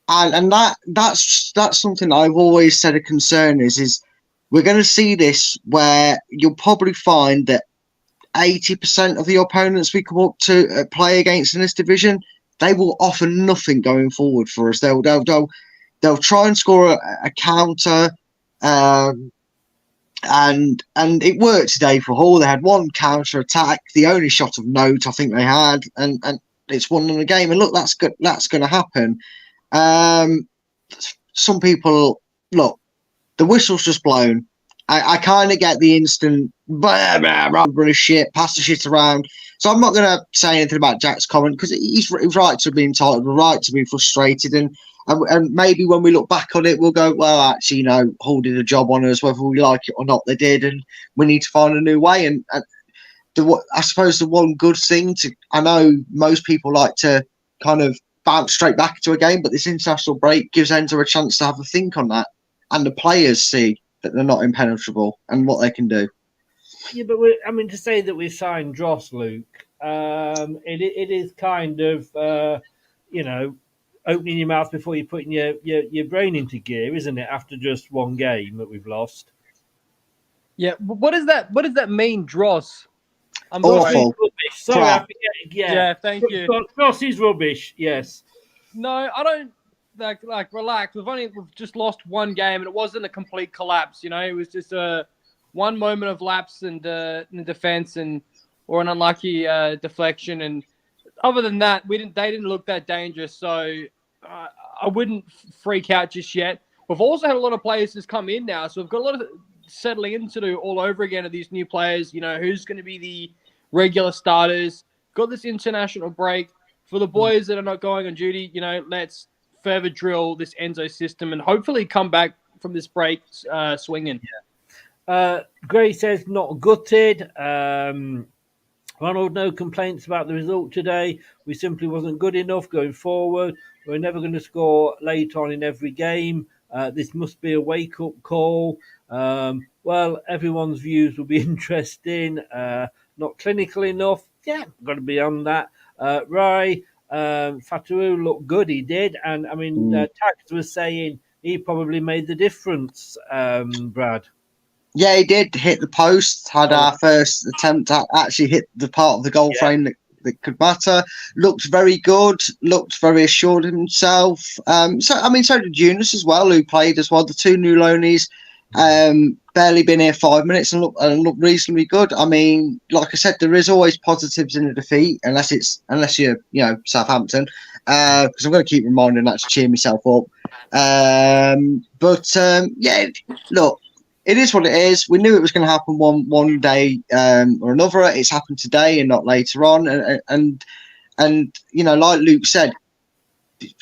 And that's something I've always said a concern is we're going to see this where you'll probably find that 80% of the opponents we come up to play against in this division, they will offer nothing going forward for us. They'll try and score a counter, and it worked today for Hull. They had one counter attack, the only shot of note I think they had, and it's won them the game. And look, that's good. That's going to happen. Some people, look, the whistle's just blown. I kind of get the instant rubber shit, pass the shit around. So I'm not going to say anything about Jack's comment, because he's right to be entitled, right to be frustrated, and maybe when we look back on it, we'll go, well, actually, Hull did a job on us, whether we like it or not, they did, and we need to find a new way. And I suppose the one good thing I know most people like to kind of bounce straight back into a game, but this international break gives Enzo a chance to have a think on that, and the players see that they're not impenetrable and what they can do. Yeah, but to say that we signed Dross, Luke, it is kind of, opening your mouth before you're putting your brain into gear, isn't it? After just one game that we've lost. Yeah, what does that mean, Dross? I'm awful. Sorry, I forget. Yeah, thank you. Dross is rubbish. Yes. No, I don't. Like relax. We've just lost one game, and it wasn't a complete collapse. It was just one moment of lapse in the defense or an unlucky deflection. And other than that, they didn't look that dangerous. So I wouldn't freak out just yet. We've also had a lot of players just come in now, so we've got a lot of settling in to do all over again of these new players. Who's going to be the regular starters? Got this international break for the boys that are not going on duty. Let's further drill this Enzo system and hopefully come back from this break swinging. Gray says not gutted. Ronald, no complaints about the result today. We simply wasn't good enough going forward. We're never going to score late on in every game. This must be a wake-up call. Well, everyone's views will be interesting. Not clinical enough. Yeah, got to be on that. Rai, Fataru looked good, he did. And, Tax was saying he probably made the difference, Brad. Yeah, he did hit the post. Had our first attempt to actually hit the part of the goal frame that could matter. Looked very good. Looked very assured of himself. So did Eunice as well, who played as well. The two new loanies, barely been here 5 minutes and looked reasonably good. I mean, like I said, there is always positives in a defeat, unless you're Southampton, because I'm going to keep reminding that to cheer myself up. Look. It is what it is. We knew it was going to happen one day or another. It's happened today and not later on. And like Luke said,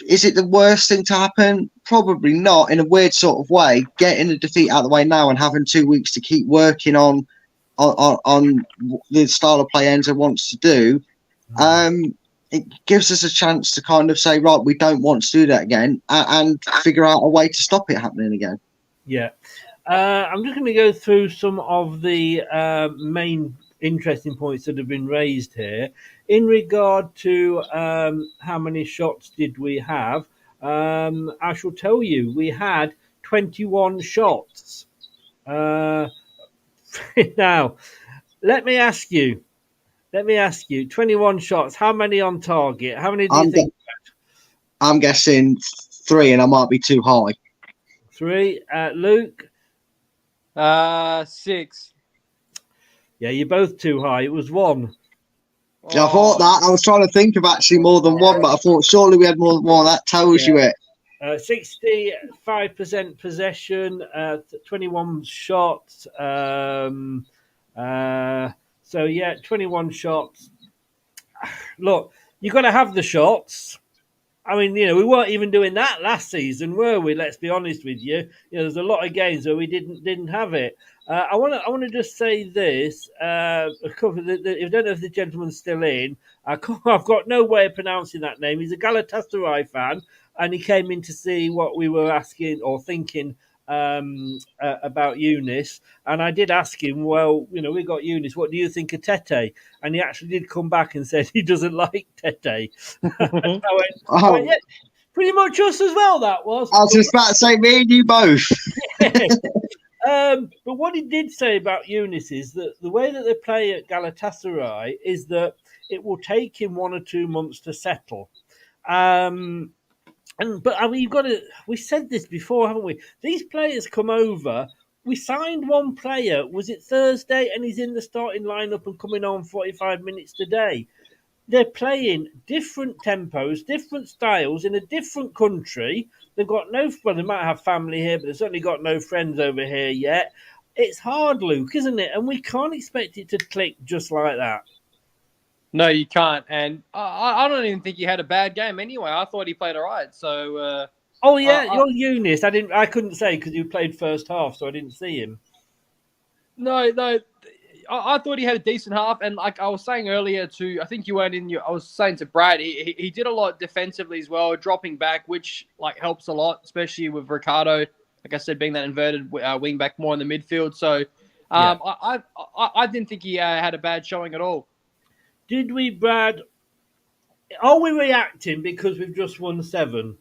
is it the worst thing to happen? Probably not. In a weird sort of way, getting the defeat out of the way now and having 2 weeks to keep working on the style of play Enzo wants to do, it gives us a chance to kind of say, right, we don't want to do that again, and figure out a way to stop it happening again. Yeah. I'm just going to go through some of the main interesting points that have been raised here. In regard to how many shots did we have, I shall tell you, we had 21 shots. Now, let me ask you, 21 shots, how many on target? How many do you think? I'm guessing 3, and I might be too high. 3. Luke? 6. Yeah, you're both too high. It was 1. Yeah, I thought that. I was trying to think of actually more than 1, but I thought surely we had more than 1. That tells you it. 65% possession, 21 shots. 21 shots. Look, you've got to have the shots. I mean, we weren't even doing that last season, were we? Let's be honest with you. There's a lot of games where we didn't have it. I want to just say this. I don't know if the gentleman's still in. I've got no way of pronouncing that name. He's a Galatasaray fan, and he came in to see what we were asking or thinking about Eunice. And I did ask him, well, we got Eunice. What do you think of Tete? And he actually did come back and said he doesn't like Tete. I went, yeah, pretty much us as well, that was. I was just about to say, me and you both. But what he did say about Eunice is that the way that they play at Galatasaray is that it will take him 1 or 2 months to settle. You've got to. We said this before, haven't we? These players come over. We signed one player. Was it Thursday? And he's in the starting lineup and coming on 45 minutes today. They're playing different tempos, different styles in a different country. They've got they might have family here, but they've certainly got no friends over here yet. It's hard, Luke, isn't it? And we can't expect it to click just like that. No, you can't. And I don't even think he had a bad game anyway. I thought he played all right. So. You're Eunice. I couldn't say because you played first half, so I didn't see him. No. I thought he had a decent half, and like I was saying earlier I think you weren't in. I was saying to Brad, he did a lot defensively as well, dropping back, which helps a lot, especially with Ricardo. Like I said, being that inverted wing back more in the midfield. So, I didn't think he had a bad showing at all. Did we, Brad? Are we reacting because we've just won 7?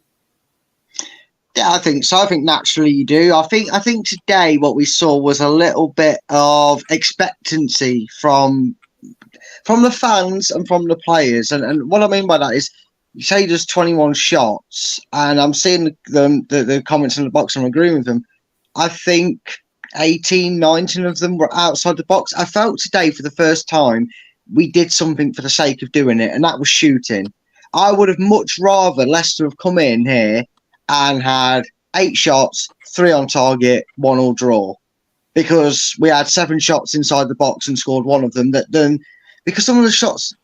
Yeah, I think so. I think naturally you do. I think today what we saw was a little bit of expectancy from the fans and from the players. And what I mean by that is, you say there's 21 shots, and I'm seeing the comments in the box and I'm agreeing with them. I think 18, 19 of them were outside the box. I felt today for the first time we did something for the sake of doing it, and that was shooting. I would have much rather Leicester have come in here and had 8 shots, 3 on target, 1 all draw, because we had 7 shots inside the box and scored 1 of them. Because some of the shots,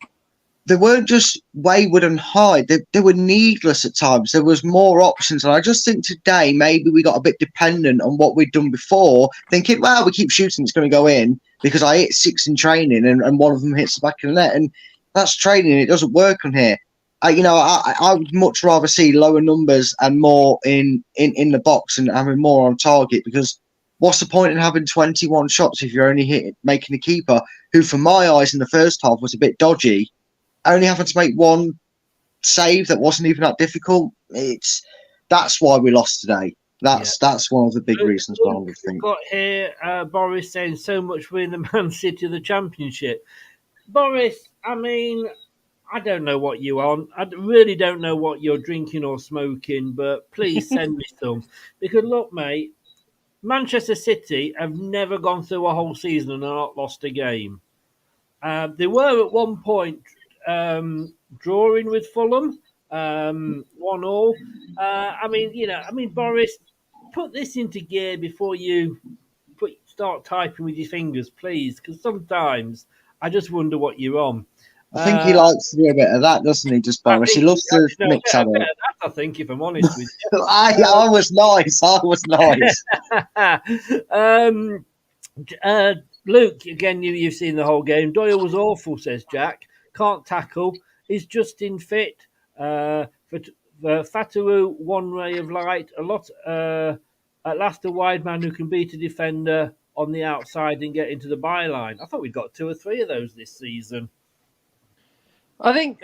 they weren't just wayward and high; they were needless at times. There was more options, and I just think today maybe we got a bit dependent on what we'd done before, thinking, well, we keep shooting, it's going to go in because I hit 6 in training, and 1 of them hits the back of the net, and that's training. It doesn't work on here. I would much rather see lower numbers and more in the box and having more on target, because what's the point in having 21 shots if you're only making a keeper who, for my eyes in the first half, was a bit dodgy, only having to make 1 save that wasn't even that difficult? That's why we lost today. That's one of the big reasons why I would think. We've got here Boris saying so much for the Man City of the Championship. Boris, I mean, I don't know what you're on. I really don't know what you're drinking or smoking, but please send me some. Because look, mate, Manchester City have never gone through a whole season and not lost a game. They were at one point drawing with Fulham, 1-1. Boris, put this into gear before you start typing with your fingers, please, because sometimes I just wonder what you're on. I think he likes to do a bit of that, doesn't he, just Boris? He loves to mix a up. bit of that, I think, if I'm honest with you. I was nice. Luke, again, you've seen the whole game. Doyle was awful, says Jack. Can't tackle. Is Justin fit? For Fatawu, one ray of light. At last, a wide man who can beat a defender on the outside and get into the byline. I thought we'd got 2 or 3 of those this season. I think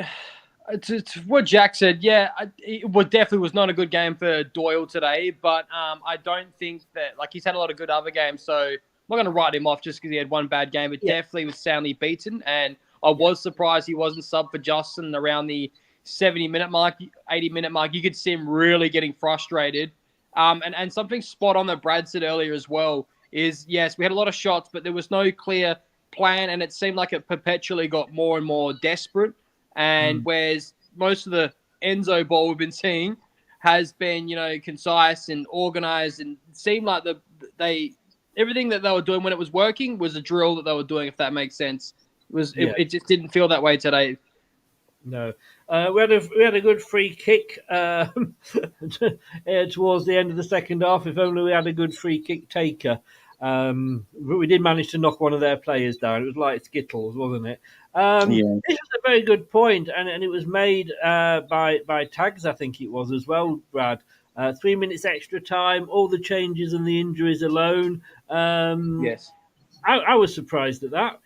to what Jack said, it definitely was not a good game for Doyle today, but I don't think that, like, he's had a lot of good other games, so I'm not going to write him off just because he had one bad game. It definitely was soundly beaten, and I was surprised he wasn't subbed for Justin around the 70-minute mark, 80-minute mark. You could see him really getting frustrated. And something spot on that Brad said earlier as well is, yes, we had a lot of shots, but there was no clear plan, and it seemed like it perpetually got more and more desperate. And whereas most of the Enzo ball we've been seeing has been, concise and organized, and it seemed like everything that they were doing when it was working was a drill that they were doing, if that makes sense. It just didn't feel that way today. No. We had a good free kick towards the end of the second half. If only we had a good free kick taker. But we did manage to knock one of their players down. It was like Skittles, wasn't it? This was a very good point, and it was made by Tags, I think it was as well, Brad. 3 minutes extra time, all the changes and the injuries alone. Yes. I was surprised at that.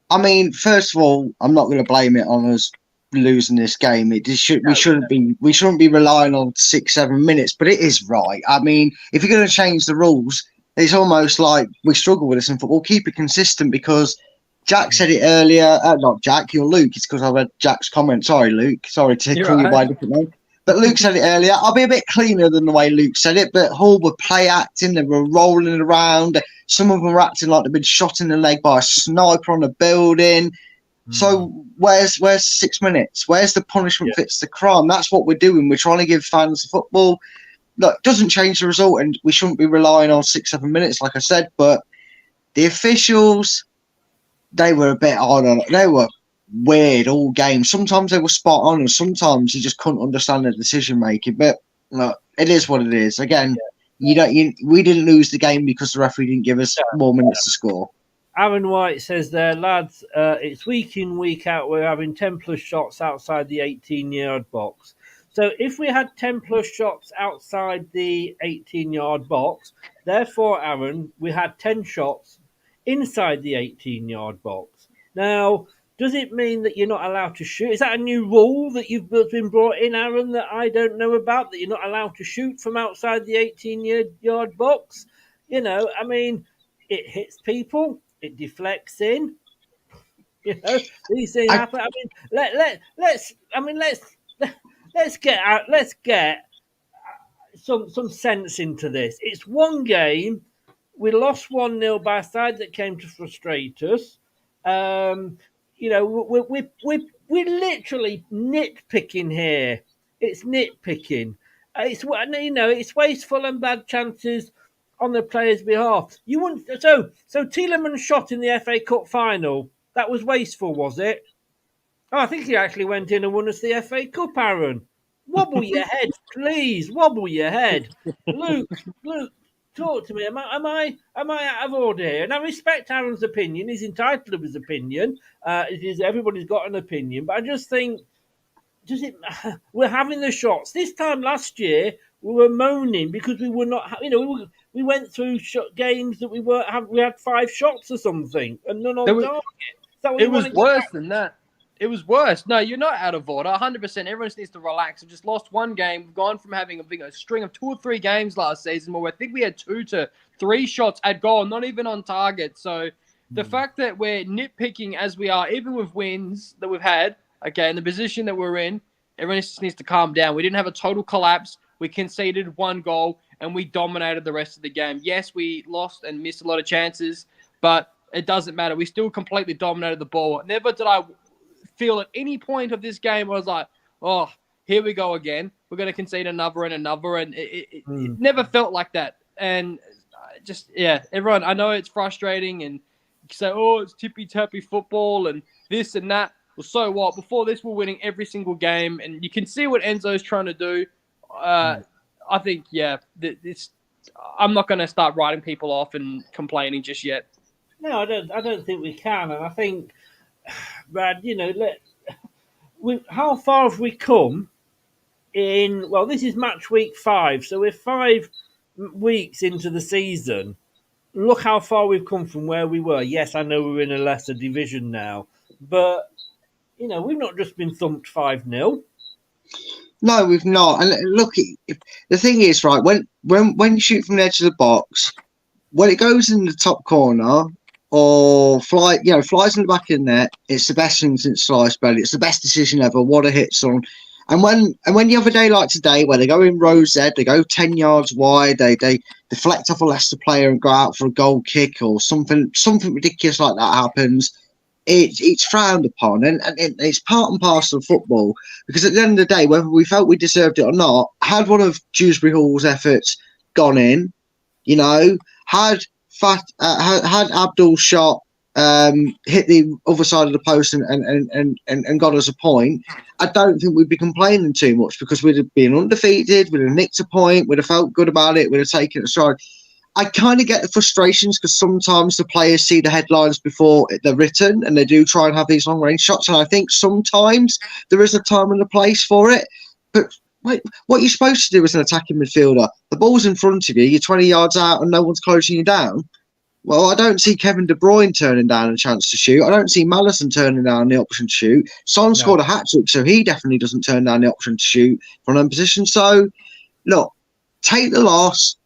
I mean, first of all, I'm not going to blame it on us losing this game. We shouldn't be relying on 6-7 minutes, but it is right. I mean, if you're going to change the rules, it's almost like we struggle with this in football. Keep it consistent, because Jack said it earlier. Not Jack, you're Luke. It's because I read Jack's comment. Sorry, Luke. Sorry to call you by a different name. But Luke said it earlier. I'll be a bit cleaner than the way Luke said it, but Hull were play acting. They were rolling around. Some of them were acting like they'd been shot in the leg by a sniper on a building. So where's 6 minutes? Where's the punishment fits the crime? That's what we're doing. We're trying to give fans football. Look, doesn't change the result, and we shouldn't be relying on 6-7 minutes, like I said. But the officials, they were a bit, I don't know, they were weird all game. Sometimes they were spot on, and sometimes you just couldn't understand the decision making. But look, it is what it is. Again, we didn't lose the game because the referee didn't give us more minutes to score. Aaron White says there, lads, it's week in, week out. We're having 10 plus shots outside the 18-yard box. So if we had 10 plus shots outside the 18-yard box, therefore, Aaron, we had 10 shots inside the 18-yard box. Now, does it mean that you're not allowed to shoot? Is that a new rule that's been brought in, Aaron, that I don't know about, that you're not allowed to shoot from outside the 18-yard box? I mean, it hits people. It deflects in. These things happen. I mean, let's get some sense into this. It's one game. We lost 1-0 by a side that came to frustrate us. We're literally nitpicking here. It's nitpicking. It's wasteful and bad chances on the player's behalf. You wouldn't. So Tielemans shot in the FA Cup final. That was wasteful, was it? Oh, I think he actually went in and won us the FA Cup, Aaron. Wobble your head, please. Wobble your head, Luke. Talk to me. Am I out of order here? And I respect Aaron's opinion. He's entitled to his opinion. Everybody's got an opinion, but I just think, we're having the shots. This time last year, we were moaning because we were not. We went through games that we had 5 shots or something, and none on target. It was worse than that. it was worse. No, you're not out of order. 100%. Everyone just needs to relax. We've just lost one game. We've gone from having a string of 2 or 3 games last season where I think we had 2 to 3 shots at goal, not even on target. So the fact that we're nitpicking as we are, even with wins that we've had, okay, in the position that we're in, everyone just needs to calm down. We didn't have a total collapse. We conceded 1 goal, and we dominated the rest of the game. Yes, we lost and missed a lot of chances, but it doesn't matter. We still completely dominated the ball. Never did I feel at any point of this game where I was like, oh, here we go again. We're going to concede another and another. And it never felt like that. And everyone, I know it's frustrating and you say, oh, it's tippy-tappy football and this and that. Well, so what? Before this, we're winning every single game. And you can see what Enzo's trying to do. I think, I'm not going to start writing people off and complaining just yet. No, I don't think we can. And I think, Brad, how far have we come in? Well, this is match week 5, so we're 5 weeks into the season. Look how far we've come from where we were. Yes, I know we're in a lesser division now, but we've not just been thumped 5-0. No, we've not. And look, the thing is, right, when you shoot from the edge of the box, when it goes in the top corner or flies in the back of the net, it's the best thing since sliced bread. It's the best decision ever. What a hit, son. And when you have a day like today where they go in row Z, they go 10 yards wide, they deflect off a Leicester player and go out for a goal kick or something ridiculous like that happens, it's frowned upon, and it's part and parcel of football, because at the end of the day, whether we felt we deserved it or not, had one of Dewsbury Hall's efforts gone in, had Abdul's shot hit the other side of the post and got us a point, I don't think we'd be complaining too much, because we'd have been undefeated, we'd have nicked a point, we'd have felt good about it, we'd have taken it aside. I kind of get the frustrations because sometimes the players see the headlines before they're written and they do try and have these long-range shots, and I think sometimes there is a time and a place for it. But wait, what you're supposed to do as an attacking midfielder, the ball's in front of you, you're 20 yards out and no one's closing you down. Well, I don't see Kevin De Bruyne turning down a chance to shoot. I don't see Mallison turning down the option to shoot. Son scored a hat-trick, so he definitely doesn't turn down the option to shoot from an position. So, look, take the loss.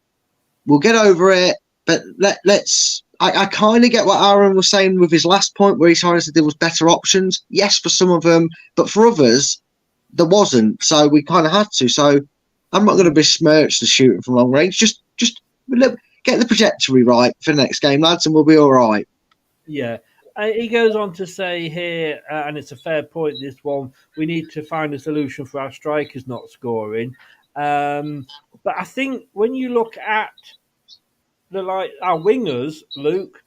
We'll get over it, but let's. I kind of get what Aaron was saying with his last point, where he said there was better options. Yes, for some of them, but for others, there wasn't. So we kind of had to. So I'm not going to besmirch the shooting from long range. Just get the trajectory right for the next game, lads, and we'll be all right. Yeah. He goes on to say here, and it's a fair point, this one, we need to find a solution for our strikers not scoring. But I think when you look at our wingers, Luke,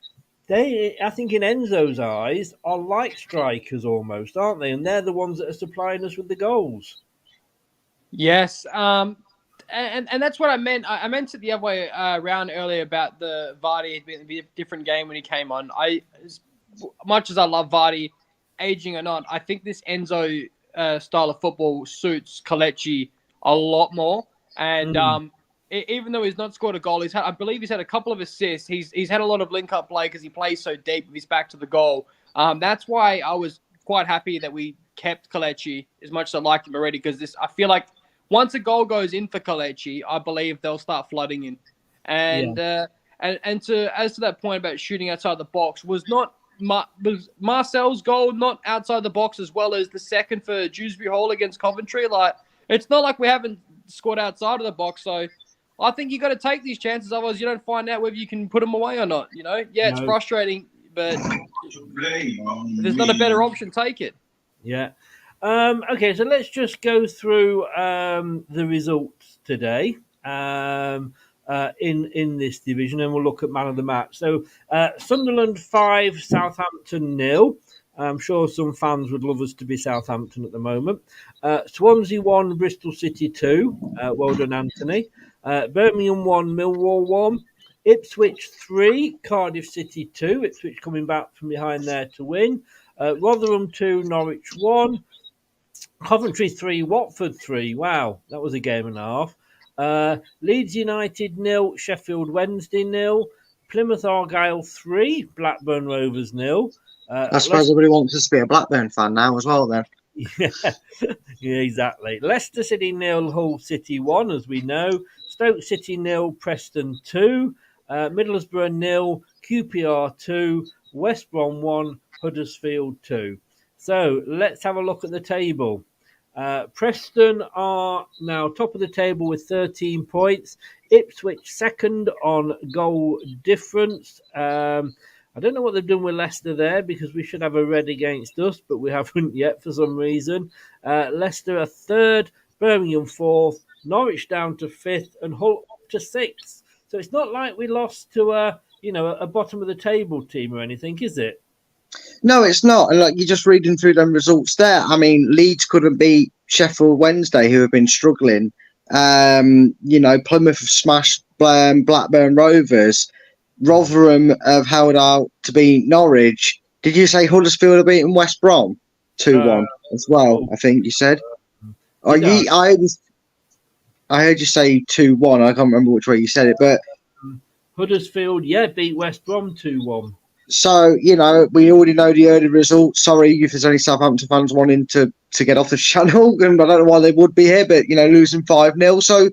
they, I think in Enzo's eyes, are like strikers almost, aren't they? And they're the ones that are supplying us with the goals. Yes, and that's what I meant. I meant it the other way around earlier about the Vardy. It'd been a different game when he came on. As much as I love Vardy, aging or not, I think this Enzo style of football suits Kelechi a lot more. And even though he's not scored a goal, I believe he's had a couple of assists. He's had a lot of link-up play because he plays so deep with his back to the goal. That's why I was quite happy that we kept Kelechi as much as I liked him already, because I feel like once a goal goes in for Kelechi, I believe they'll start flooding in. And as to that point about shooting outside the box, was Marcel's goal not outside the box as well as the second for Dewsbury Hall against Coventry? Like, it's not like we haven't scored outside of the box, so I think you got to take these chances, otherwise you don't find out whether you can put them away or not. It's frustrating, but if there's not a better option, take it. Yeah. Okay, so let's just go through the results today in this division, and we'll look at man of the match. So Sunderland 5, Southampton 0. I'm sure some fans would love us to be Southampton at the moment. Swansea 1, Bristol City 2. Well done, Anthony. Birmingham 1, Millwall 1. Ipswich 3, Cardiff City 2. Ipswich coming back from behind there to win. Rotherham 2, Norwich 1. Coventry 3, Watford 3. Wow, that was a game and a half. Leeds United 0, Sheffield Wednesday 0. Plymouth Argyle 3, Blackburn Rovers 0. I suppose everybody wants us to be a Blackburn fan now as well, then. Yeah, yeah, exactly. Leicester City 0, Hull City 1, as we know. Stoke City 0, Preston 2. Middlesbrough 0, QPR 2. West Brom 1, Huddersfield 2. So let's have a look at the table. Preston are now top of the table with 13 points. Ipswich second on goal difference. I don't know what they've done with Leicester there because we should have a red against us, but we haven't yet for some reason. Leicester are third, Birmingham fourth, Norwich down to fifth, and Hull up to sixth. So it's not like we lost to a bottom of the table team or anything, is it? No, it's not. And like you're just reading through them results there. I mean, Leeds couldn't beat Sheffield Wednesday, who have been struggling. Plymouth have smashed Blackburn Rovers. Rotherham have held out to beat Norwich. Did you say Huddersfield have beaten West Brom 2-1 as well? I think you said. I heard you say 2-1. I can't remember which way you said it, but Huddersfield, beat West Brom 2-1. So, we already know the early results. Sorry if there's any Southampton fans wanting to get off the channel. And I don't know why they would be here, but, losing 5-0. So,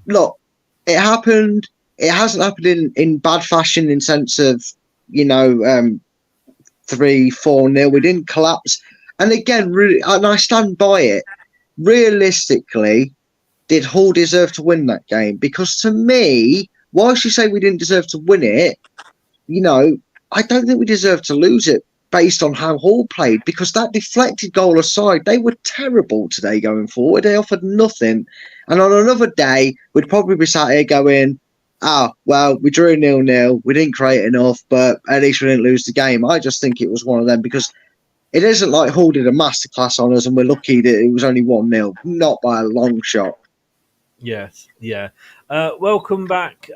look, it happened. It hasn't happened in bad fashion in sense of, 3-4-0. We didn't collapse. And again, really, and I stand by it. Realistically, did Hull deserve to win that game? Because to me, whilst you say we didn't deserve to win it, I don't think we deserve to lose it based on how Hull played, because that deflected goal aside, they were terrible today going forward. They offered nothing. And on another day, we'd probably be sat here going, we drew 0-0. We didn't create enough, but at least we didn't lose the game. I just think it was one of them because it isn't like Hull did a masterclass on us and we're lucky that it was only 1-0. Not by a long shot. Yes, yeah. Welcome back.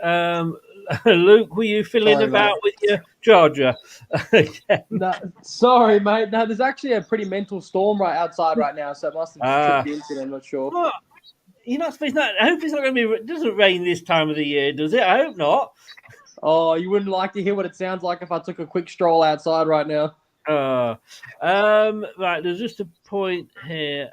Luke, were you fiddling about with your charger? No, sorry, mate. No, there's actually a pretty mental storm right outside right now, so it must have just tripped the incident. I'm not sure. Well, you're not supposed to. I hope it's not going to be. It doesn't rain this time of the year, does it? I hope not. Oh, you wouldn't like to hear what it sounds like if I took a quick stroll outside right now. Right, there's just a point here.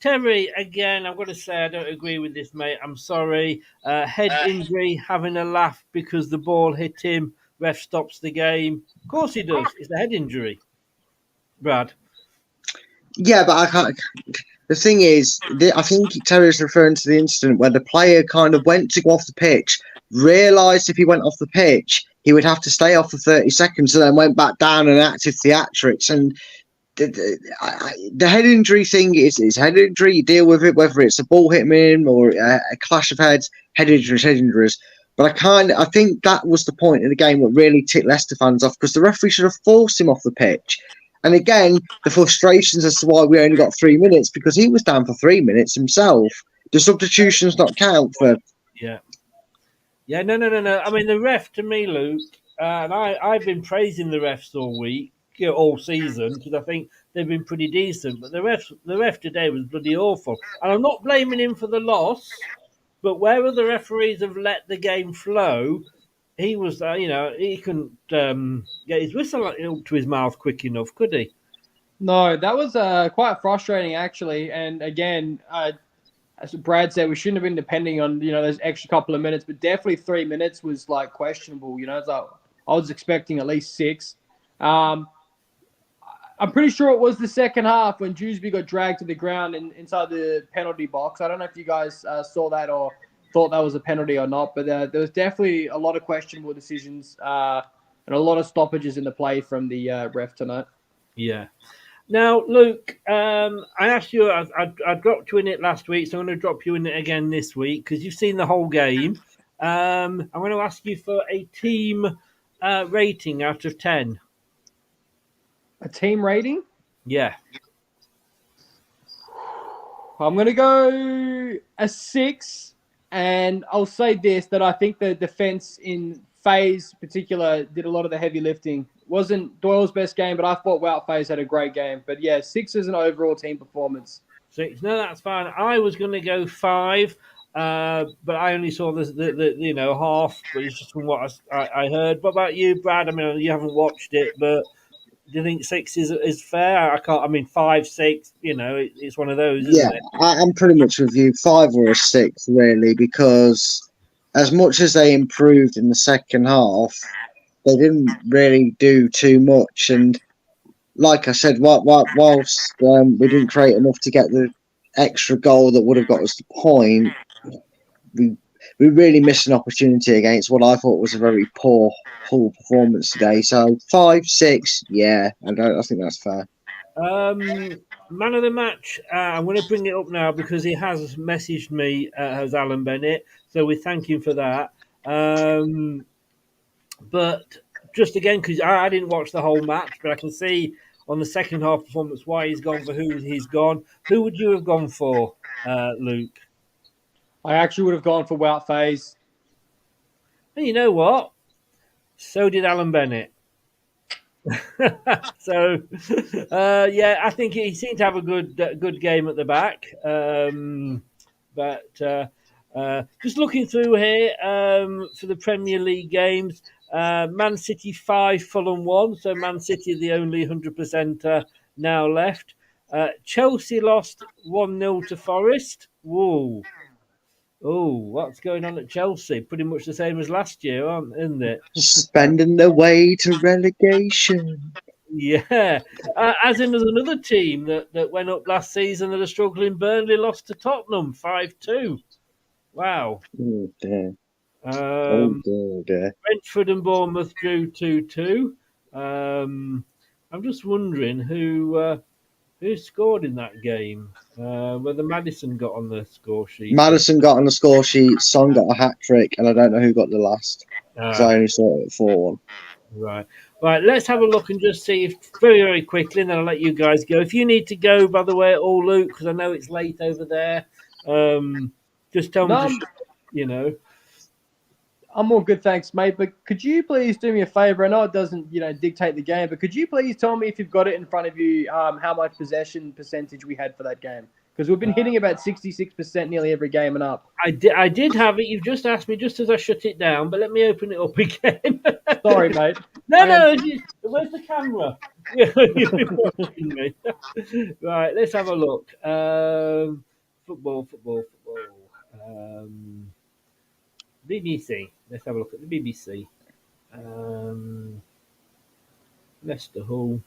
Terry, again, I've got to say I don't agree with this, mate. I'm sorry. Head injury, having a laugh because the ball hit him. Ref stops the game. Of course he does. It's a head injury. Brad. Yeah, but I can't. The thing is, I think Terry's referring to the incident where the player kind of went to go off the pitch, realised if he went off the pitch, he would have to stay off for 30 seconds, and then went back down and acted theatrics. And the head injury thing is head injury. You deal with it, whether it's a ball hitting him or a clash of heads. Head injuries. But I think that was the point in the game what really ticked Leicester fans off, because the referee should have forced him off the pitch. And again, the frustrations as to why we only got 3 minutes, because he was down for 3 minutes himself. The substitutions not count for. Yeah. No. I mean, the ref, to me, Luke, and I've been praising the refs all week, all season, because I think they've been pretty decent. But the ref today was bloody awful. And I'm not blaming him for the loss, but where other referees have let the game flow, he was, he couldn't get his whistle up to his mouth quick enough, could he? No, that was quite frustrating, actually. And again, as Brad said, we shouldn't have been depending on, those extra couple of minutes, but definitely 3 minutes was questionable. It's like I was expecting at least 6. I'm pretty sure it was the second half when Dewsbury got dragged to the ground inside the penalty box. I don't know if you guys saw that or thought that was a penalty or not, but there was definitely a lot of questionable decisions and a lot of stoppages in the play from the ref tonight. Yeah. Now, Luke, I asked you, I dropped you in it last week, so I'm going to drop you in it again this week because you've seen the whole game. I'm going to ask you for a team rating out of 10. A team rating? Yeah. I'm going to go a 6, and I'll say this, that I think the defense in Faye's particular did a lot of the heavy lifting. Wasn't Doyle's best game, but I thought Wout Faye's had a great game. But yeah, 6 is an overall team performance. 6. No, that's fine. I was going to go 5, but I only saw the half, but it's just from what I heard. What about you, Brad? I mean, you haven't watched it, but Do you think 6 is fair? I can't. I mean, 5, 6. It's one of those, Yeah, isn't it? I'm pretty much with you. 5 or a 6, really, because as much as they improved in the second half, they didn't really do too much. And like I said, whilst we didn't create enough to get the extra goal that would have got us the point, we really missed an opportunity against what I thought was a very poor performance today. So 5, 6, yeah, I think that's fair. Man of the match. I'm going to bring it up now because he has messaged me as Alan Bennett, so we thank him for that. But just again, because I didn't watch the whole match, but I can see on the second half performance why he's gone for who he's gone. Who would you have gone for, Luke? I actually would have gone for Wout Faes. And you know what? So did Alan Bennett. So, yeah, I think he seemed to have a good game at the back. But just looking through here for the Premier League games, Man City 5, Fulham 1. So Man City are the only 100% now left. Chelsea lost 1-0 to Forest. Whoa. Oh, what's going on at Chelsea? Pretty much the same as last year, isn't it? Spending their way to relegation. Yeah. As in, there's another team that went up last season that are struggling. Burnley lost to Tottenham 5-2. Wow. Oh, dear. Dear. Brentford and Bournemouth drew 2-2. I'm just wondering who scored in that game. Whether Madison got on the score sheet. Madison got on the score sheet. Son got a hat trick, and I don't know who got the last. Because I only saw it at 4-1. Right. Let's have a look and just see if very, very quickly, and then I'll let you guys go. If you need to go, by the way, at all, Luke, because I know it's late over there. Just tell me. I'm all good, thanks, mate. But could you please do me a favor? I know it doesn't, dictate the game, but could you please tell me if you've got it in front of you, how much possession percentage we had for that game? Because we've been hitting about 66% nearly every game and up. I did have it. You've just asked me just as I shut it down, but let me open it up again. Sorry, mate. No. Where's the camera? You've been watching me. Right, let's have a look. Football. BBC. Let's have a look at the BBC. Leicester Hull.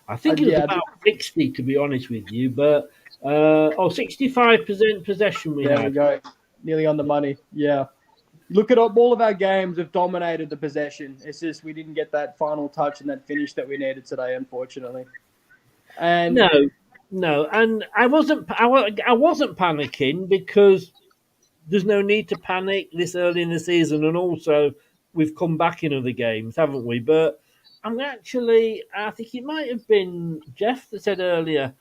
I think it was about 60, to be honest with you, but 65% possession we had. There we go. Nearly on the money. Yeah. Look at all of our games have dominated the possession. It's just we didn't get that final touch and that finish that we needed today, unfortunately. And no, and I wasn't panicking because there's no need to panic this early in the season, and also we've come back in other games, haven't we? But I think it might have been Jeff that said earlier,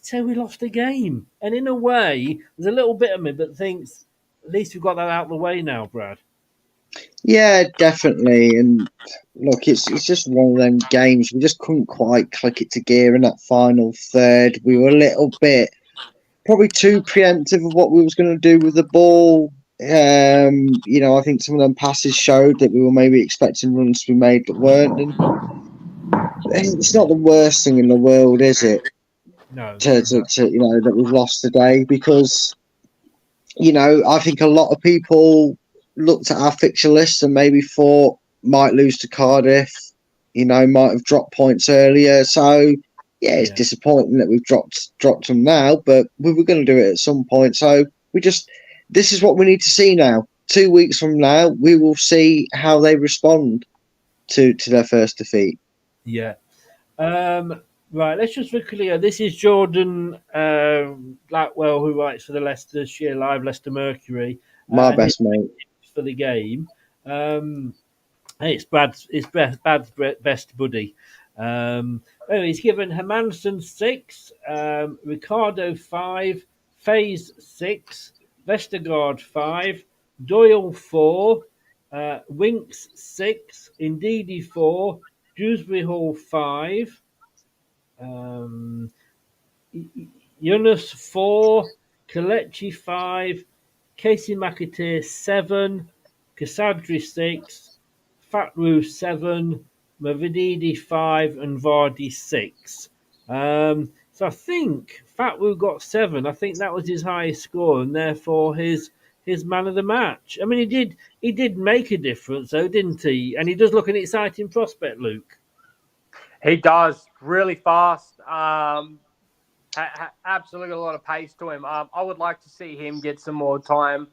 so we lost a game. And in a way, there's a little bit of me that thinks, at least we've got that out of the way now, Brad. Yeah, definitely. And look, it's just one of them games. We just couldn't quite click it to gear in that final third. We were a little bit, probably too preemptive of what we was going to do with the ball. I think some of them passes showed that we were maybe expecting runs to be made but weren't. And it's not the worst thing in the world, is it? No. That we've lost today, because I think a lot of people looked at our fixture list and maybe thought might lose to Cardiff, might have dropped points earlier. So yeah, it's disappointing that we've dropped them now, but we were going to do it at some point. So this is what we need to see now. 2 weeks from now, we will see how they respond to their first defeat. Yeah. Right, let's just quickly go. This is Jordan Blackwell, who writes for the Leicestershire Live, Leicester Mercury. My best mate. For the game. It's Brad's best buddy. He's given Hermanson 6, Ricardo 5, Faze 6, Vestergaard 5, Doyle 4, Winks 6, Ndidi 4, Dewsbury Hall 5, Yunus 4, Kalechi 5, Casey McAteer 7, Casadri 6, Fatwu 7, Mavididi 5, and Vardy 6. So I think Fatwu got 7. I think that was his highest score, and therefore his man of the match. I mean, he did make a difference, though, didn't he? And he does look an exciting prospect, Luke. He does, really fast. Absolutely a lot of pace to him. I would like to see him get some more time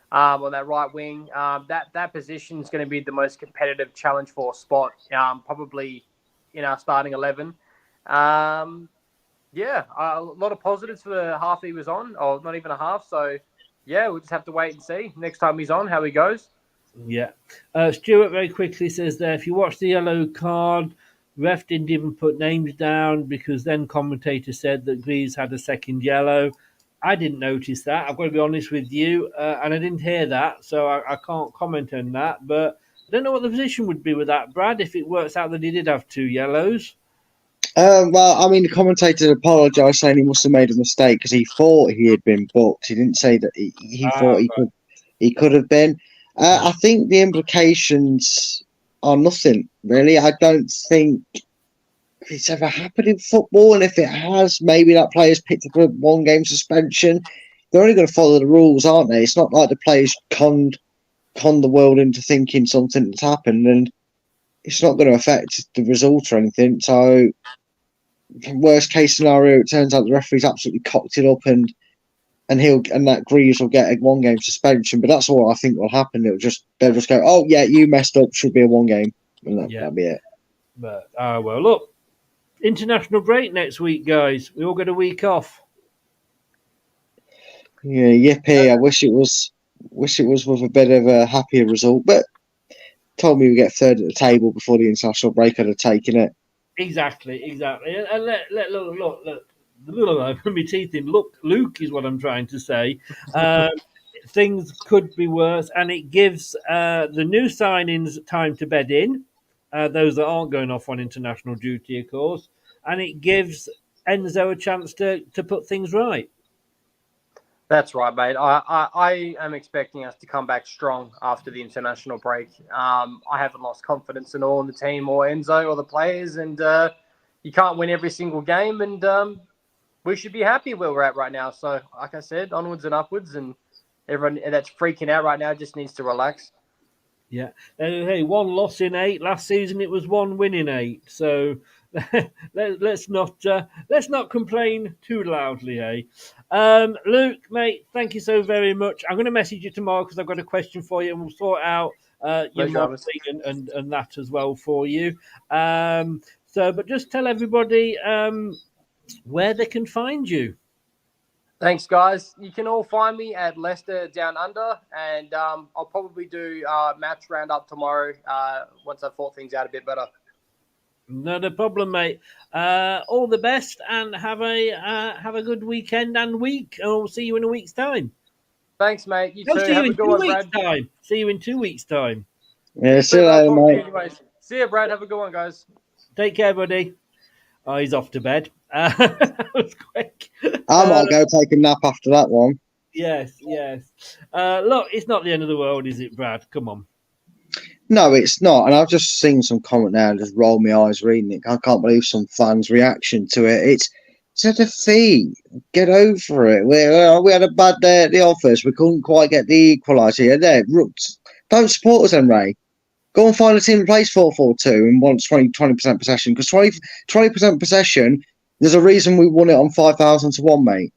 on that right wing. That position is going to be the most competitive challenge for spot, probably in our starting 11. A lot of positives for the half he was on, or not even a half. So, yeah, we'll just have to wait and see next time he's on how he goes. Yeah. Stuart very quickly says there, if you watch the yellow card, ref didn't even put names down because then commentator said that Greaves had a second yellow. I didn't notice that. I've got to be honest with you, and I didn't hear that, so I can't comment on that. But I don't know what the position would be with that, Brad, if it works out that he did have 2 yellows. Well, I mean, the commentator apologised, saying he must have made a mistake because he thought he had been booked. He didn't say that he thought he could have been. I think the implications are nothing, really. I don't think it's ever happened in football, and if it has, maybe that player's picked up a 1-game suspension. They're only going to follow the rules, aren't they? It's not like the players conned the world into thinking something has happened, and it's not going to affect the result or anything. So, worst case scenario, it turns out the referee's absolutely cocked it up, and that Greaves will get a 1-game suspension. But that's all I think will happen. They'll just go, oh yeah, you messed up, should be a 1-game, and that'll be it. But well, look, international break next week, guys. We all get a week off. Yeah, yippee! I wish it was with a bit of a happier result, but told me we get third at the table before the international break. I'd have taken it. Exactly. And look. My teeth in. Look, Luke is what I'm trying to say. Things could be worse, and it gives the new signings time to bed in. Those that aren't going off on international duty, of course, and it gives Enzo a chance to put things right. That's right, mate. I am expecting us to come back strong after the international break. I haven't lost confidence at all in the team or Enzo or the players, and you can't win every single game, and we should be happy where we're at right now. So, like I said, onwards and upwards, and everyone that's freaking out right now just needs to relax. Yeah. Hey, 1 loss in 8. Last season it was 1 win in 8. So let's not complain too loudly, eh? Luke, mate, thank you so very much. I'm going to message you tomorrow because I've got a question for you, and we'll sort out your modelling and that as well for you. But just tell everybody where they can find you. Thanks, guys. You can all find me at Leicester Down Under, and I'll probably do match roundup tomorrow once I've thought things out a bit better. Not a problem, mate. All the best, and have a good weekend and week. And we'll see you in a week's time. Thanks, mate. You too. See Have you a in good 2 one, weeks' Brad. time. See you in 2 weeks' time. Yeah, see you later, mate. Anyways, see you, Brad. Have a good one, guys. Take care, buddy. Oh, he's off to bed. That was quick. I might go take a nap after that one. Yes. Look, it's not the end of the world, is it, Brad? Come on. No, it's not. And I've just seen some comment now and just rolled my eyes reading it. I can't believe some fans' reaction to it. It's a defeat. Get over it. We had a bad day at the office. We couldn't quite get the equaliser. There, don't support us, then, Ray. Go and find a team that plays 4-4-2 and wants 20% possession. Because 20% possession, there's a reason we won it on 5,000 to 1, mate.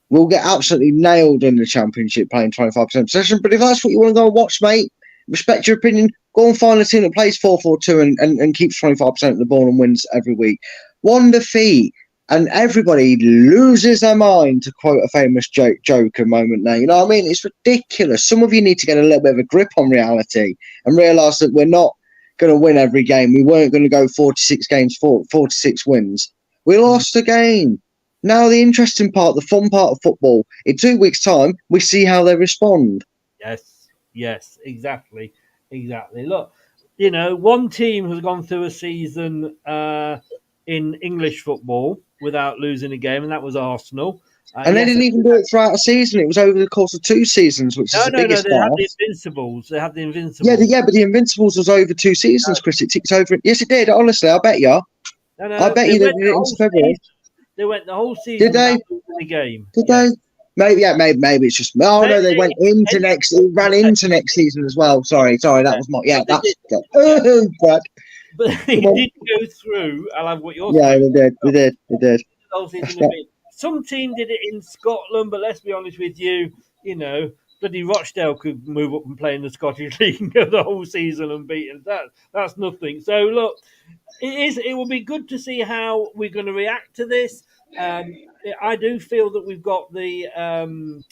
We'll get absolutely nailed in the Championship playing 25% possession. But if that's what you want to go and watch, mate, respect your opinion. Go and find a team that plays 4-4-2 and keeps 25% of the ball and wins every week. 1 defeat, and everybody loses their mind, to quote a famous Joker moment now. You know what I mean? It's ridiculous. Some of you need to get a little bit of a grip on reality and realise that we're not going to win every game. We weren't going to go 46 games, 46 wins. We lost a game. Now the interesting part, the fun part of football, in 2 weeks' time, we see how they respond. Yes, exactly. Look, one team has gone through a season in English football without losing a game, and that was Arsenal. And they didn't even do it throughout a season. It was over the course of 2 seasons, which is the biggest they had part. the Invincibles. They had the Invincibles. Yeah, but the Invincibles was over 2 seasons, Chris. It ticks over. Yes, it did. Honestly, I bet you. I bet you they did it into February. They went the whole season. Did they? The game. Did they? Maybe it's just. Oh no, they went into next. It ran into next season as well. Sorry, that was my. Yeah, that's. Oh God. But they did go through. I love what you're saying. Yeah, they did. The whole season. Some team did it in Scotland, but let's be honest with you. You know, bloody Rochdale could move up and play in the Scottish League and go the whole season and beat us. That's nothing. So look, it will be good to see how we're going to react to this. I do feel that we've got the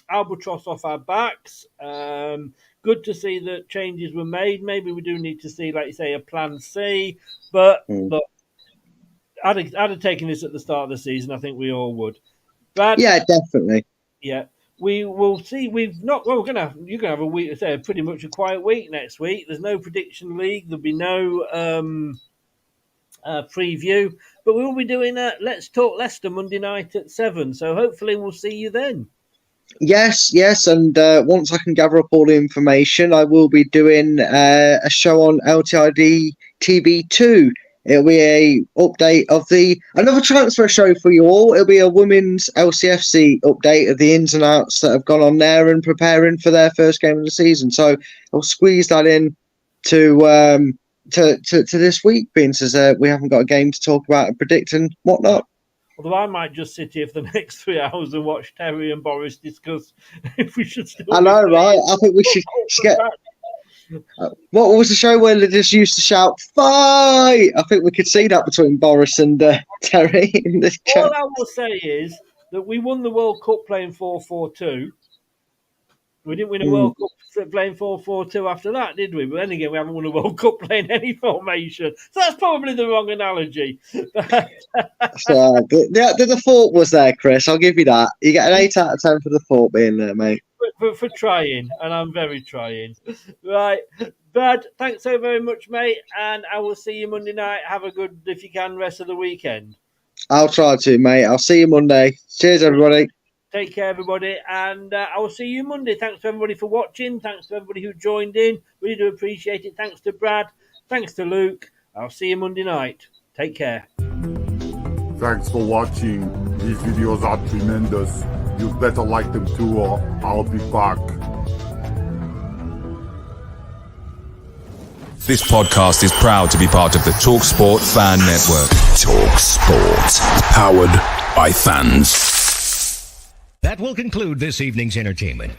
albatross off our backs. Good to see that changes were made. Maybe we do need to see, like you say, a plan C. But look, I'd have taken this at the start of the season. I think we all would. Brad, yeah, definitely. Yeah, we will see. You're gonna have a week. Say pretty much a quiet week next week. There's no prediction league. There'll be no preview, but we will be doing Let's Talk Leicester Monday night at 7. So hopefully we'll see you then. Yes, and once I can gather up all the information, I will be doing a show on LTID TV 2. It'll be a update of another transfer show for you all. It'll be a women's LCFC update of the ins and outs that have gone on there and preparing for their first game of the season. So I'll squeeze that in to this week, being as we haven't got a game to talk about and predict and whatnot. Although I might just sit here for the next 3 hours and watch Terry and Boris discuss if we should still. I know, right? I think we should get. What was the show where they just used to shout "fight"? I think we could see that between Boris and Terry in this chat. All I will say is that we won the World Cup playing 4-4-2. We didn't win a World Cup playing 4-4-2 after that, did we? But then again, we haven't won a World Cup playing any formation. So that's probably the wrong analogy. So, the thought was there, Chris. I'll give you that. You get an 8 out of 10 for the thought being there, mate. For trying, and I'm very trying. Right. Brad, thanks so very much, mate. And I will see you Monday night. Have a good, if you can, rest of the weekend. I'll try to, mate. I'll see you Monday. Cheers, everybody. Take care, everybody, and I will see you Monday. Thanks to everybody for watching. Thanks to everybody who joined in. Really do appreciate it. Thanks to Brad. Thanks to Luke. I'll see you Monday night. Take care. Thanks for watching. These videos are tremendous. You better like them too, or I'll be back. This podcast is proud to be part of the TalkSport Fan Network. TalkSport. Powered by fans. That will conclude this evening's entertainment.